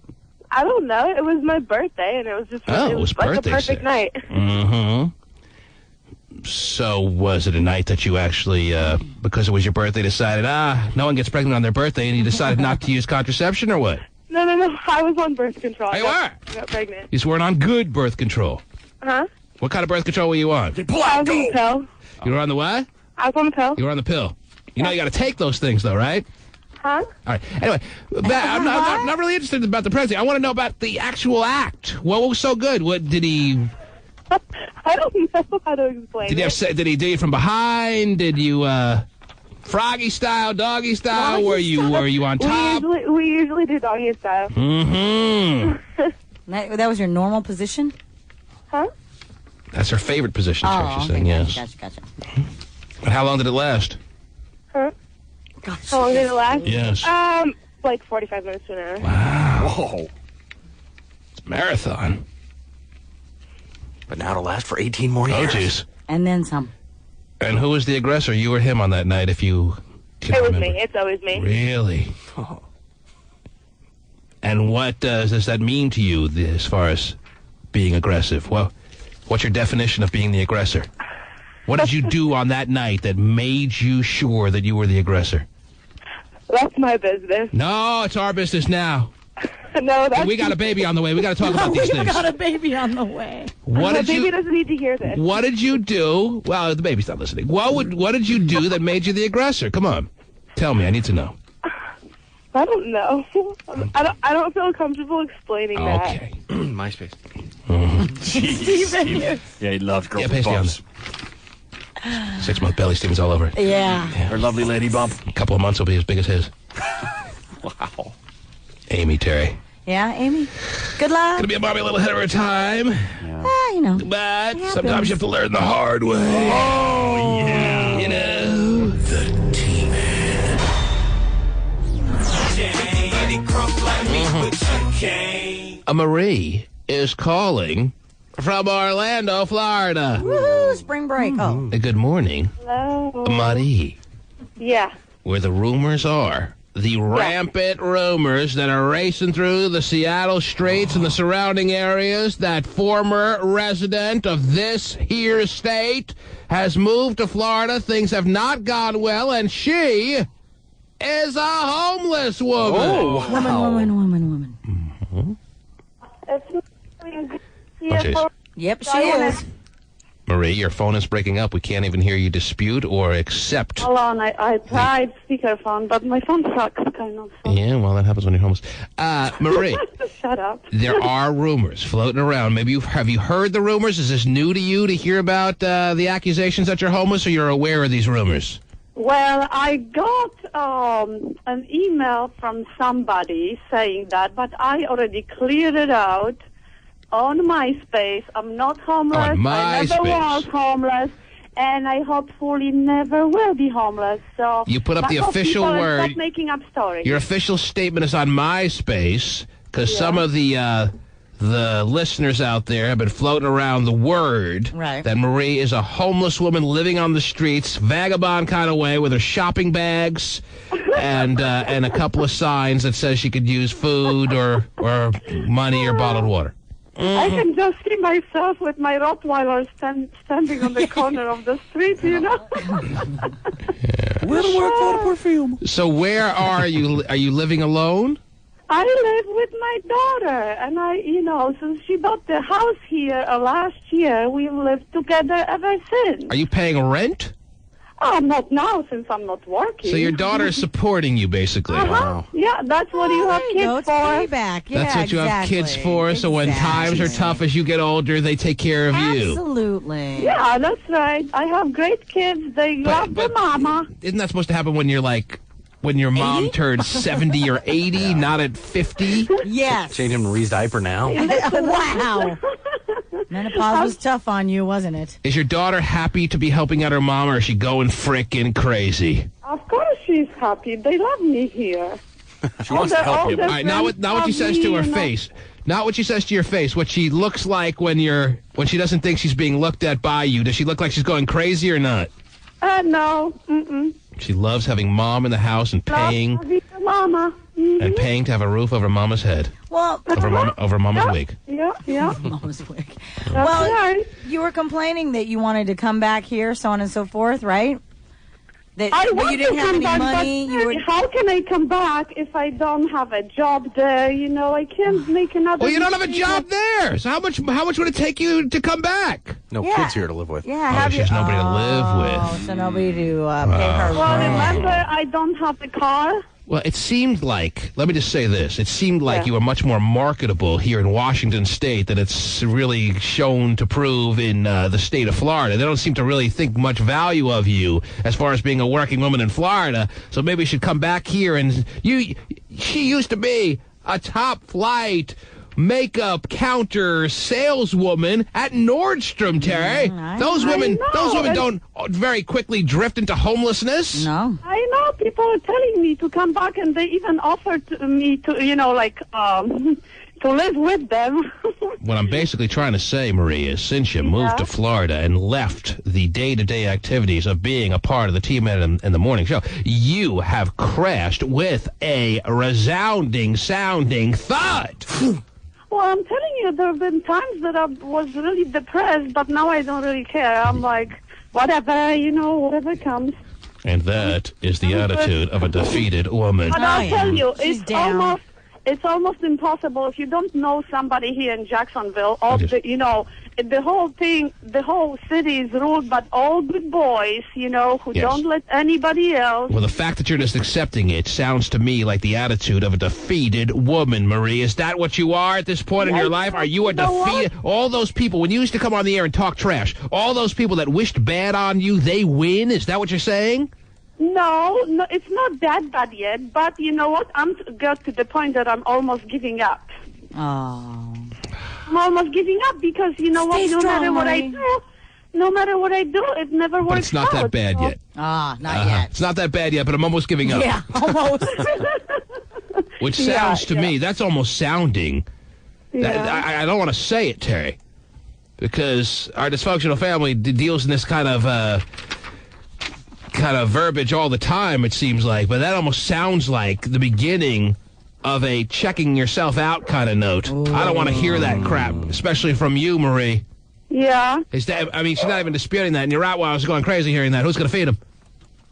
I don't know. It was my birthday, and it was just it was like birthday a perfect sex. night. Mm-hmm. So was it a night that you actually, because it was your birthday, decided, no one gets pregnant on their birthday, and you decided not to use contraception, or what? No. I was on birth control. You are? I got pregnant. You just weren't on good birth control. Huh? What kind of birth control were you on? I was on the pill. You were on the what? I was on the pill. You were on the pill. You know you got to take those things, though, right? Huh? All right. Anyway, I'm not really interested about the pregnancy. I want to know about the actual act. What was so good? What did he... I don't know how to explain Did he do it from behind? Did you froggy style, doggy style? Were you on top? We usually do doggy style. Mm-hmm. That was your normal position? Huh? That's her favorite position, is what she's saying, yes. Gotcha. But how long did it last? Huh? How long did it last? Yes. Like 45 minutes to an hour. Wow. Whoa. It's a marathon. But now it'll last for 18 more years. Oh, jeez. And then some. And who was the aggressor, you or him, on that night, if you can It was remember? me. It's always me. Really? Oh. And what does that mean to you as far as being aggressive? Well, what's your definition of being the aggressor? What did you do on that night that made you sure that you were the aggressor? That's my business. No, it's our business now. No, that's... We got a baby on the way. We got to talk about these things. We got a baby on the way. The baby doesn't need to hear this. What did you do? Well, the baby's not listening. What did you do that made you the aggressor? Come on. Tell me. I need to know. I don't know. I don't feel comfortable explaining that. Okay. MySpace. Steven. Yeah, he loves girls Yeah, with pasty on bumps. 6-month belly Steven's all over it. Yeah. Her lovely lady bump. A couple of months will be as big as his. Wow. Amy Terry. Yeah, Amy. Good luck. Gonna be a mommy a little ahead of her time. You know. But sometimes you have to learn the hard way. Oh, yeah. You know. The T-Man. Marie is calling from Orlando, Florida. Woohoo, spring break. Oh. Good morning. Hello. Marie. Yeah. Where the rumors are. The rampant rumors that are racing through the Seattle streets and the surrounding areas that former resident of this here state has moved to Florida. Things have not gone well, and she is a homeless woman. Oh, wow. Woman. Mm-hmm. It's Yep, she is. Marie, your phone is breaking up. We can't even hear you dispute or accept. Hold on, I tried speakerphone, but my phone sucks, kind of. Yeah, well, that happens when you're homeless. Marie. Shut up. There are rumors floating around. Maybe have you heard the rumors? Is this new to you to hear about the accusations that you're homeless, or you're aware of these rumors? Well, I got an email from somebody saying that, but I already cleared it out on MySpace. I'm not homeless. On I never MySpace. was homeless, and I hopefully never will be homeless. So You put up the I hope official people word. Stop making up stories. Your official statement is on MySpace, because some of the listeners out there have been floating around the word that Marie is a homeless woman living on the streets, vagabond kind of way, with her shopping bags and a couple of signs that says she could use food or money or bottled water. I can just see myself with my Rottweiler standing on the corner of the street, you know. Where to work for the perfume? So where are you? Are you living alone? I live with my daughter, and since she bought the house here last year, we've lived together ever since. Are you paying rent? Oh, not now, since I'm not working. So your daughter is supporting you, basically. Wow. Yeah, that's what you have kids for. Payback. That's what you have kids for, so when times are tough as you get older, they take care of you. Absolutely. Yeah, that's right. I have great kids. They love their mama. Isn't that supposed to happen when you're when your mom turns 70 or 80, not at 50? Yes. Change him Marie's diaper now. Wow. Menopause was tough on you, wasn't it? Is your daughter happy to be helping out her mom, or is she going frickin' crazy? Of course she's happy. They love me here. She wants to help you. All right, not what she says to her face. Not what she says to your face. What she looks like when she doesn't think she's being looked at by you. Does she look like she's going crazy or not? No. Mm-mm. She loves having mom in the house and paying Mama. Mm-hmm. and paying to have a roof over mama's head. Well, over mama's wig. Yeah. Mama's wig. That's Well, right. you were complaining that you wanted to come back here, so on and so forth, right? But want you didn't to have come any back, money. but how can I come back if I don't have a job there? You know, I can't make another. Well, you don't have a job there. So how much would it take you to come back? No Yeah. kids here to live with. Yeah, She's nobody to live with. So nobody to pay her Well, rent. remember, I don't have a car. Well, it seemed like, let me just say this, it seemed like you were much more marketable here in Washington State than it's really shown to prove in the state of Florida. They don't seem to really think much value of you as far as being a working woman in Florida, so maybe you should come back here. And she used to be a top-flight makeup counter saleswoman at Nordstrom, Terry. Those women don't very quickly drift into homelessness. No. I know people are telling me to come back, and they even offered me to, to live with them. What I'm basically trying to say, Marie, is since you moved to Florida and left the day-to-day activities of being a part of the Team in the morning show, you have crashed with a resounding sounding thud. Well, I'm telling you, there have been times that I was really depressed, but now I don't really care. I'm like, whatever, whatever comes. And that is the attitude of a defeated woman. But I'll tell you, She's down. it's almost impossible if you don't know somebody here in Jacksonville. The whole thing, the whole city is ruled by all good boys, who don't let anybody else. Well, the fact that you're just accepting it sounds to me like the attitude of a defeated woman, Marie. Is that what you are at this point in your life? Are you a defeated? All those people, when you used to come on the air and talk trash, all those people that wished bad on you, they win? Is that what you're saying? No, it's not that bad yet. But you know what? I'm got to the point that I'm almost giving up. Oh. I'm almost giving up because no matter what I do, it never works out. But it's not that bad yet. Not yet. It's not that bad yet, but I'm almost giving up. Yeah, almost. Which sounds to me, that's almost sounding. I don't want to say it, Terry, because our dysfunctional family deals in this kind of verbiage all the time, it seems like. But that almost sounds like the beginning of a checking yourself out kind of note. Ooh. I don't want to hear that crap, especially from you, Marie. Yeah. She's not even disputing that, and you're right while I was going crazy hearing that. Who's going to feed him?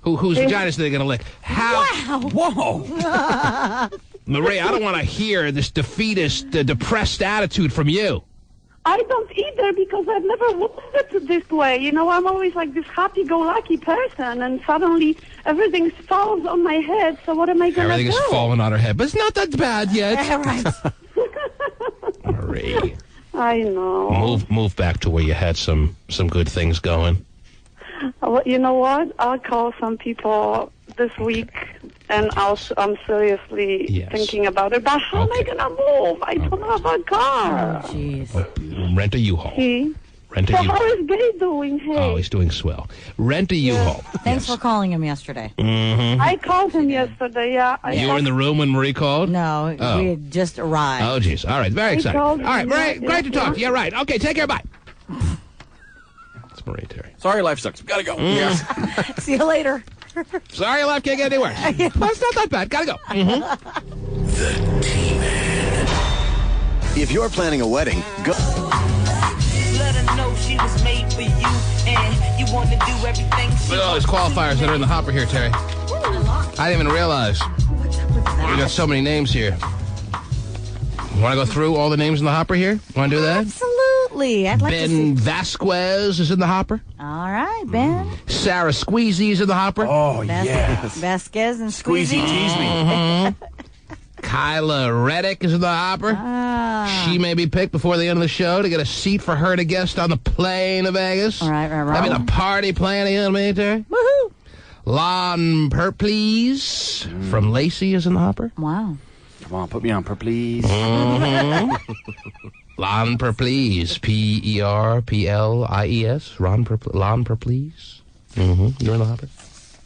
Whose vaginas are they going to lick? How? Wow. Whoa. Marie, I don't want to hear this defeatist, depressed attitude from you. I don't either, because I've never wanted this way. I'm always like this happy-go-lucky person, and suddenly everything falls on my head, so what am I going to do? Everything is falling on her head, but it's not that bad yet. Right. Marie. I know. Move back to where you had some good things going. Well, you know what? I'll call some people this week, and I'm seriously thinking about it. But how am I going to move? I don't have a car. Oh, jeez. Rent a U-Haul. Rent a U-Haul. How is Gay doing? Hey. Oh, he's doing swell. Rent a U-Haul. Thanks for calling him yesterday. Mm-hmm. I called him yesterday, You were in the room when Marie called? No, we had just arrived. Oh, jeez. All right, very exciting. All right, Marie, great to talk to you. Yeah, right. Okay, take care. Bye. It's Marie, Terry. Sorry, life sucks. Gotta go. Yes. See you later. Sorry, life can't get any worse. Well, it's not that bad. Gotta go. Mm-hmm. The T-Man. If you're planning a wedding, go. Let her know she was made for you, and you want to do everything. Look at all these qualifiers that are in the hopper here, Terry. I didn't even realize. We got so many names here. You want to go through all the names in the hopper here? Want to do that? Absolutely. I'd like to see. Ben Vasquez is in the hopper. All right, Ben. Sarah Squeezy is in the hopper. Oh, yes. Vasquez and Squeezy. Squeezy tease me. Mm-hmm. Kyla Reddick is in the hopper. She may be picked before the end of the show to get a seat for her to guest on the plane to Vegas. Right. That'd be the party plan in the military. Woohoo! Lon Perplease from Lacey is in the hopper. Wow. Come on, put me on, please. Mm-hmm. Lon Perplease. Perplies. Lon Perplease. Mm-hmm. You're in the hopper.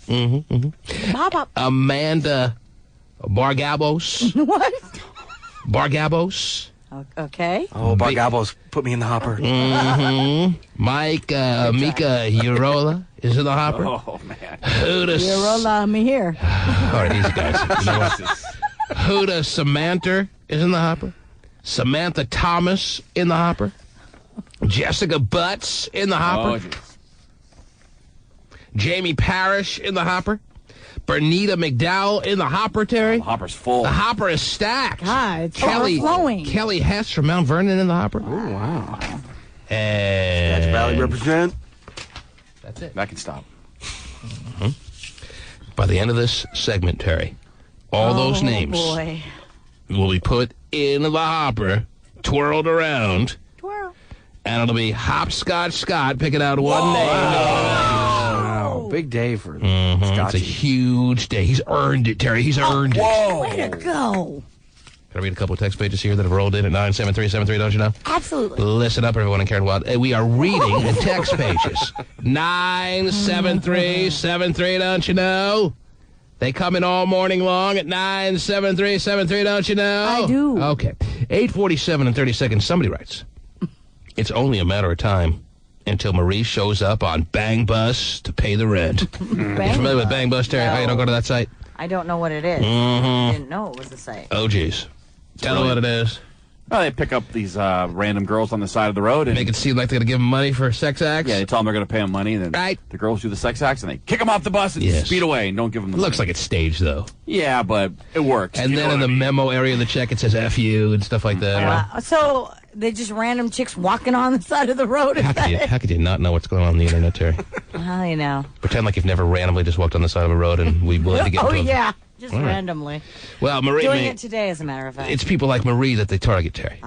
Mm-hmm. Mm-hmm. Amanda Bargabos. What? Bargabos. Okay. Oh, Bargabos, put me in the hopper. Mm-hmm. Mika Urola is in the hopper. Oh, man. Urola, me here. All right, easy, guys. You know what? Huda Samantha is in the hopper. Samantha Thomas in the hopper. Jessica Butts in the hopper. Jamie Parrish in the hopper. Bernita McDowell in the hopper, Terry. The hopper's full. The hopper is stacked. God, it's Kelly overflowing. Kelly Hess from Mount Vernon in the hopper. Oh, wow. And Skagit Valley represent. That's it. That can stop. By the end of this segment, Terry, all those names will be put in the hopper, twirled around, and it'll be Hopscotch Scott picking out one name. Wow. Big day for It's a huge day. He's earned it, Terry. He's earned it. Way to go. Can I read a couple of text pages here that have rolled in at 97373, don't you know? Absolutely. Listen up, everyone in Karen Wild. We are reading the text pages. 97373, don't you know? They come in all morning long at 97373, don't you know? I do. Okay. 8:47 and 30 seconds. Somebody writes, it's only a matter of time until Marie shows up on Bang Bus to pay the rent. You familiar with Bang Bus, Terry? No. Oh, you don't go to that site? I don't know what it is. I didn't know it was the site. Oh, geez. Tell them what it is. Well, they pick up these random girls on the side of the road and make it seem like they're going to give them money for sex acts. Yeah, they tell them they're going to pay them money, and then the girls do the sex acts, and they kick them off the bus and speed away and don't give them the money. Looks like it's staged, though. Yeah, but it works. And then in the memo area of the check, it says F you and stuff like that. So they just random chicks walking on the side of the road. How could you not know what's going on the internet, Terry? Well, you know. Pretend like you've never randomly just walked on the side of a road and we wanted to get into yeah. Just randomly. Well, Marie, doing it today, as a matter of fact. It's people like Marie that they target, Terry.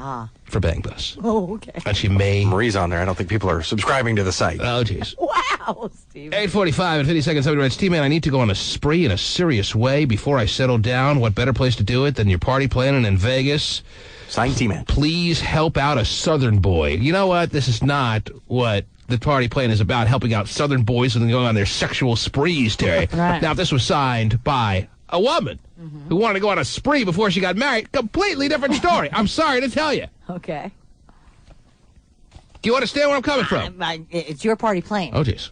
For Bang Bus. Oh, okay. And she may... Marie's on there. I don't think people are subscribing to the site. Oh, jeez. Wow, Steve. 8:45 and 50 seconds. Somebody writes, T-Man, I need to go on a spree in a serious way before I settle down. What better place to do it than your party planning in Vegas? Sign T-Man. Please help out a Southern boy. You know what? This is not what the party plan is about, helping out Southern boys and going on their sexual sprees, Terry. Right. Now, if this was signed by a woman who wanted to go on a spree before she got married, completely different story. I'm sorry to tell you. Okay. Do you understand where I'm coming from? It's your party plane. Oh, jeez.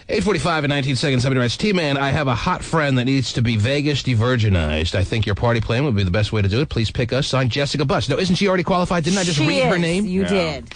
8:45 and 19 seconds. Somebody writes, T-Man, I have a hot friend that needs to be Vegas de-virginized. I think your party plan would be the best way to do it. Please pick us. Signed, Jessica Buss. No, isn't she already qualified? Didn't I just read her name? You did.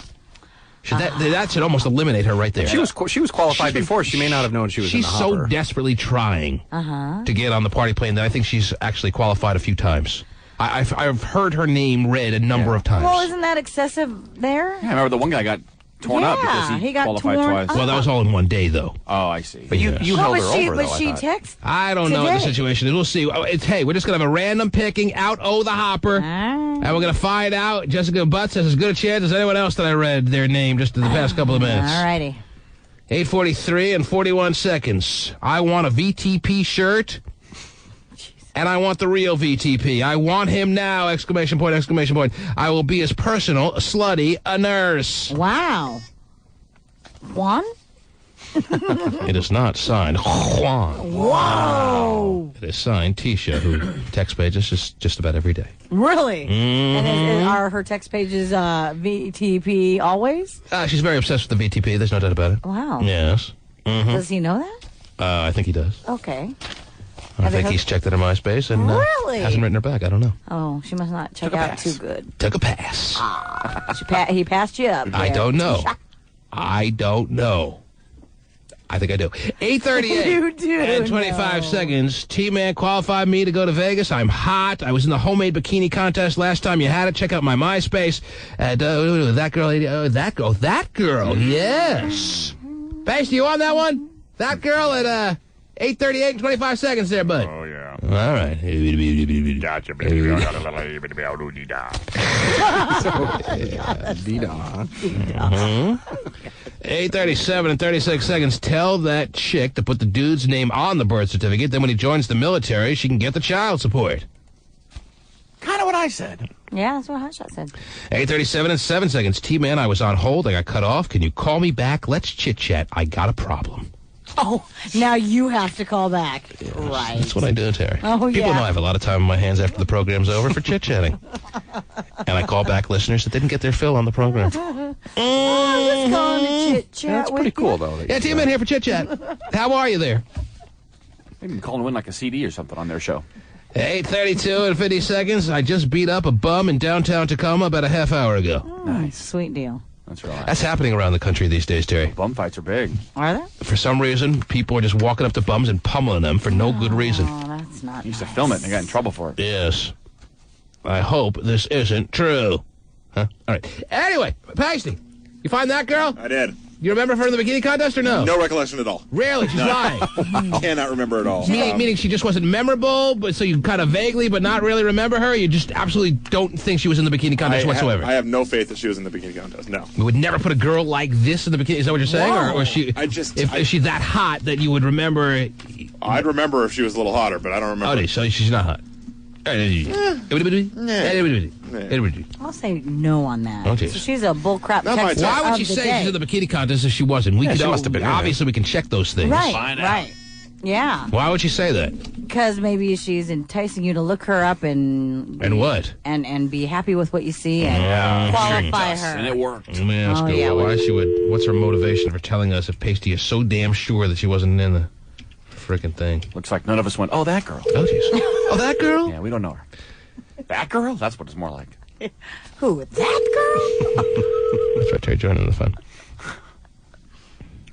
That should almost eliminate her right there. She was qualified before. She may not have known she was in the hopper. She's so desperately trying to get on the party plane that I think she's actually qualified a few times. I've heard her name read a number of times. Well, isn't that excessive there? Yeah, I remember the one guy got torn up because he got qualified torn twice. up. Well, that was all in one day, though. Oh, I see. But you held her over, though, But she texted I don't know what the today. situation is. We'll see. Hey, we're just going to have a random picking out the hopper. And we're going to find out. Jessica Butts has as good a chance as anyone else that I read their name just in the past couple of minutes. All righty. 8:43 and 41 seconds. I want a VTP shirt. And I want the real VTP. I want him now! Exclamation point, exclamation point. I will be as personal, a slutty, a nurse. Wow. Juan? It is not signed Juan. Whoa! It is signed Tisha, who text pages just about every day. Really? Mhm. And are her text pages VTP always? She's very obsessed with the VTP. There's no doubt about it. Wow. Yes. Mhm. Does he know that? I think he does. Okay. I think he's checked it in MySpace and Really? hasn't written her back. I don't know. Oh, she must not check out too good. Took a pass. He passed you up. I there. don't know. I don't know. I think I do. 8:38 You do and 25 seconds. T-Man qualified me to go to Vegas. I'm hot. I was in the homemade bikini contest last time you had it. Check out my MySpace. That girl. Yes. Bass, do you want that one? That girl at 8:38 and 25 seconds there, bud. Oh, yeah. All right. Gotcha, baby. Mhm. 8:37 and 36 seconds. Tell that chick to put the dude's name on the birth certificate. Then when he joins the military, she can get the child support. Kind of what I said. Yeah, that's what Hotshot said. 8:37 and 7 seconds. T-Man, I was on hold. I got cut off. Can you call me back? Let's chit-chat. I got a problem. Oh, now you have to call back. Right. That's what I do, Terry. Oh, People yeah. know I have a lot of time on my hands after the program's over for chit-chatting. And I call back listeners that didn't get their fill on the program. Let's go on a chit-chat. That's pretty cool, though. Yeah, T-Man here for chit-chat. How are you there? Maybe you can call and win like a CD or something on their show. 8:32 and 50 seconds. I just beat up a bum in downtown Tacoma about a half hour ago. Nice. Sweet deal. That's right. That's happening around the country these days, Terry. Bum fights are big. Are there? For some reason, people are just walking up to bums and pummeling them for no good reason. Oh, that's not He used to film it and they got in trouble for it. Yes. I hope this isn't true. Huh? All right. Anyway, Pasty, you find that girl? I did. You remember her in the bikini contest or no? No recollection at all. Really? She's lying. Cannot remember at all. Meaning she just wasn't memorable, but so you kind of vaguely but not really remember her? You just absolutely don't think she was in the bikini contest whatsoever? I have no faith that she was in the bikini contest, no. We would never put a girl like this in the bikini. Is that what you're saying? Or is she, is she that hot that you would remember? I'd remember if she was a little hotter, but I don't remember. Oh, so she's not hot. I'll say no on that. Oh, geez. So she's a bullcrap. Why would you say she's in the bikini contest if she wasn't? She must have been. Obviously, we can check those things. Right. Yeah. Why would you say that? Because maybe she's enticing you to look her up and what? And be happy with what you see and qualify her. And it worked. Let me ask her why she would. What's her motivation for telling us if Pasty is so damn sure that she wasn't in the freaking thing? Looks like none of us went, oh, that girl. Oh, jeez. Oh, that girl? Yeah, we don't know her. That girl? That's what it's more like. Who, that girl? That's right, Terry, join in the fun.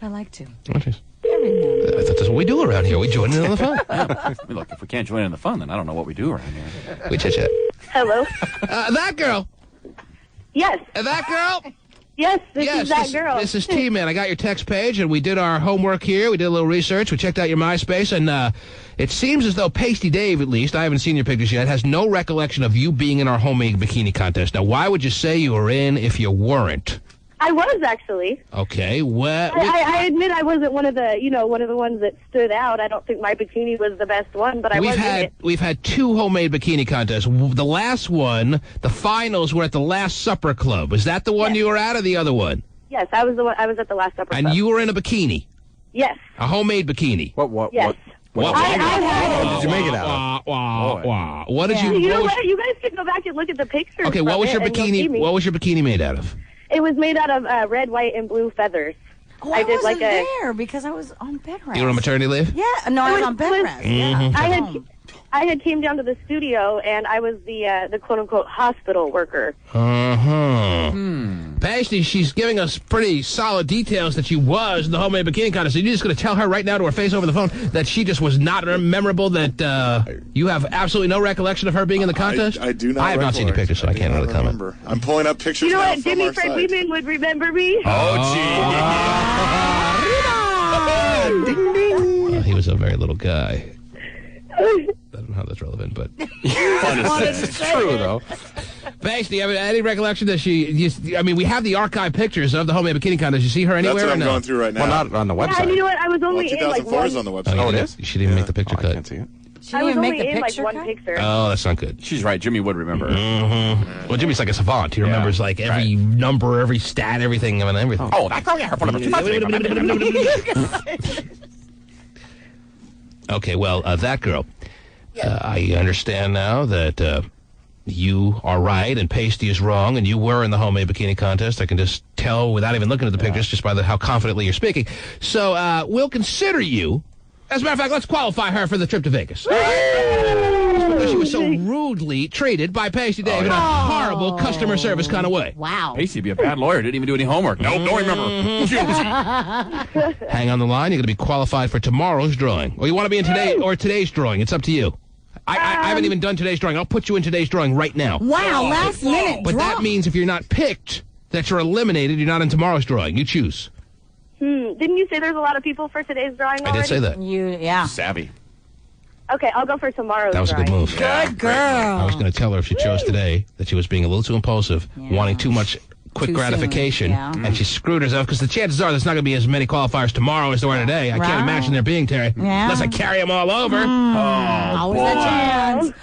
I like to. Oh, jeez. I thought that's what we do around here. We join in on the fun. Yeah. Look, if we can't join in the fun, then I don't know what we do around here. We chit-chat. Hello. That girl. Yes. That girl. Yes, this is that girl. This is T-Man. I got your text page, and we did our homework here. We did a little research. We checked out your MySpace, and it seems as though Pasty Dave, at least, I haven't seen your pictures yet, has no recollection of you being in our homemade bikini contest. Now, why would you say you were in if you weren't? I was actually. Okay, what? I admit I wasn't one of the ones that stood out. I don't think my bikini was the best one, but I was in it. We've had two homemade bikini contests. The last one, the finals were at the Last Supper Club. Was that the one you were at, or the other one? Yes, I was the one. I was at the Last Supper Club. And you were in a bikini? Yes. A homemade bikini? Yes. What did you make it out of? What did you? You know what? You guys could go back and look at the pictures. Okay, what was your bikini? What was your bikini made out of? It was made out of red, white, and blue feathers. Oh, I did wasn't there because I was on bed rest. You were on maternity leave? Yeah, no, I was on bed rest. Yeah. I had came down to the studio, and I was the quote-unquote hospital worker. Pasty, she's giving us pretty solid details that she was in the homemade bikini contest. So you're just going to tell her right now to her face over the phone that she just was not memorable, that you have absolutely no recollection of her being in the contest? I do not. I have not seen your picture, so I can't really comment. I'm pulling up pictures You know now what? from Jimmy our Fred site. Weedman would remember me. He was a very little guy. I don't know how that's relevant, but it's true, though. Pasty, any recollection that we have the archive pictures of the homemade bikini contest. You see her anywhere? That's what or I'm no? going through right now. Well, not on the website. Yeah, you know what? I was only in like 2004 is on the website. Oh, it is? She didn't make the picture cut. I can't see it. She I didn't was even only make the in like picture one cut? picture. Oh, that's not good. She's right. Jimmy would remember her. Mm-hmm. Well, Jimmy's like a savant. He remembers like every number, every stat, everything. I mean, everything. Oh, that girl, yeah, her phone number. Okay, well, that girl. I understand now that you are right and Pasty is wrong, and you were in the homemade bikini contest. I can just tell without even looking at the pictures, just by how confidently you're speaking. So we'll consider you. As a matter of fact, let's qualify her for the trip to Vegas. Because she was so rudely treated by Pasty Dave in a horrible customer service kind of way. Wow. Pasty would be a bad lawyer. Didn't even do any homework. Nope, don't remember. Hang on the line. You're going to be qualified for tomorrow's drawing. Or you want to be in today's drawing. It's up to you. I haven't even done today's drawing. I'll put you in today's drawing right now. Wow, last minute But draw. that means if you're not picked, that you're eliminated. You're not in tomorrow's drawing. You choose. Didn't you say there's a lot of people for today's drawing already? I did say that. Yeah. Savvy. Okay, I'll go for tomorrow's That was a good drawing. move. Good girl. I was going to tell her if she chose today that she was being a little too impulsive, wanting too much quick Too gratification, soon, and she screwed herself because the chances are there's not going to be as many qualifiers tomorrow as there were today. I can't imagine there being, Terry. Yeah. Unless I carry them all over. Always a chance.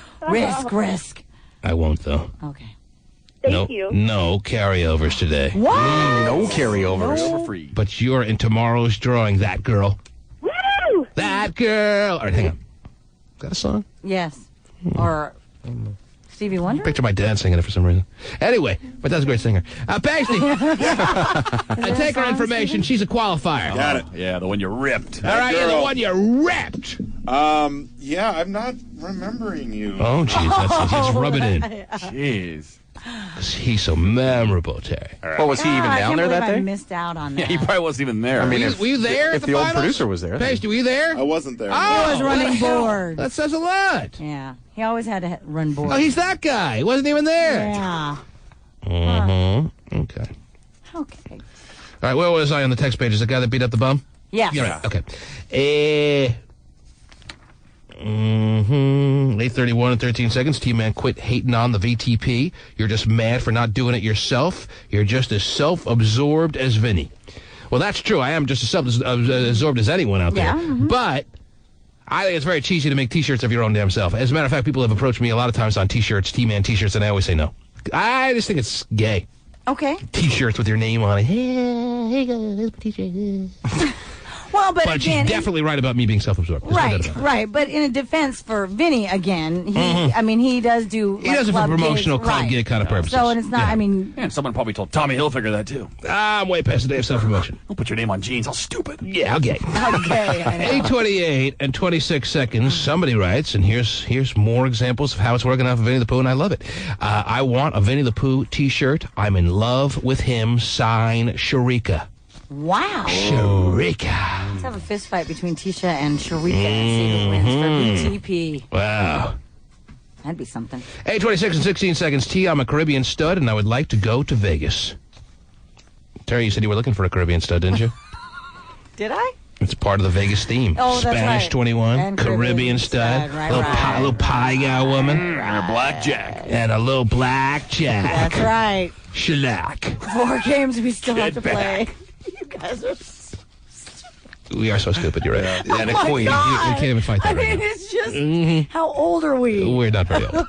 Risk. I won't, though. Okay. Thank you. No carryovers today. What? No carryovers. For free. But you're in tomorrow's drawing, that girl. Woo! That girl. All right, hang on. Got a song? Yes. Or Stevie Wonder? Picture my dad singing it for some reason. Anyway, but that's a great singer. Pasty. Take her information. She's a qualifier. Got it. Yeah, the one you ripped. All right, you're the one you ripped. Yeah, I'm not remembering you. Oh, jeez. Let's rub it in. Jeez. Because he's so memorable, Terry. Well, was he even down there that I day? missed out on that. Yeah, he probably wasn't even there. I mean, Were you there if at the old finals? producer was there. Paige, were you there? I wasn't there. Oh, He was running board. That says a lot. Yeah, he always had to run board. Oh, he's that guy. He wasn't even there. Yeah. Okay. Okay. All right, where was I on the text page? Is the guy that beat up the bum? Yeah. Yeah, right. Okay. 8:31 and 13 seconds. T-Man, quit hating on the VTP. You're just mad for not doing it yourself. You're just as self-absorbed as Vinny. Well, that's true. I am just as self-absorbed as anyone out there. Yeah. But I think it's very cheesy to make T-shirts of your own damn self. As a matter of fact, people have approached me a lot of times on T-shirts, T-Man T-shirts, and I always say no. I just think it's gay. Okay. T-shirts with your name on it. Hey guys, here's my T-shirt. Well, but she's again, definitely right about me being self-absorbed. There's no doubt about it. Right. But in a defense for Vinny, again, I mean, he does do. He does it for promotional club gig kind of purposes. So, and it's not. I mean, and someone probably told Tommy Hilfiger that too. I'm way past the day of self-promotion. Don't put your name on jeans. How stupid. Yeah, okay. Okay. 8:28 and 26 seconds. Somebody writes, and here's more examples of how it's working out for Vinny the Pooh, and I love it. I want a Vinny the Pooh T-shirt. I'm in love with him. Sign Sharika. Wow. Sharika. Let's have a fist fight between Tisha and Sharika and see who wins for VTP. Wow. That'd be something. 8:26 and 16 seconds. T, I'm a Caribbean stud, and I would like to go to Vegas. Terry, you said you were looking for a Caribbean stud, didn't you? Did I? It's part of the Vegas theme. Oh, that's Spanish right. 21, And Caribbean stud, right, little pie gal woman. And a blackjack. And a little blackjack. That's right. Shellac. 4 games we still have to Get play. You guys are. We are so stupid, you're right. Oh And a my queen. You God. can't even fight that I mean, right now. it's just. How old are we? We're not very old.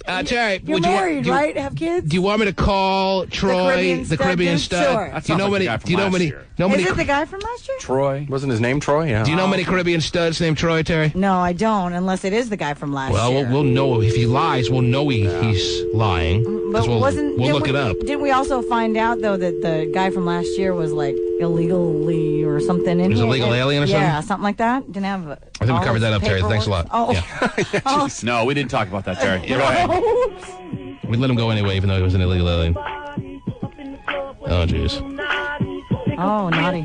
God. Terry, You're married, right? Have kids? Do you want me to call Troy the Caribbean stud? Sure. That Do you know sounds like many? the guy from Do you know last many? year. Is it the guy from last year? Troy. Wasn't his name Troy? Yeah. Do you know many Caribbean studs named Troy, Terry? No, I don't, unless it is the guy from last Well, year. we'll know if he lies. We'll know he's lying. But We'll look it up. Didn't we also find out, though, that the guy from last year was, like, illegally or something in He was here? a legal alien or something? Yeah, something like that. Didn't have. I think we covered that up, Terry. Thanks a lot. Oh. Yeah. No, we didn't talk about that, Terry. You're right. We let him go anyway, even though he was an illegal alien. Oh, jeez. Oh, naughty.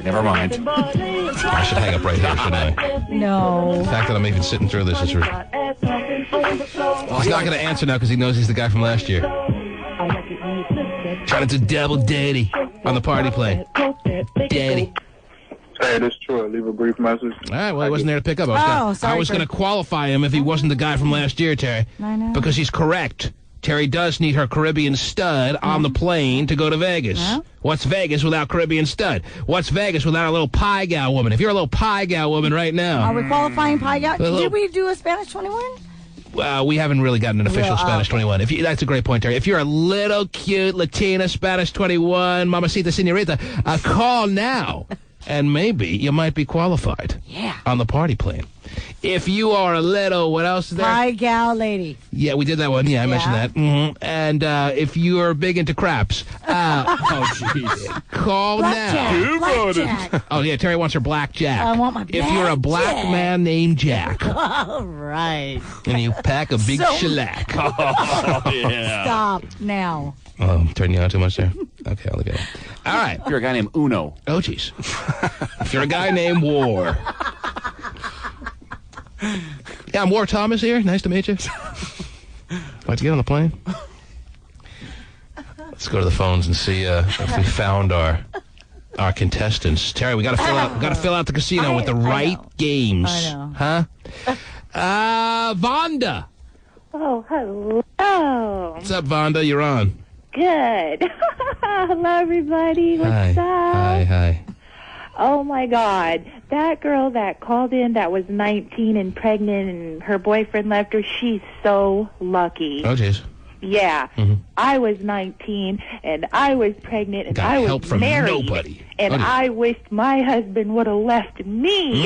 Never mind. I should hang up right here, shouldn't I? No. The fact that I'm even sitting through this is rude. He's not going to answer now because he knows he's the guy from last year. Trying to do double daddy on the party plane. Daddy. Hey, this is Troy. Leave a brief message. All right, well, he wasn't there to pick up. Sorry, I was going to qualify him if he wasn't the guy from last year, Terry. I know. Because he's correct. Terry does need her Caribbean stud on the plane to go to Vegas. Yeah. What's Vegas without Caribbean stud? What's Vegas without a little pie gal woman? If you're a little pie gal woman right now. Are we qualifying pie gal? Little- Did we do a Spanish 21? We haven't really gotten an official Well, Spanish 21. That's a great point, Terry. If you're a little cute Latina Spanish 21, Mamacita Senorita, call now. And maybe you might be qualified. Yeah. On the party plane. If you are a little, what else is there? Pie gal lady. Yeah, we did that one. Yeah, I mentioned that. Mm-hmm. And if you are big into craps, Oh, jeez. call now. Blackjack. Oh, yeah, Terry wants her black Jack. I want my If you're a black Jack. man named Jack, All right. and you pack a big So- shellac. Oh, yeah. Stop now. Oh, I'm turning you on too much there? Okay, I'll look at it. All right. If you're a guy named Uno. Oh, jeez. If you're a guy named War. Yeah, I'm War Thomas here. Nice to meet you. Like to get on the plane? Let's go to the phones and see if we found our contestants. Terry, we got to fill out the casino with the right games. I know. Huh? Vonda. Oh, hello. What's up, Vonda? You're on. Good. Hello, everybody. What's up? Hi. Oh, my God. That girl that called in that was 19 and pregnant and her boyfriend left her, she's so lucky. Oh, jeez. Yeah. Mm-hmm. I was 19 and I was pregnant and Got I help was from married. nobody. And Oh, dear. I wished my husband would have left me.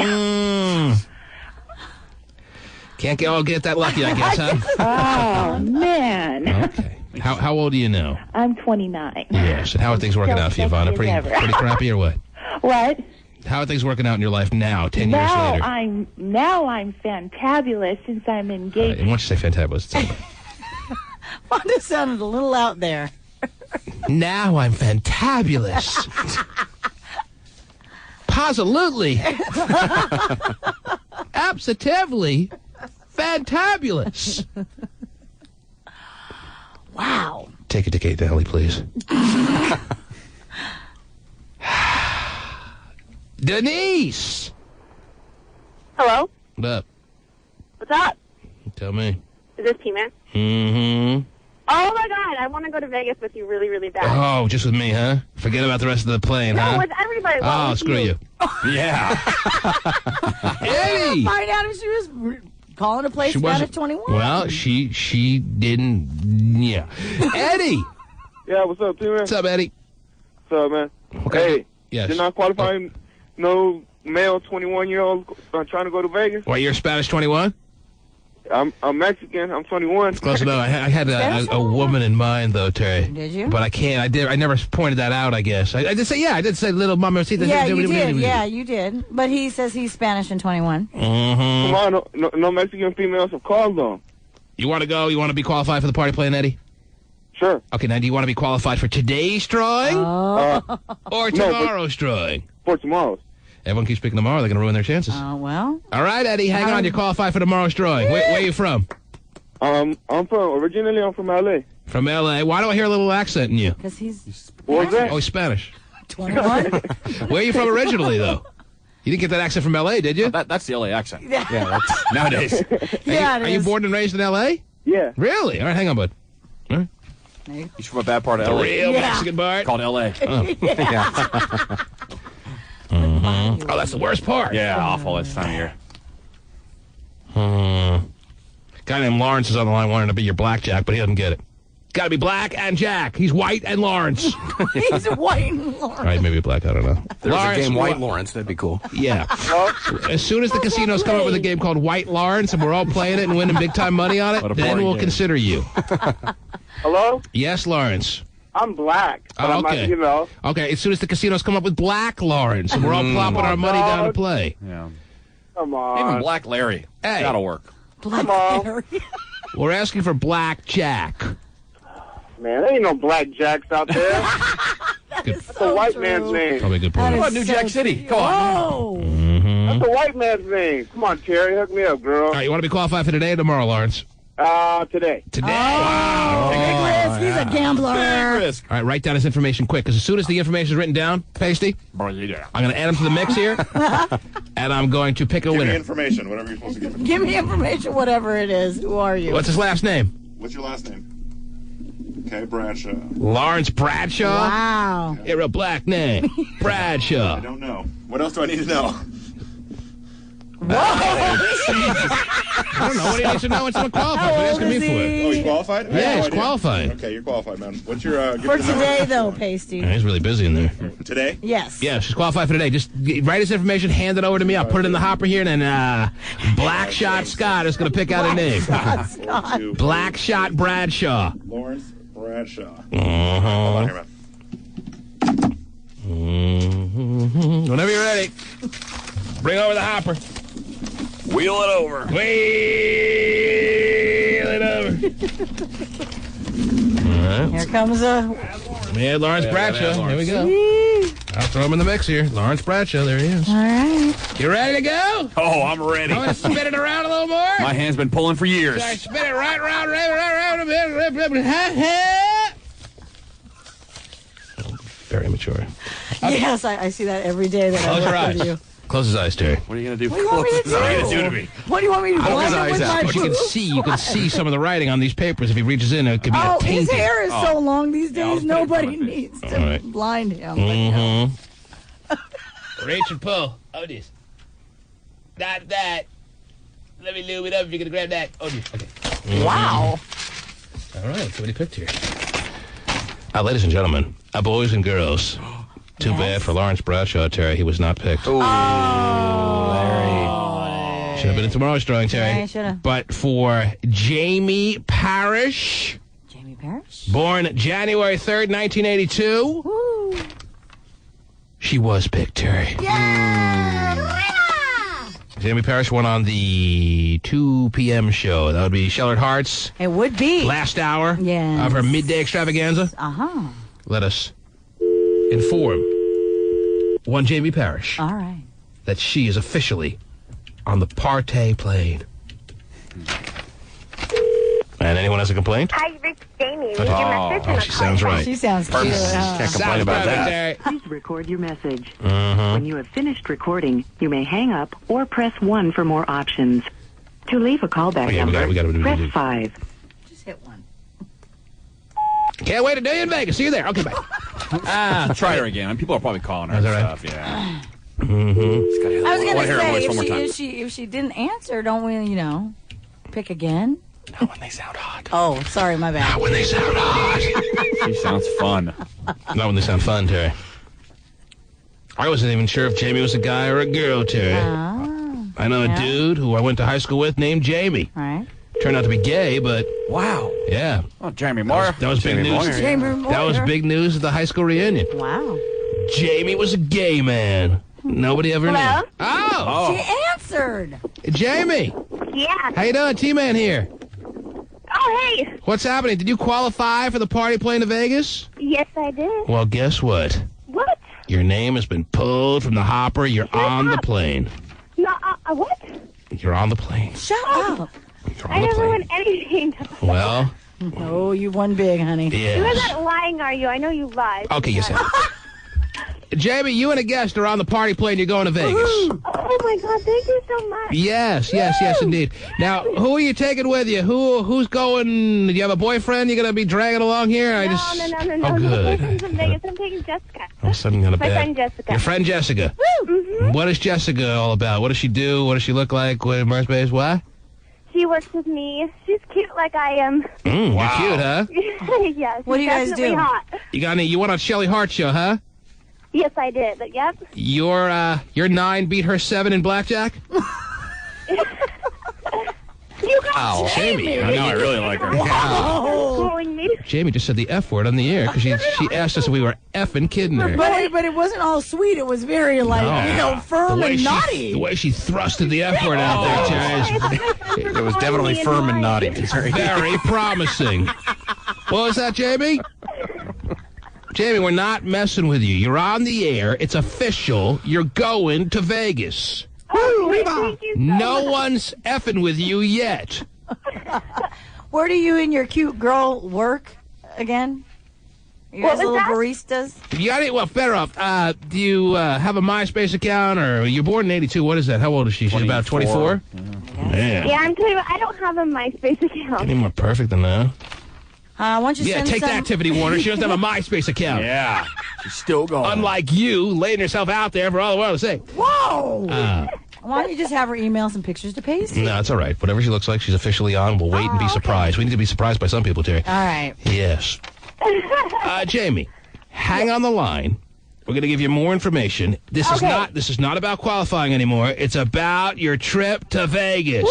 Can't all get that lucky, I guess, huh? Oh, man. Okay. How old are you now? I'm 29. Yes. And how are things working out for you, Vonda? Pretty crappy or what? What? How are things working out in your life now, 10 years Now later? I'm fantabulous since I'm engaged. And once you say fantabulous, it's over. Wanda sounded a little out there. Now I'm fantabulous. Positively. Absolutely fantabulous. Wow. Take it to Kate Daly, please. Denise! Hello? What up? What's up? Tell me. Is this T-Man? Mm-hmm. Oh, my God. I want to go to Vegas with you really, really bad. Oh, just with me, huh? Forget about the rest of the plane, huh? No, with everybody. Well, Oh, with screw you. Yeah. Eddie! Find out if she was calling to play She Spanish wasn't- 21. Well, she didn't, yeah. Eddie! Yeah, what's up, T-Man? What's up, Eddie? What's up, man? Okay. Hey, Yes. you're not qualifying no male 21-year-old trying to go to Vegas? What, you're Spanish 21? I'm Mexican. I'm 21. Close enough. I had a woman in mind, though, Terry. Did you? But I can't. I never pointed that out, I guess. I did say, yeah, I did say little mamacita. Yeah, you did. Yeah, you did. But he says he's Spanish and 21. Mm-hmm. Come on, no Mexican females have called on. You want to go? You want to be qualified for the party playing, Eddie? Sure. Okay, now do you want to be qualified for today's drawing? Or tomorrow's drawing? For tomorrow's. Everyone keeps picking tomorrow. They're going to ruin their chances. Well. All right, Eddie, hang on. You're qualified for tomorrow's drawing. Where are you from? Originally I'm from L.A. From L.A. Why do I hear a little accent in you? Because he's What was that? Oh, he's Spanish. 21. Where are you from originally, though? You didn't get that accent from L.A., did you? That's the LA accent. Yeah, that's nowadays. Are you born and raised in L.A.? Yeah. Really? All right, hang on, bud. All right. He's from a bad part of The LA. real Mexican part? Called LA. Oh, that's the worst part. Yeah, awful this time of year. Guy named Lawrence is on the line wanting to be your blackjack, but he doesn't get it. Got to be black and Jack. He's white and Lawrence. He's white and Lawrence. All right, maybe black. I don't know. There's a game White Lawrence. That'd be cool. Yeah. As soon as the casinos come up with a game called White Lawrence and we're all playing it and winning big time money on What a it, then boring we'll game. consider you. Hello? Yes, Lawrence. I'm black. But Oh, okay. I'm, Okay, as soon as the casinos come up with Black Lawrence and we're all plopping our money down to play. Yeah. Come on. Even Black Larry. Hey. That'll work. Black on. We're asking for Black Jack. Man, there ain't no black jacks out there. That's a white man's name. Probably a good point. What about New Jack City? Come on. Mm-hmm. That's a white man's name. Come on, Terry. Hook me up, girl. All right, you want to be qualified for today or tomorrow, Lawrence? Today. Today. Wow. Big risk. He's a gambler. Big risk. All right, write down his information quick, because as soon as the information is written down, Pasty, I'm going to add him to the mix here, and I'm going to pick a Give winner. me information, whatever you're supposed to give me. Give me information, whatever it is. Who are you? What's his last name? What's your last name? Okay, Bradshaw. Lawrence Bradshaw? Wow. You're a black name. Bradshaw. I don't know. What else do I need to know? I don't know. What do you need to know when someone qualifies? What asking me for? Oh, he's qualified? I have Yeah, no he's idea. qualified. Okay, you're qualified, man. What's your... For today, though, Pasty. Yeah, he's really busy in there. Today? Yes. Yeah, she's qualified for today. Just write his information, hand it over to me. I'll put it in the hopper here, and then Black Shot Scott is going to pick out a name. Black Shot Bradshaw. Lawrence Bradshaw. Hold Uh-huh. on here, man. Whenever you're ready, bring over the hopper. Wheel it over. Wheel it over. All right. Here comes a... Yeah, Lawrence Bradshaw. Here we go. I'll throw him in the mix here. Lawrence Bradshaw, there he is. All right. You ready to go? Oh, I'm ready. I'm going to spin it around a little more. My hand's been pulling for years. Sorry, spin it right around. Very mature. Yes, I see that every day that Close your I work eyes. with you. Close his eyes, Terry. What are you going to do? What do you want me to do? What are you going to do to me? What do you want me to do? Blind him with my But you can boobs? see, some of the writing on these papers. If he reaches in, it could be a Oh, his tainted. hair is so long these I'll days, just put it in front nobody of my face. needs to All right. blind him. Mm-hmm. Reach and pull. Oh, this. Not that. Let me lube it up if you're going to grab that. Oh, this. Okay. Wow. All right, so what he picked here. Ladies and gentlemen, boys and girls, too bad for Lawrence Bradshaw, Terry. He was not picked. Oh. Larry. Should have been in tomorrow's drawing, Terry. Yeah, he should have. But for Jamie Parrish, Jamie Parrish? born January 3rd, 1982, Woo. she was picked, Terry. Yeah! Jamie Parrish won on the 2 p.m. show. That would be Shellard Hart's It would be. last hour Yes. of her midday extravaganza. Uh-huh. Let us inform one Jamie Parrish All right. that she is officially on the partay plane. And anyone has a complaint? Hi, it's Jamie. Leave your message in she sounds right. She sounds cute. Can't complain about that. Please record your message. When you have finished recording, you may hang up or press 1 for more options. To leave a callback number, press 5. Just hit 1. Can't wait a day in Vegas. See you there. Okay, bye. Try her again. People are probably calling her and stuff. Yeah. I was going to say, one more time. if she didn't answer, don't we, pick again? Not when they sound hot. Oh, sorry, my bad. Not when they sound hot. She sounds fun. Not when they sound fun, Terry. I wasn't even sure if Jamie was a guy or a girl, Terry. I know a dude who I went to high school with named Jamie. Right. Turned out to be gay, but... Wow. Yeah. Oh, Jamie Moore. That was big news. That was big news at the high school reunion. Wow. Jamie was a gay man. Nobody ever Hello? knew. Oh! She answered. Jamie! Yeah. How you doing? T-Man here. Oh, hey. What's happening? Did you qualify for the party plane to Vegas? Yes, I did. Well, guess what? What? Your name has been pulled from the hopper. You're on the plane. No, what? You're on the plane. Shut up. You're I on the never plane. won anything. Well, Oh, you won big, honey. yes. You're not lying, are you? I know you lied. Okay, yes. Jamie, you and a guest are on the party plane. You're going to Vegas. Oh, my God. Thank you so much. Yes, indeed. Now, who are you taking with you? Who's going? Do you have a boyfriend you're going to be dragging along here? No. Oh, good. I'm from Vegas. I'm taking Jessica. I'm suddenly gonna My bet. friend Jessica. Your friend Jessica. Mm-hmm. What is Jessica all about? What does she do? What does she look like? What Mercedes? What? She works with me. She's cute like I am. You're cute, huh? Yeah, she's What do you guys definitely do? hot. You went on Shelly Hart show, huh? Yes, I did. Yep. Your 9 beat her 7 in blackjack? You got Oh, Jamie. I know, I really like her. calling me. Jamie just said the F word on the air because she asked us if we were effing kidding her. But it wasn't all sweet. It was very, firm The way and naughty. The way she thrusted the F word out there, Terry. It was definitely firm and naughty. Very promising. What was that, Jamie? Jamie, we're not messing with you. You're on the air. It's official. You're going to Vegas. Thank you so No much. one's effing with you yet. Where do you and your cute girl work again? You What guys was little that? baristas? You got it? Well, better off. Do you have a MySpace account, or you're born in '82? What is that? How old is she? She's about 24. Man, Yeah, I'm telling you, I don't have a MySpace account. any more perfect than that? Why don't you Yeah, send take some... that, Tiffany Warner. She doesn't have a MySpace account. Yeah. She's still going. Unlike you, laying yourself out there for all the world to see. Whoa! Why don't you just have her email some pictures to paste? No, it's all right. Whatever she looks like, she's officially on. We'll wait and be surprised. We need to be surprised by some people, Terry. All right. Yes. Jamie, hang on the line. We're going to give you more information. This is not about qualifying anymore. It's about your trip to Vegas.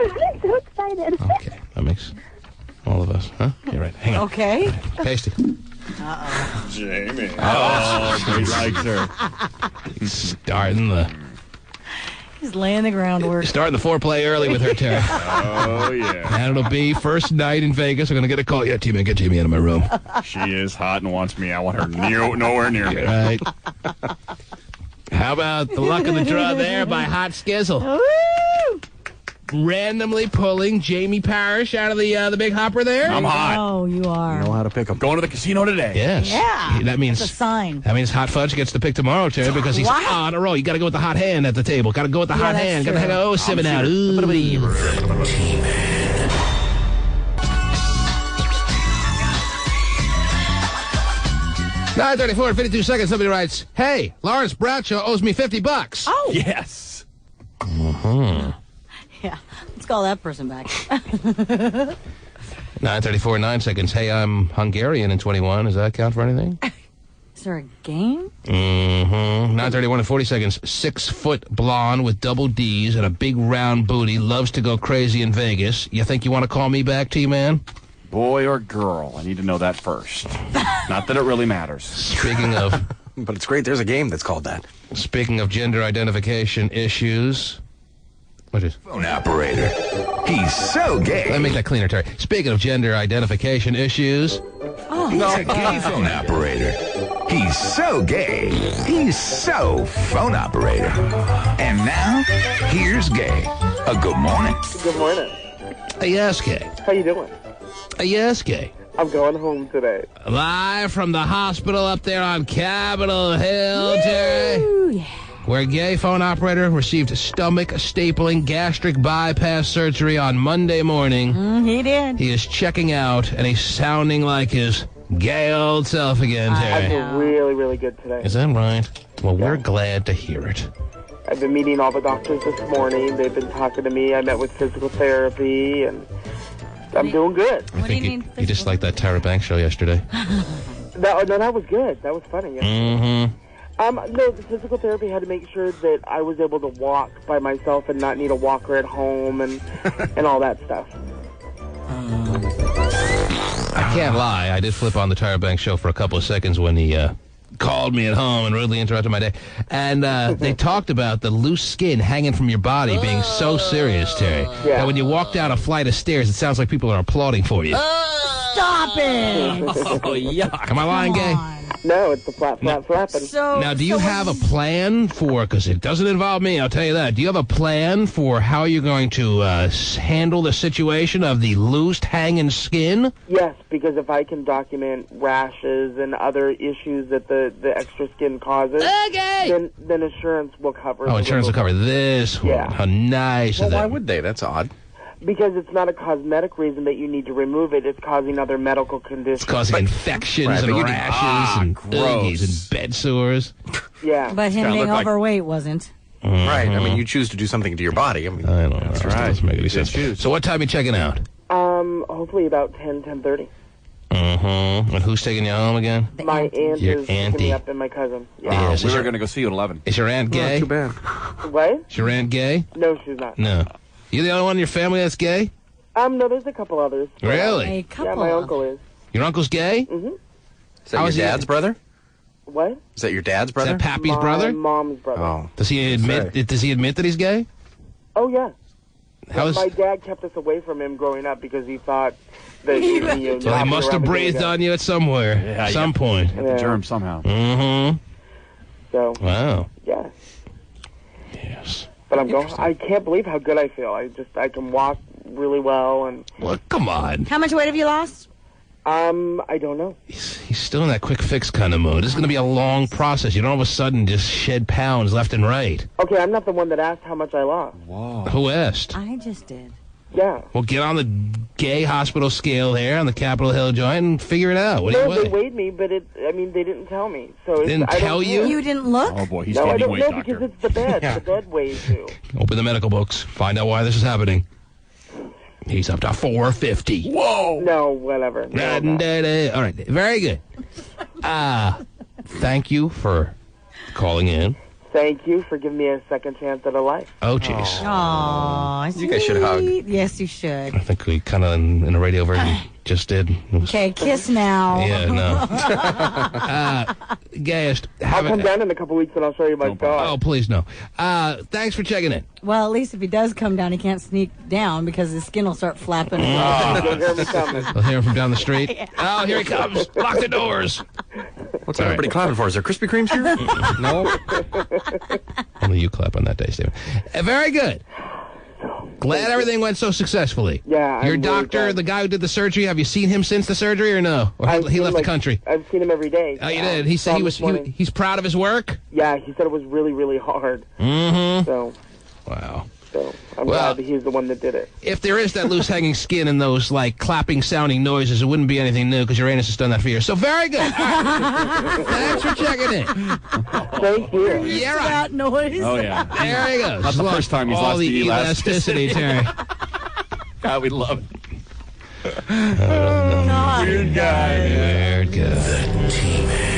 I'm so excited. Okay, that makes all of us, huh? You're right. Hang on. Okay. Pasty. Jamie. Oh, he likes her. Starting the foreplay early with her, Terry. Oh, yeah. And it'll be first night in Vegas. I'm going to get a call. Yeah, T-Man, get Jamie out of my room. She is hot and wants me. I want her nowhere near me. Right. How about the luck of the draw there by Hot Skizzle? Woo! Randomly pulling Jamie Parrish out of the big hopper there. I'm hot. Oh, you are. Know how to pick them. Going to the casino today. Yes. Yeah. That means It's a sign. That means Hot Fudge gets the pick tomorrow, Terry, because he's on a roll. You got to go with the hot hand at the table. Got to go with the hot that's hand. Got true. to go 7 out. Ooh. $9:34 and 52 seconds. Somebody writes, "Hey, Lawrence Bradshaw owes me $50." Oh. Yes. Yeah. Let's call that person back. 9:34 9 seconds. Hey, I'm Hungarian in 21. Does that count for anything? Is there a game? 9:31 and 40 seconds. 6-foot blonde with double D's and a big round booty. Loves to go crazy in Vegas. You think you want to call me back, T-Man? Boy or girl? I need to know that first. Not that it really matters. Speaking of... But it's great there's a game that's called that. Speaking of gender identification issues, What is? Phone operator. He's so gay. Let me make that cleaner, Terry. Speaking of gender identification issues. He's a gay phone operator. He's so gay. He's so phone operator. And now, here's Gay. Good morning. Good morning. Yes, Gay. How you doing? Yes, Gay. I'm going home today. Live from the hospital up there on Capitol Hill, Terry. Yeah. Where gay phone operator received stomach stapling gastric bypass surgery on Monday morning. He did. He is checking out, and he's sounding like his gay old self again, Terry. I feel really, really good today. Is that right? Well, we're glad to hear it. I've been meeting all the doctors this morning. They've been talking to me. I met with physical therapy, and I'm doing good. I think you just like that Tyra Banks show yesterday. No, that was good. That was funny. Mm-hmm. No, the physical therapy had to make sure that I was able to walk by myself and not need a walker at home and all that stuff. I can't lie. I did flip on the Tyra Banks show for a couple of seconds when he called me at home and rudely interrupted my day. And they talked about the loose skin hanging from your body being so serious, Terry, that when you walk down a flight of stairs, it sounds like people are applauding for you. Stop it! Oh, yuck. Am I lying, Gay? No, it's the flapping. Now, do you have a plan for, because it doesn't involve me, I'll tell you that, do you have a plan for how you're going to handle the situation of the loose hanging skin? Yes, because if I can document rashes and other issues that the extra skin causes, then insurance will cover. Oh, insurance will cover this one. Yeah. How nice Well, is that? why would they? That's odd. Because it's not a cosmetic reason that you need to remove it. It's causing other medical conditions. It's causing infections and rashes and oogies and bed sores. Yeah. But him being overweight wasn't. Right. I mean, you choose to do something to your body. I mean, I know. That's That right. doesn't make any sense. So what time are you checking out? Hopefully about 10:30. Mm-hmm. And who's taking you home again? My aunt Your is picking auntie. me up and my cousin. Yes. We were going to go see you at 11. Is your aunt gay? Not too bad. What? Is your aunt gay? No, she's not. No. You the only one in your family that's gay? No, there's a couple others. Really? Yeah, my uncle is. Your uncle's gay? Mm-hmm. Is that your dad's brother? What? Is that your dad's brother? Is that Pappy's brother? Mom's brother. Oh. Does he admit that he's gay? Oh, yeah. How is... My dad kept us away from him growing up because he thought that Well, he must have breathed on you at somewhere, some point. Get the germ somehow. Mm-hmm. So. Wow. Yeah. Yes. But I can't believe how good I feel. I can walk really well and. Well, come on. How much weight have you lost? I don't know. He's still in that quick fix kind of mode. This is going to be a long process. You don't all of a sudden just shed pounds left and right. Okay, I'm not the one that asked how much I lost. Whoa. Who asked? I just did. Yeah. Well, get on the gay hospital scale there on the Capitol Hill joint and figure it out. What do you they weigh? weighed me, but they didn't tell me. So They didn't tell you? You didn't look? Oh, boy, he's no, I gaining don't weight, know doctor. because it's the bed. Yeah. The bed weighs you. Open the medical books. Find out why this is happening. He's up to 450. Whoa! No, whatever. No, All right. Very good. Thank you for calling in. Thank you for giving me a second chance at a life. Oh, jeez. Aw, You guys should hug. Yes, you should. I think we kind of, in a radio version, just did. It was- Okay, kiss now. Yeah, no. Gayest. I'll come down in a couple weeks and I'll show you my dog. Oh, please, no. Thanks for checking in. Well, at least if he does come down, he can't sneak down because his skin will start flapping. You'll hear me coming. We'll hear him from down the street. Oh, here he comes. Lock the doors. What's everybody clapping for? Is there Krispy Kremes here? No. Only you clap on that day, Stephen. Very good. Glad everything went so successfully. Yeah. Your I'm really doctor, glad. the guy who did the surgery, have you seen him since the surgery or no? Or he left the country? I've seen him every day. Oh, you did? He said he's proud of his work? Yeah, he said it was really, really hard. Mm-hmm. So. Wow. So I'm Well- glad that he's the one that did it. If there is that loose hanging skin and those like clapping sounding noises, it wouldn't be anything new because your anus has done that for years. So very good. All right. Thanks for checking in. Thank you. Yeah, right. That noise. Oh, yeah. There he goes. Not the first time he's all lost the elasticity, Terry. God, we love it. Weird guy. Weird guy. The T-Man.